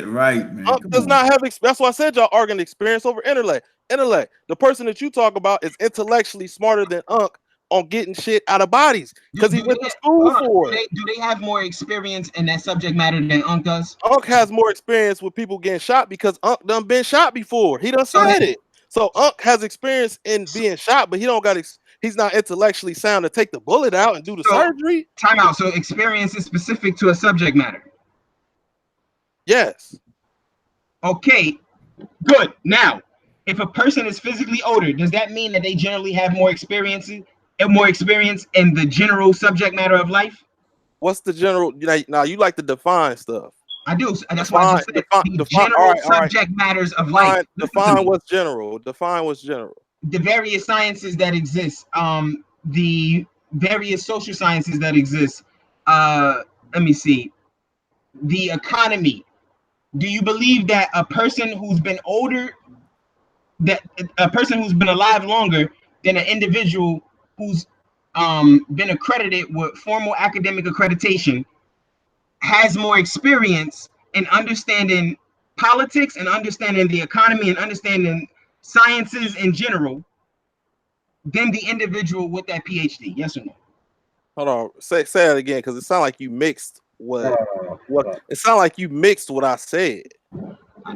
Right, man. Unc does not have experience. That's why I said y'all arguing experience over intellect. The person that you talk about is intellectually smarter than Unc on getting shit out of bodies because he went to school for it. Do they have more experience in that subject matter than Unc does? Unc has more experience with people getting shot because Unc done been shot before. He done said it. So Unc has experience in being shot, but he don't got. He's not intellectually sound to take the bullet out and do the surgery. Time out. So experience is specific to a subject matter. Yes. Okay. Good. Now, if a person is physically older, does that mean that they generally have more experience in the general subject matter of life? What's the general? Now you like to define stuff. I do. That's why I just said the general subject matters of life. Define what's general. Define what's general. The various sciences that exist. The various social sciences that exist. Let me see. The economy. Do you believe that a person who's been older, that a person who's been alive longer than an individual who's been accredited with formal academic accreditation has more experience in understanding politics and understanding the economy and understanding sciences in general than the individual with that PhD? Yes or no? Hold on. Say that again, because it sounds like you mixed what it sounds like you mixed what I said.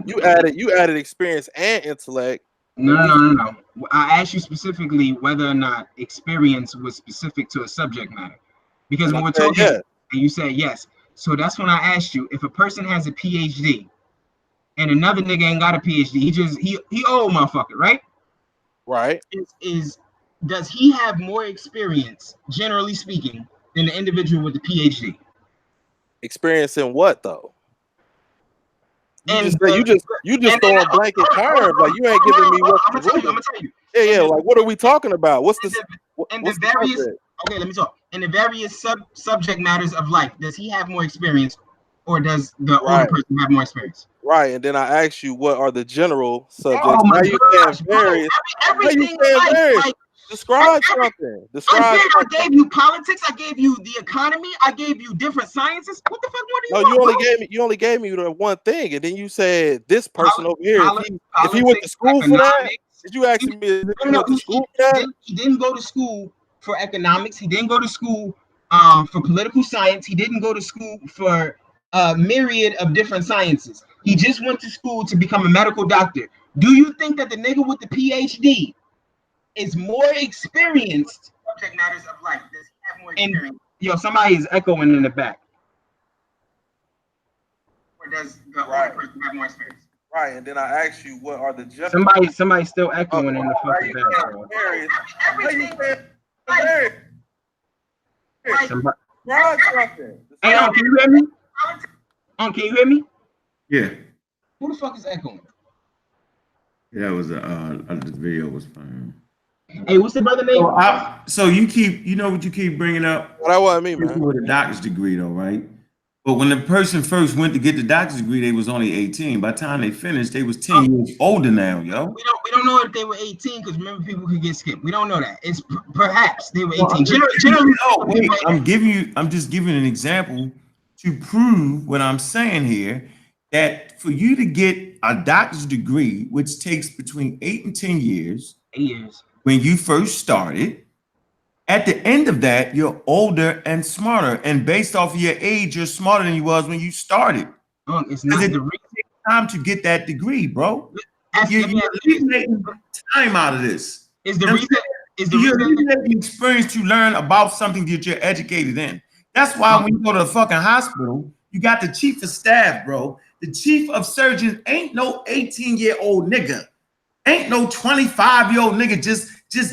You added experience and intellect. No. I asked you specifically whether or not experience was specific to a subject matter. Because when we're talking, and you said yes. So that's when I asked you, if a person has a PhD and another nigga ain't got a PhD, he old motherfucker, right? Right. Does he have more experience, generally speaking, than the individual with the PhD? Experience in what though? You just throwing blanket terms, like you ain't giving me what. I'm gonna tell you. Yeah. Like what are we talking about? What's the various? Okay, let me talk. In the various subject matters of life, does he have more experience, or does the older person have more experience? Right, and then I asked you what are the general subjects. Oh my gosh, various. Everything like describe something. I gave you politics. I gave you the economy. I gave you different sciences. What the fuck more do you want? You only gave me the one thing, and then you said this person over here. If he went to school for that, did you ask me if he went to school for that? He didn't go to school for economics. He didn't go to school for political science. He didn't go to school for a myriad of different sciences. He just went to school to become a medical doctor. Do you think that the nigga with the PhD is more experienced subject matters of life? Does he have more experience? Yo, somebody is echoing in the back. Or does the older person have more experience? Right, and then I asked you what are the somebody's still echoing in the fucking back. Hey, can you hear me? Can you hear me? Yeah. Who the fuck is echoing? Yeah, that was the video was fine. Hey, what's the brother name? So you keep, you know what you keep bringing up? Well, that wasn't me, man. With a doctor's degree, though, right? But when the person first went to get the doctor's degree, they was only 18. By the time they finished, they was 10 years older now, yo. We don't know if they were 18 because remember people could get skipped. We don't know that. It's perhaps they were 18. I'm just giving an example to prove what I'm saying here. That for you to get a doctor's degree, which takes between 8 and 10 years, 8 years when you first started, at the end of that, you're older and smarter. And based off of your age, you're smarter than you was when you started. It's not the reason. Time to get that degree, bro. You're taking time out of this. You're getting experience to learn about something that you're educated in. That's why when you go to the fucking hospital, you got the chief of staff, bro. The chief of surgeons ain't no 18-year-old nigga. Ain't no 25-year-old nigga just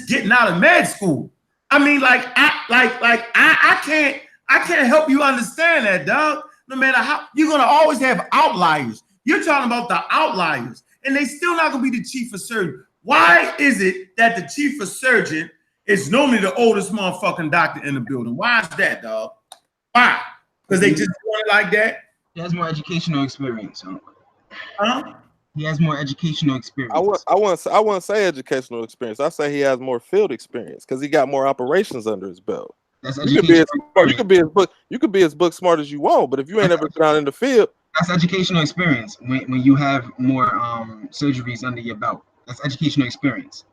getting out of med school. I mean, I can't help you understand that, dog. No matter how, you're gonna always have outliers. You're talking about the outliers, and they still not gonna be the chief of surgeon. Why is it that the chief of surgeon is normally the oldest motherfucking doctor in the building? Why is that, dog? Why? Because they just doing it like that? He has more educational experience. Huh? He has more educational experience. I wouldn't say educational experience. I say he has more field experience because he got more operations under his belt. That's You could be as smart. You could be as book smart as you want, but if you ain't ever been out in the field, that's educational experience. When you have more surgeries under your belt, that's educational experience.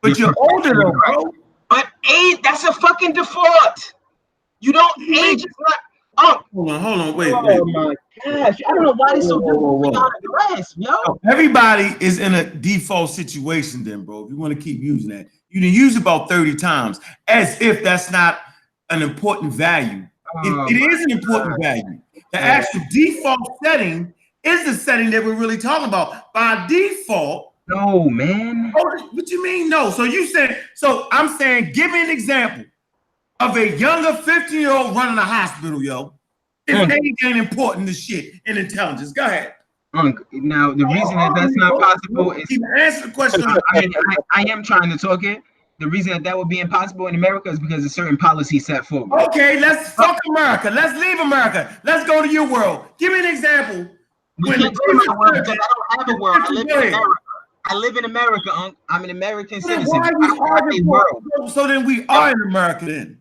But you're older though, bro. But age, that's a fucking default. You don't age is not. Oh, hold on, wait. Oh my gosh, I don't know why they so difficult to address, yo. Everybody is in a default situation, then, bro. If you want to keep using that, you done use about 30 times, as if that's not an important value. It is an important value. The actual default setting is the setting that we're really talking about. By default. No, man. Oh, what you mean no? So you said, so I'm saying, give me an example of a younger 15-year-old running a hospital, yo. If age ain't important to shit in intelligence. Go ahead. Now, the reason that that's not possible is... Answer the question. I am trying to talk it. The reason that would be impossible in America is because of certain policies set forward. Okay, let's fuck America. Let's leave America. Let's go to your world. Give me an example. We can't go to my world because I don't have a world. I live in America. I live in America, I'm an American citizen. Why are you arguing world? So then we are in America then.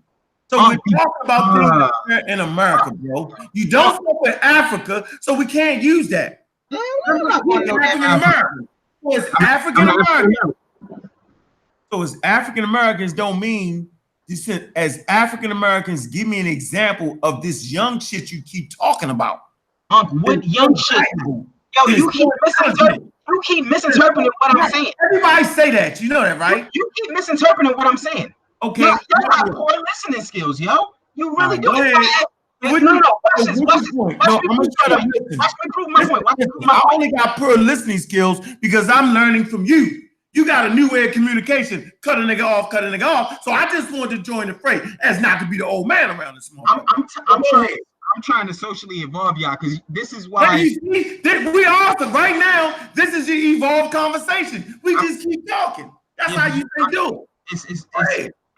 So we're talking about things in America, bro. You don't fuck with Africa, so we can't use that. African American. So it's African American. So as African Americans don't mean as African Americans, give me an example of this young shit you keep talking about. What young shit? Yo, you keep misinterpreting what I'm saying. Everybody say that. You know that, right? You keep misinterpreting what I'm saying. Okay. You got poor listening skills, yo. You really do. No, watch this. Watch me prove my point. I only got poor listening skills because I'm learning from you. You got a new way of communication. Cut a nigga off. So I just wanted to join the fray as not to be the old man around this morning. I'm trying to socially evolve y'all because this is why we are right now. This is the evolved conversation. We just keep talking. That's how you do it.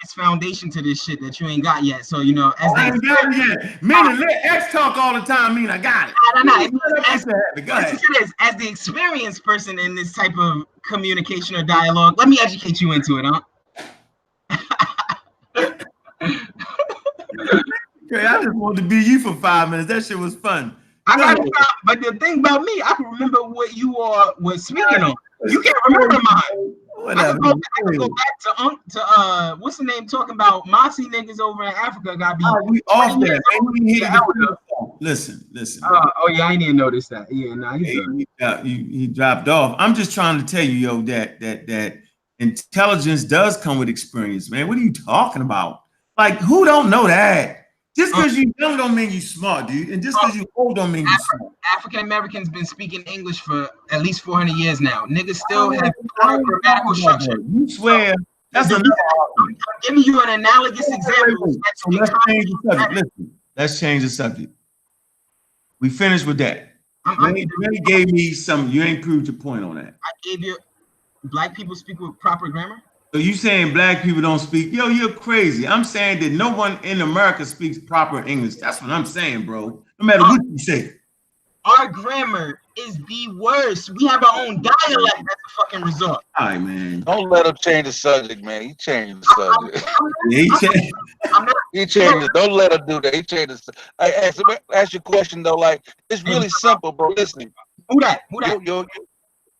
It's foundation to this shit that you ain't got yet. So you know, as I ain't got it yet. Meaning let X talk all the time. Mean I got it. As the experienced person in this type of communication or dialogue, let me educate you into it, huh? Okay, I just wanted to be you for 5 minutes. That shit was fun. But the thing about me, I can remember what you were speaking on. You can't remember mine. Whatever. I can go back to what's the name talking about Mossy niggas over in Africa got beat. We off there. Listen. Oh yeah, I didn't notice that. Yeah, nah, he dropped off. I'm just trying to tell you, yo, that intelligence does come with experience, man. What are you talking about? Like, who don't know that? Just because you young don't mean you smart, dude. And just because you old don't mean you smart. African Americans been speaking English for at least 400 years now. Niggas still have grammatical structure. You swear. That's another I'm giving you an analogous example. So let's change the subject. Listen, let's change the subject. We finished with that. You gave me some. You ain't proved your point on that. I gave you black people speak with proper grammar. So you saying black people don't speak? Yo, you're crazy. I'm saying that no one in America speaks proper English. That's what I'm saying, bro. No matter what you say. Our grammar is the worst. We have our own dialect. That's a fucking result. All right, man. Don't let him change the subject, man. He changed the subject. He changed it. Don't let him do that. He changed the subject. Ask your question though. Like, it's really simple, bro. Listen. Who that?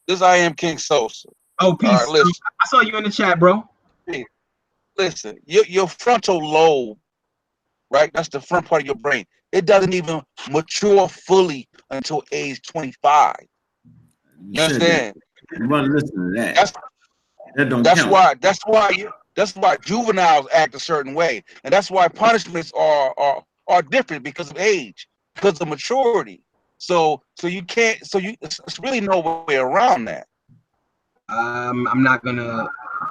This I am King Sosa. Oh, peace. Right, listen. I saw you in the chat, bro. Hey, listen, your frontal lobe, right? That's the front part of your brain. It doesn't even mature fully until age 25. You understand? You want to listen to that. That's why juveniles act a certain way, and that's why punishments are different because of age, because of maturity. So it's really no way around that. I'm not gonna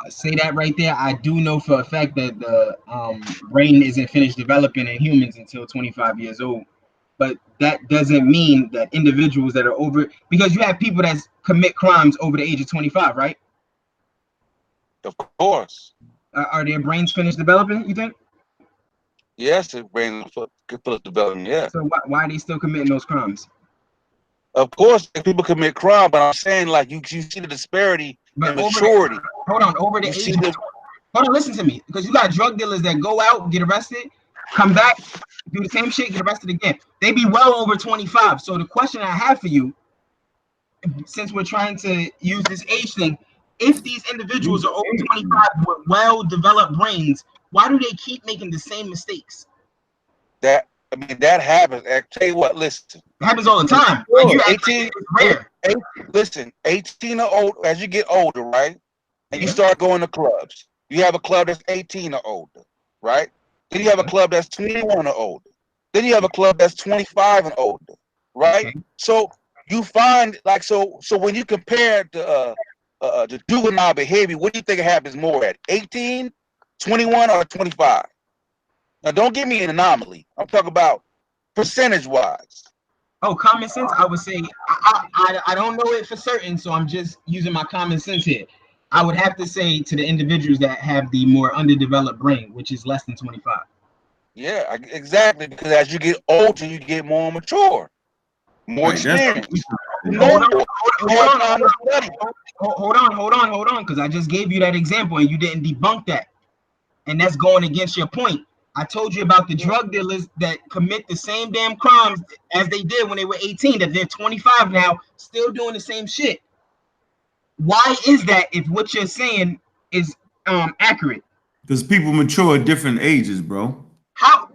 say that right there. I do know for a fact that the brain isn't finished developing in humans until 25 years old. But that doesn't mean that individuals that are over, because you have people that commit crimes over the age of 25, right? Of course. Are their brains finished developing, you think? Yes, it brings full development. Yeah. So why are they still committing those crimes? Of course, people commit crime, but I'm saying like you see the disparity But in maturity. over the You age see of the hold on, listen to me. Because you got drug dealers that go out, get arrested, come back, do the same shit, get arrested again. They be well over 25. So the question I have for you, since we're trying to use this age thing, if these individuals are over 25 with well-developed brains, why do they keep making the same mistakes? that I mean that happens. I tell you what, listen. It happens all the time. Sure, You act 18, like it's rare. listen, 18 or old, as you get older, right? And you Yeah. start going to clubs. You have a club that's 18 or older, right? Then you have a club that's 21 or older. Then you have a club that's 25 and older, right? Okay. So you find like so when you compare the juvenile behavior, what do you think it happens more at? 18, 21, or 25? Now don't give me an anomaly. I'm talking about percentage wise. Oh, common sense. I would say I don't know it for certain, so I'm just using my common sense here. I would have to say to the individuals that have the more underdeveloped brain, which is less than 25. Yeah, exactly. Because as you get older, you get more mature, more Right, that's experience. Hold on, because I just gave you that example and you didn't debunk that, and that's going against your point. I told you about the drug dealers that commit the same damn crimes as they did when they were 18, that they're 25 now, still doing the same shit. Why is that if what you're saying is accurate? because people mature at different ages, bro. How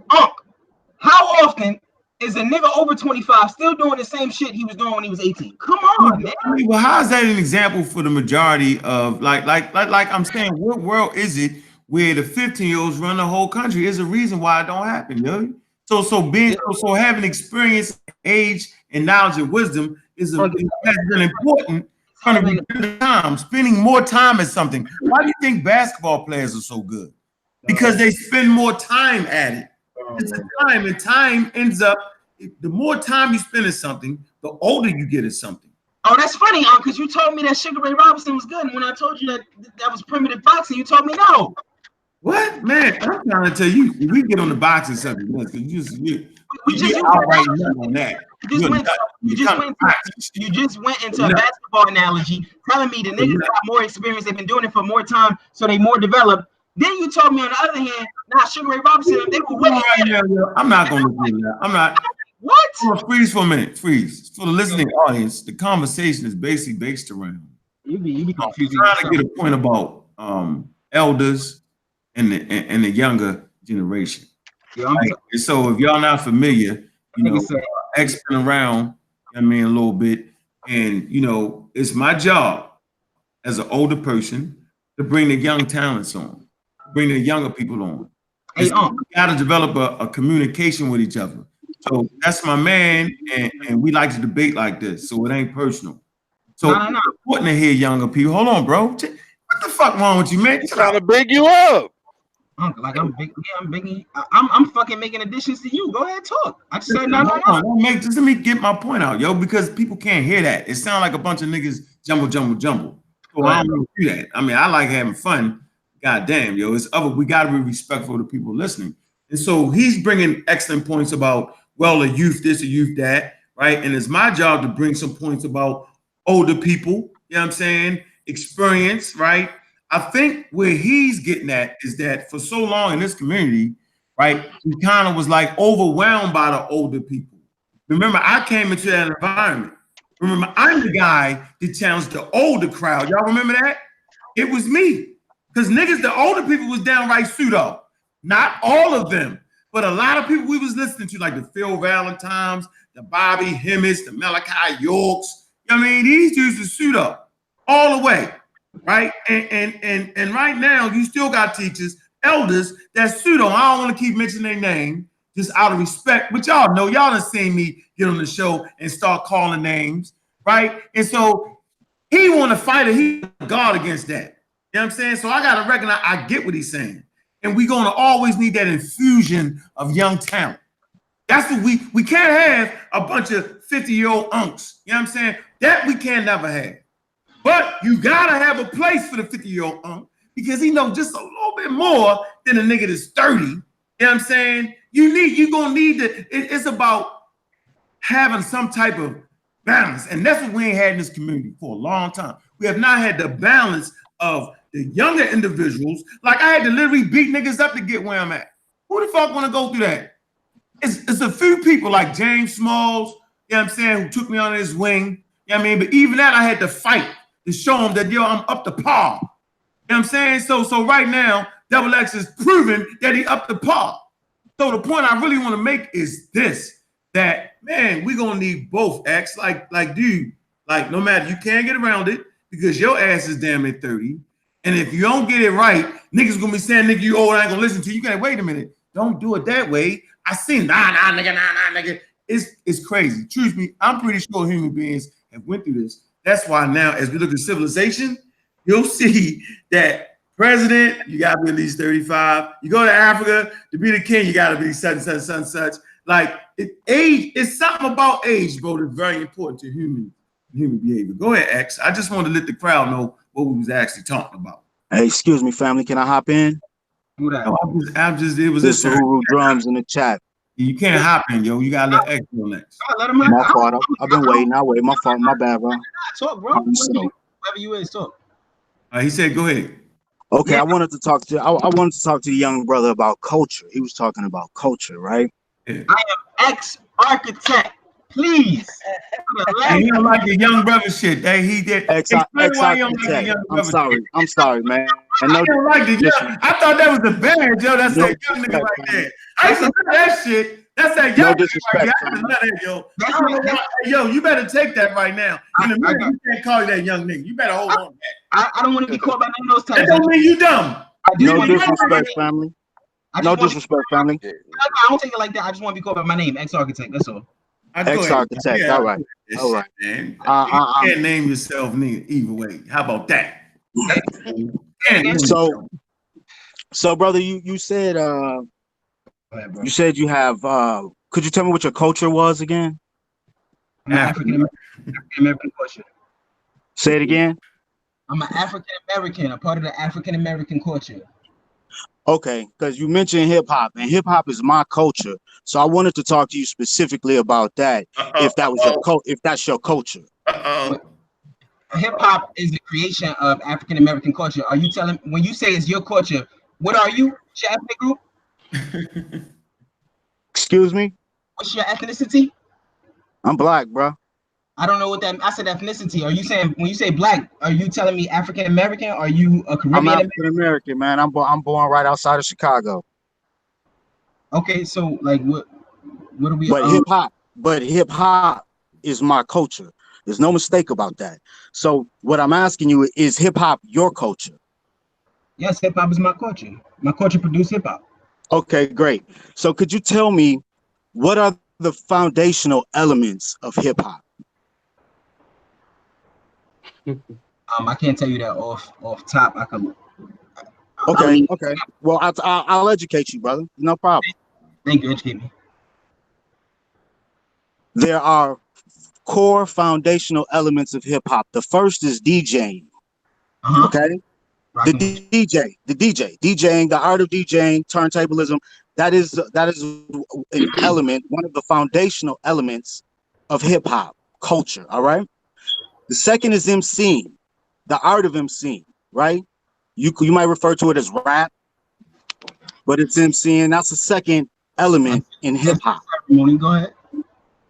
often is a nigga over 25 still doing the same shit he was doing when he was 18? Come on, man. I mean, well, how is that an example for the majority of like I'm saying, what world is it where the 15-year-olds run the whole country? Is a reason why it don't happen, yo. So having experience, age, and knowledge and wisdom has been important from the beginning of time. Spending more time at something. Why do you think basketball players are so good? Because they spend more time at it. It's the time, and time ends up. The more time you spend at something, the older you get at something. Oh, that's funny, because you told me that Sugar Ray Robinson was good, and when I told you that was primitive boxing, you told me no. What, man? I'm trying to tell you, we get on the boxing subject. You just outright on that. You just went into a basketball analogy, telling me the niggas got more experience, they've been doing it for more time, so they more developed. Then you told me on the other hand, now Sugar Ray Robinson, they were way better. I'm not going to do that. I'm not. What? I'm gonna freeze for a minute. Freeze. For the listening audience, the conversation is basically based around. You be confusing. I'm trying to get a point about elders and the younger generation. Yeah, so if y'all not familiar, X been around, a little bit, and it's my job as an older person to bring the young talents on, bring the younger people on. We got to develop a communication with each other. So that's my man, and we like to debate like this, so it ain't personal. So it's important to hear younger people. Hold on, bro. What the fuck wrong with you, man? Trying to big you up. Like I'm big. Yeah, I'm big. I'm fucking making additions to you. Go ahead, talk. I just said no. Just let me get my point out, yo, because people can't hear that. It sounds like a bunch of niggas jumble. So I don't do that. I like having fun. God damn, yo, we got to be respectful to people listening. And so he's bringing excellent points about, well, a youth this, a youth that, right? And it's my job to bring some points about older people, you know what I'm saying? Experience, right? I think where he's getting at is that for so long in this community, right, we kind of was like overwhelmed by the older people. Remember, I came into that environment. Remember, I'm the guy that challenged the older crowd. Y'all remember that? It was me. Because niggas, the older people was downright pseudo. Not all of them, but a lot of people we was listening to, like the Phil Valentines, the Bobby Hemmets, the Malachi Yorks. These dudes are pseudo all the way, right? And right now, you still got teachers, elders that's pseudo. I don't want to keep mentioning their name just out of respect, but y'all know, y'all done seen me get on the show and start calling names, right? And so he want to fight it. He guard against that. You know what I'm saying? So I got to recognize, I get what he's saying. And we're going to always need that infusion of young talent. That's what we can't have a bunch of 50-year-old unks. You know what I'm saying? That we can never have. But you got to have a place for the 50-year-old unk because he knows just a little bit more than a nigga that's 30. You know You know what I'm saying? You're gonna need it's about having some type of balance. And that's what we ain't had in this community for a long time. We have not had the balance of the younger individuals. Like I had to literally beat niggas up to get where I'm at. Who the fuck want to go through that? It's a few people like James Smalls, you know what I'm saying, who took me under his wing. You know what I mean? But even that, I had to fight to show him that, yo, I'm up to par. You know what I'm saying? So right now, Double X is proving that he up to par. So the point I really want to make is this, that, man, we're going to need both, X. Like, dude, like, no matter, you can't get around it because your ass is damn near 30. And if you don't get it right, niggas going to be saying, nigga, you old, I ain't going to listen to you. You got to wait a minute. Don't do it that way. I seen, nah, nigga. It's crazy. Truth be, I'm pretty sure human beings have went through this. That's why now, as we look at civilization, you'll see that president, you got to be at least 35. You go to Africa, to be the king, you got to be such. Like, age, it's something about age, bro, that's very important to human behavior. Go ahead, X. I just wanted to let the crowd know what we was actually talking about. Hey, excuse me, family. Can I hop in? No, it was this Who drums in the chat. You can't hop in, yo. You gotta let X go next. My fault. I've been waiting. I wait. My fault. My bad, bro. Talk, bro. Whatever you is, talk. He said, "Go ahead." Okay, I wanted to talk to. I wanted to talk to the young brother about culture. He was talking about culture, right? Yeah. I am ex-architect. Please. He don't like the young brother shit. He did. Ex-architect. I'm sorry, man. And I don't like the young. I thought that was the band, yo. That's that young nigga right there. I used to love that shit. That's that young nigga right there. I used to love that, yo. Yo, you better take that right now. In the minute, you can't call you that young nigga. You better hold on to that. I don't want to be caught by none of those types. That don't mean you dumb. No disrespect, family. No disrespect, family. I don't take it like that. I just want to be called by my name, ex-architect. That's all. Ex-architect. Yeah, all right. All right. Man. You can't name yourself either way. How about that? So brother, you said you said you have could you tell me what your culture was again? African American culture. Say it again. I'm an African American, a part of the African American culture. Okay, because you mentioned hip hop, and hip hop is my culture. So I wanted to talk to you specifically about that. If that was if that's your culture. Hip hop is the creation of African American culture. Are you telling, when you say it's your culture, what are you? What's your ethnic group? Excuse me? What's your ethnicity? I'm black, bro. I don't know what that. I said ethnicity. Are you saying, when you say black, are you telling me African American? Are you a Caribbean? I'm African American, man. I'm born right outside of Chicago. Okay, so like what do we? But hip hop is my culture. There's no mistake about that. So what I'm asking you is hip hop your culture? Yes, hip hop is my culture. My culture produced hip hop. Okay, great. So could you tell me what are the foundational elements of hip hop? I can't tell you that off top. I can. Okay. Well, I'll educate you, brother. No problem. Thank you. Educate me. There are core foundational elements of hip hop. The first is DJing. Okay. DJing, the art of DJing, turntablism. That is an element, one of the foundational elements of hip hop culture. All right. The second is MCing, the art of MCing. Right. You might refer to it as rap, but it's MCing. That's the second element in hip hop. Go ahead.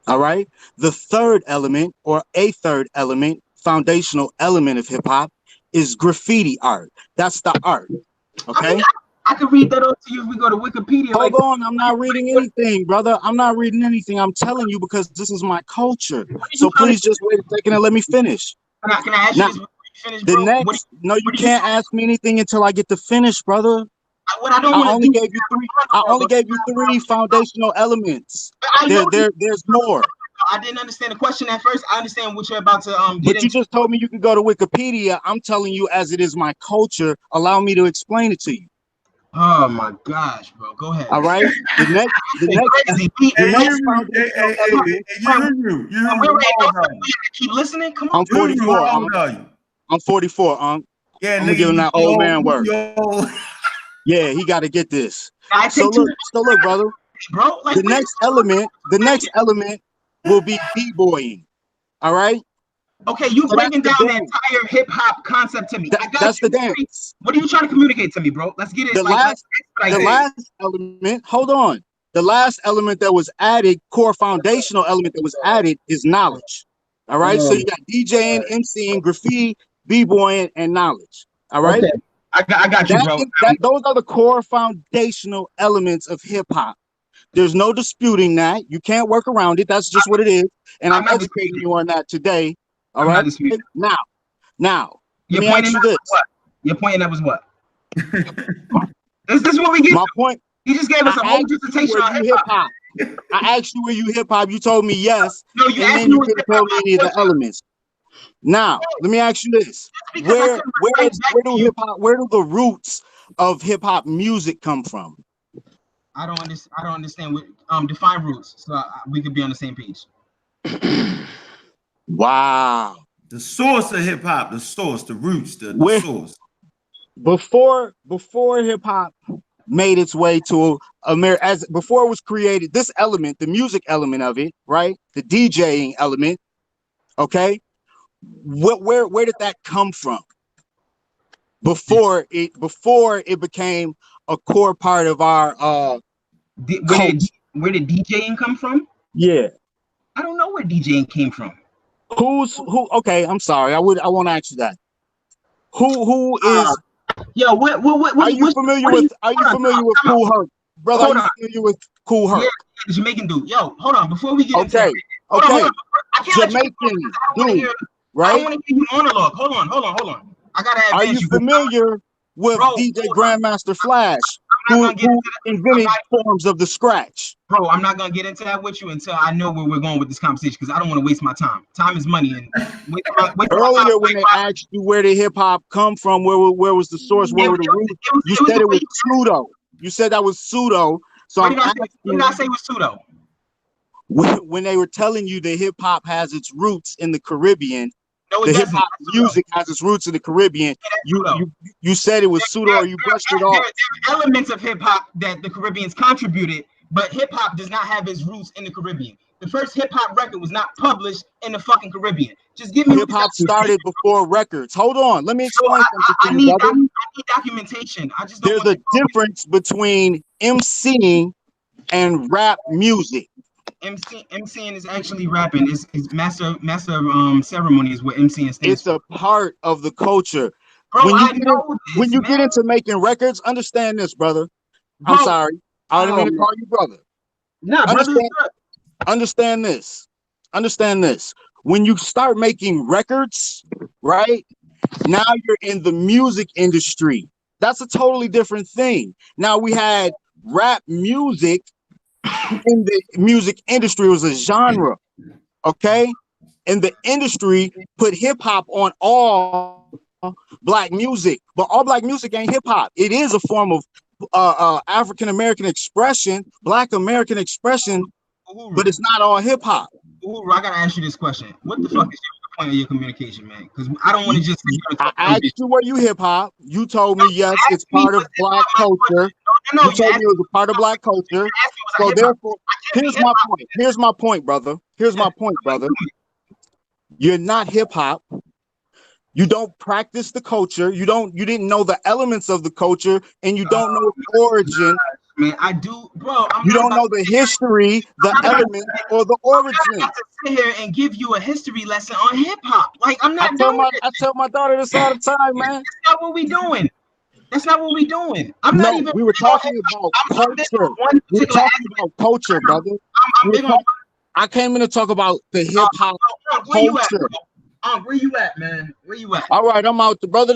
All right. The third element, or a third element, foundational element of hip hop is graffiti art. That's the art. Okay. I can read that off to you if we go to Wikipedia. Hold on. I'm not reading anything, brother. I'm not reading anything. I'm telling you because this is my culture. So please just wait a second and let me finish. Can I ask you this before you finish, bro? No, you can't ask me anything until I get to finish, brother. I only gave you three foundational elements. There's more. I didn't understand the question at first. I understand what you're about to get But you just told me you could go to Wikipedia. I'm telling you, as it is my culture, allow me to explain it to you. Oh my gosh, bro. Go ahead. All right. The next keep listening. Come on. I'm 44. I'm 44. Yeah, I'm giving that old man work. Yeah, he got to get this. I So take look, brother. Bro, like The next element will be b-boying. All right. Okay, you So breaking down the entire hip hop concept to me. I got that's you. the dance. What are you trying to communicate to me, bro? Let's get it. The last element. Hold on. The last element that was added, core foundational element that was added, is knowledge. All right. So you got DJing, MCing, graffiti, b-boying, and knowledge. All right. Okay. I got you, bro. Those are the core foundational elements of hip hop. There's no disputing that. You can't work around it. That's just what it is. And I'm educating you on that today. All right. Now, let me ask you this. Your point that was what? This is what we get. My point. You just gave us a whole dissertation on hip hop. I asked you were you hip hop. You told me yes. No, you and asked then me you didn't tell me any of the elements. Now, let me ask you this: where do the roots of hip hop music come from? I don't understand what define roots, so we could be on the same page. Wow. The source of hip hop, the source, the roots, the source. Before hip hop made its way to America, before it was created, this element, the music element of it, right? The DJing element, okay? Where did that come from? Before it became a core part of our where did DJing come from? Yeah. I don't know where DJing came from. Who? Okay, I'm sorry. I won't ask you that. Who is? Yo, what? Are you familiar with Kool Herc, brother? Are you familiar with Kool Herc? Yeah, the Jamaican dude. Yo, hold on. Before we get into that, hold on. I can't Jamaican dude, right? I don't want to hear you monologue. Hold on. I gotta advance. Are you familiar with DJ Grandmaster Flash, who invented forms of the scratch? Bro, I'm not gonna get into that with you until I know where we're going with this conversation, because I don't want to waste my time. Time is money, and earlier when they asked you where did hip hop come from, where was the source, where were the roots? You said it was pseudo. You said that was pseudo. So what did I say was pseudo? When they were telling you that hip hop has its roots in the Caribbean, no, the hip hop music has its roots in the Caribbean. You said it was pseudo, or you brushed it off. There are elements of hip hop that the Caribbeans contributed, but hip hop does not have its roots in the Caribbean. The first hip hop record was not published in the fucking Caribbean. Just give me hip hop started before records. Hold on, let me explain something to you, brother. I need documentation. I just there's a difference between MCing and rap music. MCing is actually rapping. It's master ceremony is what MCing stands for. It's a part of the culture. Bro, when you get into making records, understand this, brother. Bro, I'm sorry. I didn't mean to call you brother. No, understand this. Understand this. When you start making records, right? Now you're in the music industry. That's a totally different thing. Now we had rap music in the music industry. It was a genre, okay? And the industry put hip hop on all black music, but all black music ain't hip hop. It is a form of African American expression, Black American expression, but it's not all hip hop. I gotta ask you this question: what the fuck is your point of your communication, man? Because I don't want to just. I asked you were you hip hop. You told me yes, it's part of black culture. No, you told me it was a part of black culture. So therefore, here's my point. Here's my point, brother. Here's my point, brother. You're not hip hop. You don't practice the culture. You didn't know the elements of the culture, and you don't know the origin. Man, I do, bro. You don't know the history, the element, or the origin. I'm not to sit here and give you a history lesson on hip hop. Like I'm not doing it. I tell my daughter this all the time, man. That's not what we doing. That's not what we doing. We were talking about culture. We were talking about culture, brother. I came in to talk about the hip hop culture. Where you at, man? Where you at? All right, I'm out. The brother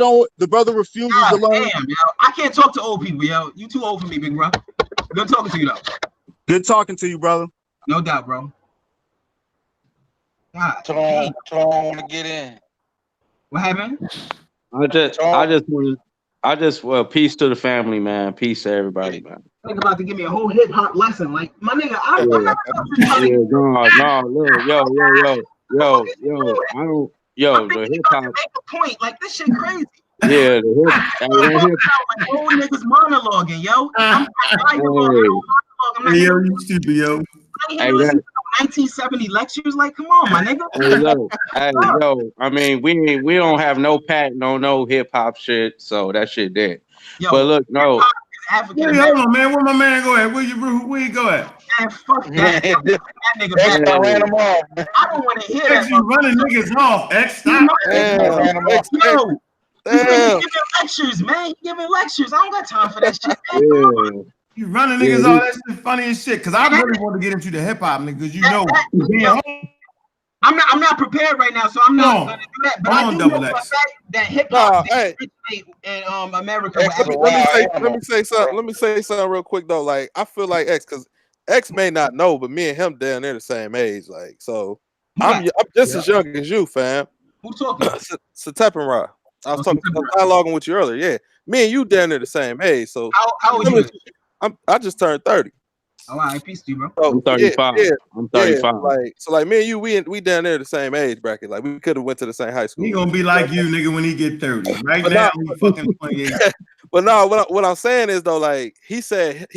refuses to learn. Damn, yo. I can't talk to old people, yo. You too old for me, big bro. Good talking to you, though. Good talking to you, brother. No doubt, bro. God, Tone want to get in. What happened? Peace to the family, man. Peace to everybody, man. Think about to give me a whole hip hop lesson, like my nigga. I'm not the hip hop. Make a point, like this shit crazy. Yeah, the Like old niggas monologuing, yo. I'm Hey, yo, you stupid, yo. I ain't here listening to 1970 lectures. Like, come on, my nigga. Hey, yo, I mean, we don't have no patent on no hip hop shit, so that shit dead. Yo, but look, no. African Hey, hold on, man. Where my man go at? Where you go at? Man, fuck that. That nigga X back. ran him off. I don't want to hear X, that. you running niggas off. X, stop. Yo, this nigga giving lectures, man. He giving lectures. I don't got time for that shit, man. Come on. You running niggas off. That shit funny as shit. Cause I really want to get into the hip hop, nigga. Cause you know, I'm not prepared right now, so I'm not gonna do that. But I do know for a fact that hip hop in America. Let me say something. Let me say something real quick though. Like I feel like X, cause X may not know, but me and him down there the same age. Like so, I'm just as young as you, fam. Who talking? Satep and Ra. I was dialoguing with you earlier. Yeah, me and you down there the same age. So how old you? I just turned 30. All right, peace to you, bro. I'm 35. I'm 35. Like me and you, we down there the same age bracket. Like we could have went to the same high school. He gonna be like you, nigga, when he get 30. Right now, he fucking 28. But no, what I'm saying is though, like he said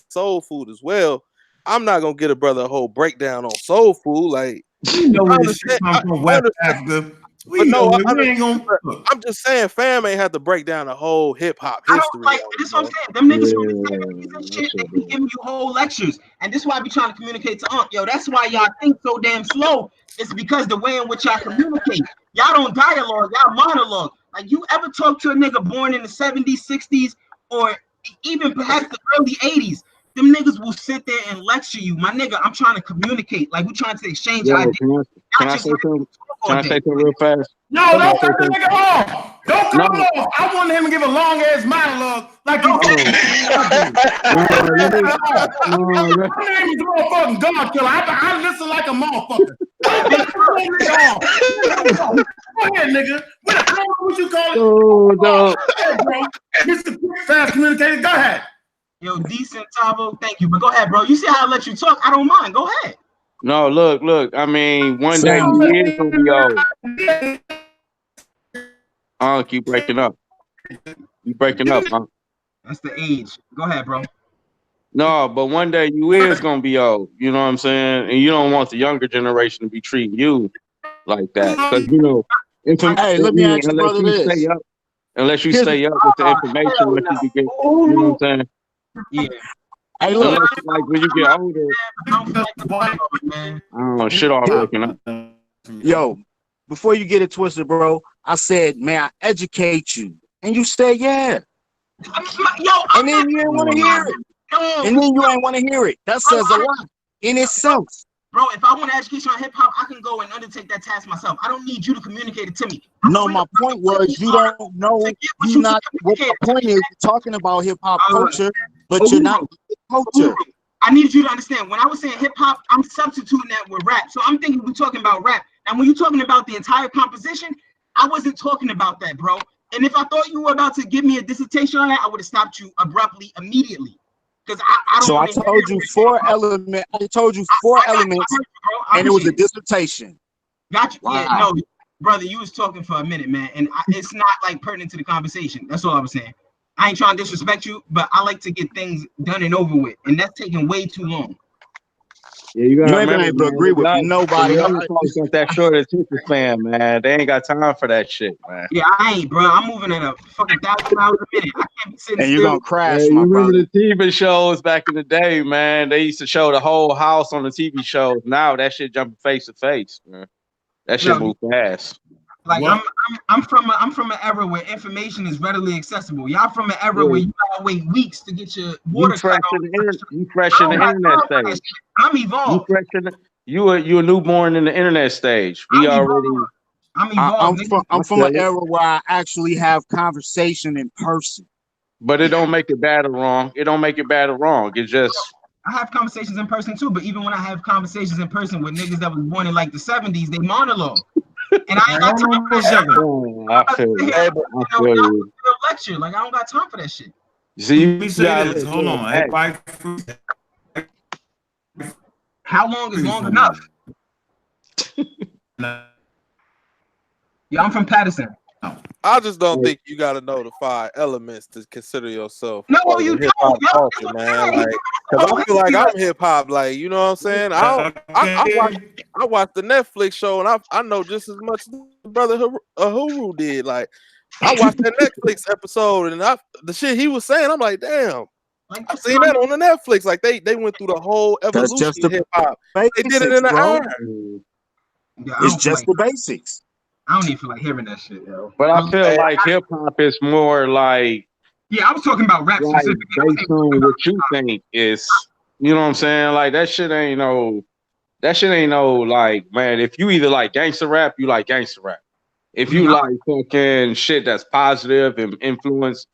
soul food as well. I'm not gonna get a brother a whole breakdown on soul food. Like you know where this shit come from, West Africa. I'm just saying, fam ain't have to break down the whole hip hop history. I don't like this. What I'm saying. Them niggas from the 70s and shit, they be giving you whole lectures, and this is why I be trying to communicate to yo. That's why y'all think so damn slow. It's because the way in which y'all communicate. Y'all don't dialogue. Y'all monologue. Like you ever talk to a nigga born in the 70s, 60s, or even perhaps the early 80s? Them niggas will sit there and lecture you, my nigga. I'm trying to communicate. Like we're trying to exchange ideas. Can I say something real fast? No, don't cut the nigga off. Don't cut him off. I want him to give a long ass monologue like you did. My name is motherfucking God Killer. I listen like a motherfucker. Go ahead, nigga. What you call it? Oh, no. Mr. Fast Communicator, go ahead. Yo, decent Tavo, thank you. But go ahead, bro. You see how I let you talk? I don't mind. Go ahead. No, look. I mean, one day you is gonna be old. Keep breaking up. You breaking up, huh? That's the age. Go ahead, bro. No, but one day you is gonna be old. You know what I'm saying? And you don't want the younger generation to be treating you like that, because you know. Hey, let me ask you, brother, this. Unless you stay up with the information that you get. You know what I'm saying? Yeah. Hey, look. Unless, like when you get older, I don't know, shit all breaking up. Yo, before you get it twisted, bro, I said, may I educate you? And you said, yeah. And then you didn't want to hear it. And then you ain't want to hear it. That says a lot in itself. Bro, if I want an education on hip hop, I can go and undertake that task myself. I don't need you to communicate it to me. No, my point was you don't know. You're not. What my point is, you're talking about hip hop culture, but you're not culture. I need you to understand. When I was saying hip hop, I'm substituting that with rap. So I'm thinking we're talking about rap. And when you're talking about the entire composition, I wasn't talking about that, bro. And if I thought you were about to give me a dissertation on that, I would have stopped you abruptly, immediately. Because I don't. So I told you four elements. I told you four elements, and it was a dissertation. Got you. Wow. Yeah, no, brother, you was talking for a minute, man, and it's not like pertinent to the conversation. That's all I was saying. I ain't trying to disrespect you, but I like to get things done and over with, and that's taking way too long. Yeah, you ain't been able to agree with nobody. Folks got that short attention span, man. They ain't got time for that shit, man. Yeah, I ain't, bro. I'm moving at a fucking 1,000 miles a minute. I can't be sitting and still. you're gonna crash, hey, my you remember brother. the TV shows back in the day, man? They used to show the whole house on the TV shows. Now that shit jumping face to face, man. That shit move fast. Like I'm from an era where information is readily accessible. Y'all from an era where you gotta wait weeks to get your water. You fresh in the internet stage. I'm evolved. You a newborn in the internet stage. We already. I'm evolved. I'm from an era where I actually have conversation in person. But it don't make it bad or wrong. It don't make it bad or wrong. It just. I have conversations in person too, but even when I have conversations in person with niggas that was born in like the 70s, they monologue. And I ain't got time for that. I feel you. Lecture. Like I don't got time for that shit. See, let me say this. Hold on. How long is long enough? Yeah, I'm from Patterson. I just don't think you got to know the 5 elements to consider yourself No, part of you the hip hop don't. culture, man. Like, cause I feel like I'm hip hop. Like, you know what I'm saying? I watched the Netflix show, and I know just as much as the brother Huru did. Like, I watched that Netflix episode, and the shit he was saying, I'm like, damn. Like, I seen that on the Netflix. Like they went through the whole evolution of hip hop. They did it in an hour. Yeah, it's just the basics. I don't even feel like hearing that shit, yo. But I feel like hip hop is more like. Yeah, I was talking about rap like specifically. based on what you think is, you know what I'm saying? Like that shit ain't no, like, man, if you either like gangster rap, you like gangster rap. If you like fucking shit that's positive and influence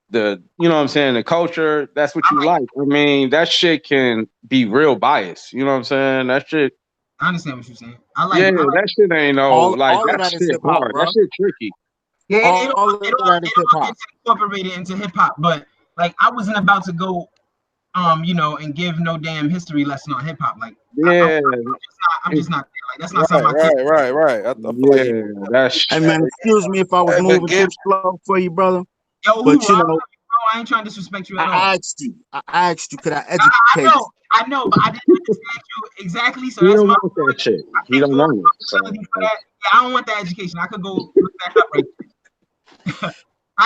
the, you know what I'm saying, the culture, that's what you like. I mean, that shit can be real biased. You know what I'm saying? That shit. I understand what you're saying. That shit ain't no, all that shit shit hard. Bro. That shit tricky. Yeah, it all gets incorporated into hip hop. But like, I wasn't about to go, you know, and give no damn history lesson on hip hop. Like, yeah, I'm just not there. Like, that's not something right. I feel like that's. Hey man, excuse me if I was moving too slow for you, brother. Yo, but you know, I ain't trying to disrespect you at all. I asked you, could I educate? I know, but I didn't understand you exactly. So he that's don't my want that shit. He don't want it. So, yeah, I don't want that education. I could go look that up right there.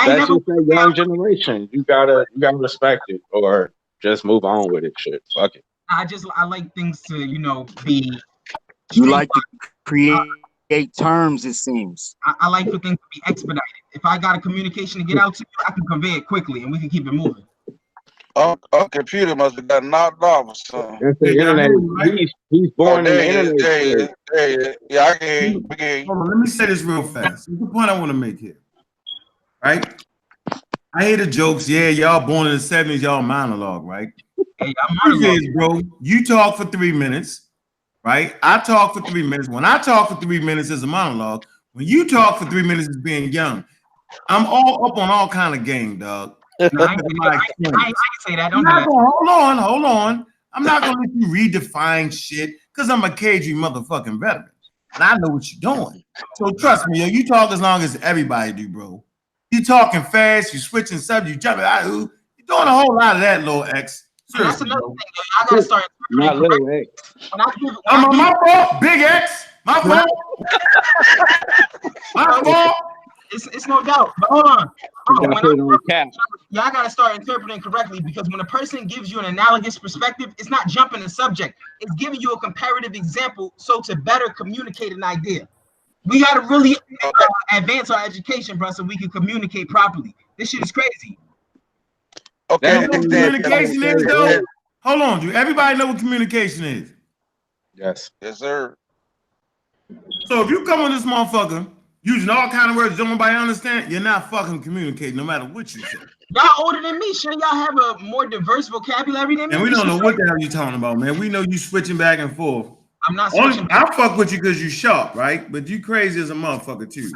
That's just that young generation. You gotta respect it or just move on with it. Shit, fuck it. I like things to, you know, be. You like to create terms, it seems. I like for things to be expedited. If I got a communication to get out to you, I can convey it quickly, and we can keep it moving. Our computer must have got knocked off or something. That's the internet. He's born in the internet. Yeah, I can hear you. Hold on, let me say this real fast. Here's the point I want to make here. Right? I hear the jokes. Yeah, y'all born in the 70s, y'all monologue, right? Hey, I'm monologue. Bro, you talk for 3 minutes, right? I talk for 3 minutes. When I talk for 3 minutes, it's a monologue. When you talk for 3 minutes, it's being young. I'm all up on all kind of game, dog. I can say that. Don't do that. Hold on. I'm not gonna let you redefine shit because I'm a KG motherfucking veteran. And I know what you're doing. So trust me, yo, you talk as long as everybody do, bro. You talking fast, you switching subjects, you jumping out. You're doing a whole lot of that, little X. That's another thing. I gotta start. Not little X. My fault, big X. My fault. My fault. It's no doubt. But hold on. Y'all gotta start interpreting correctly, because when a person gives you an analogous perspective, it's not jumping the subject. It's giving you a comparative example, so to better communicate an idea. We gotta really advance our education, bro, so we can communicate properly. This shit is crazy. Okay. You know what communication is, though? Hold on, do everybody know what communication is? Yes. Yes, sir. So if you come on this motherfucker using all kind of words nobody understand, you're not fucking communicating no matter what you say. Y'all older than me. Shouldn't y'all have a more diverse vocabulary than me? And we don't know what the hell you're talking about, man. We know you switching back and forth. I'm not switching. I fuck with you because you sharp, right? But you crazy as a motherfucker too.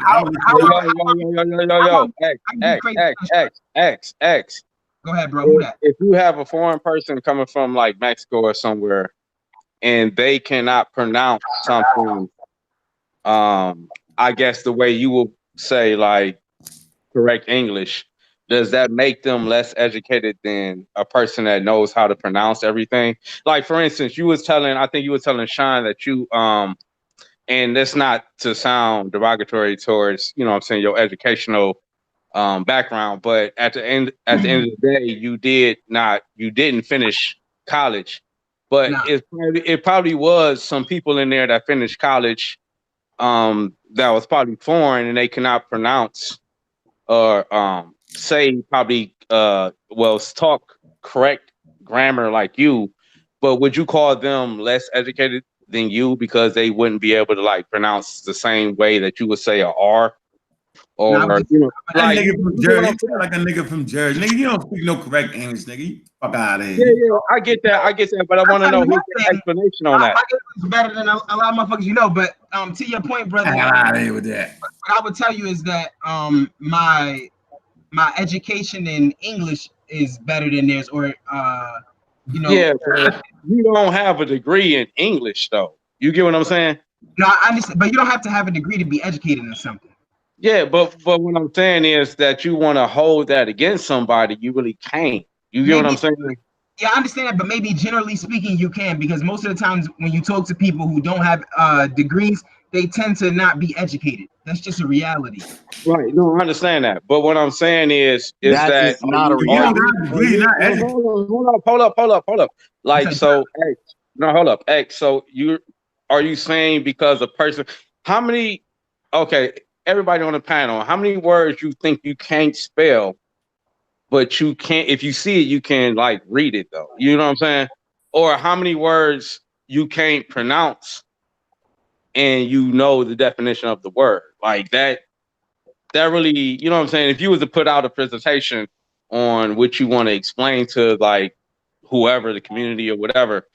X. Go ahead, bro. Who that? If you have a foreign person coming from like Mexico or somewhere, and they cannot pronounce something, I guess the way you will say like correct English, does that make them less educated than a person that knows how to pronounce everything? Like, for instance, I think you were telling Sean that you, and that's not to sound derogatory towards, you know what I'm saying, your educational background, but at the end of the day, you didn't finish college, but it probably was some people in there that finished college that was probably foreign, and they cannot pronounce or say probably talk correct grammar like you, but would you call them less educated than you because they wouldn't be able to like pronounce the same way that you would say a R? Or you know, like a nigga from Jersey. Nigga, you don't speak no correct English, nigga. You fuck out of here. Yeah, I get that, but I want to know his explanation on that. It's better than a lot of motherfuckers, you know. But to your point, brother, out of here with that. What I would tell you is that my education in English is better than theirs, or you know. Yeah, you don't have a degree in English, though. You get what I'm saying? No, I understand, but you don't have to have a degree to be educated in something. Yeah, but what I'm saying is that you want to hold that against somebody, you really can't. You get what I'm saying? Yeah, I understand that, but maybe generally speaking, you can, because most of the times when you talk to people who don't have degrees, they tend to not be educated. That's just a reality. Right. No, I understand that. But what I'm saying is That that is not a If you don't reality. got a degree, you're not educated. hold up. Like, so, hey, no, hold up. X, so are you saying because a person, how many, okay, everybody on the panel, how many words you think you can't spell, but you can't, if you see it, you can like read it though. You know what I'm saying? Or how many words you can't pronounce and you know the definition of the word? Like that really, you know what I'm saying? If you was to put out a presentation on what you want to explain to like whoever, the community or whatever,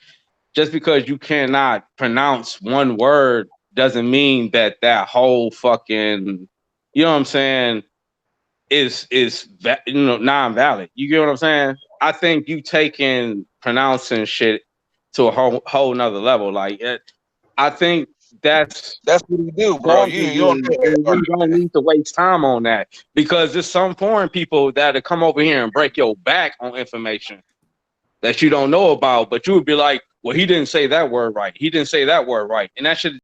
just because you cannot pronounce one word doesn't mean that whole fucking, you know what I'm saying, is non-valid. You get what I'm saying? I think you taking pronouncing shit to a whole nother level. Like I think that's what you do, bro. wrong, You don't and we don't need to waste time on that because there's some foreign people that come over here and break your back on information that you don't know about, but you would be like, well, he didn't say that word right. He didn't say that word right. And that should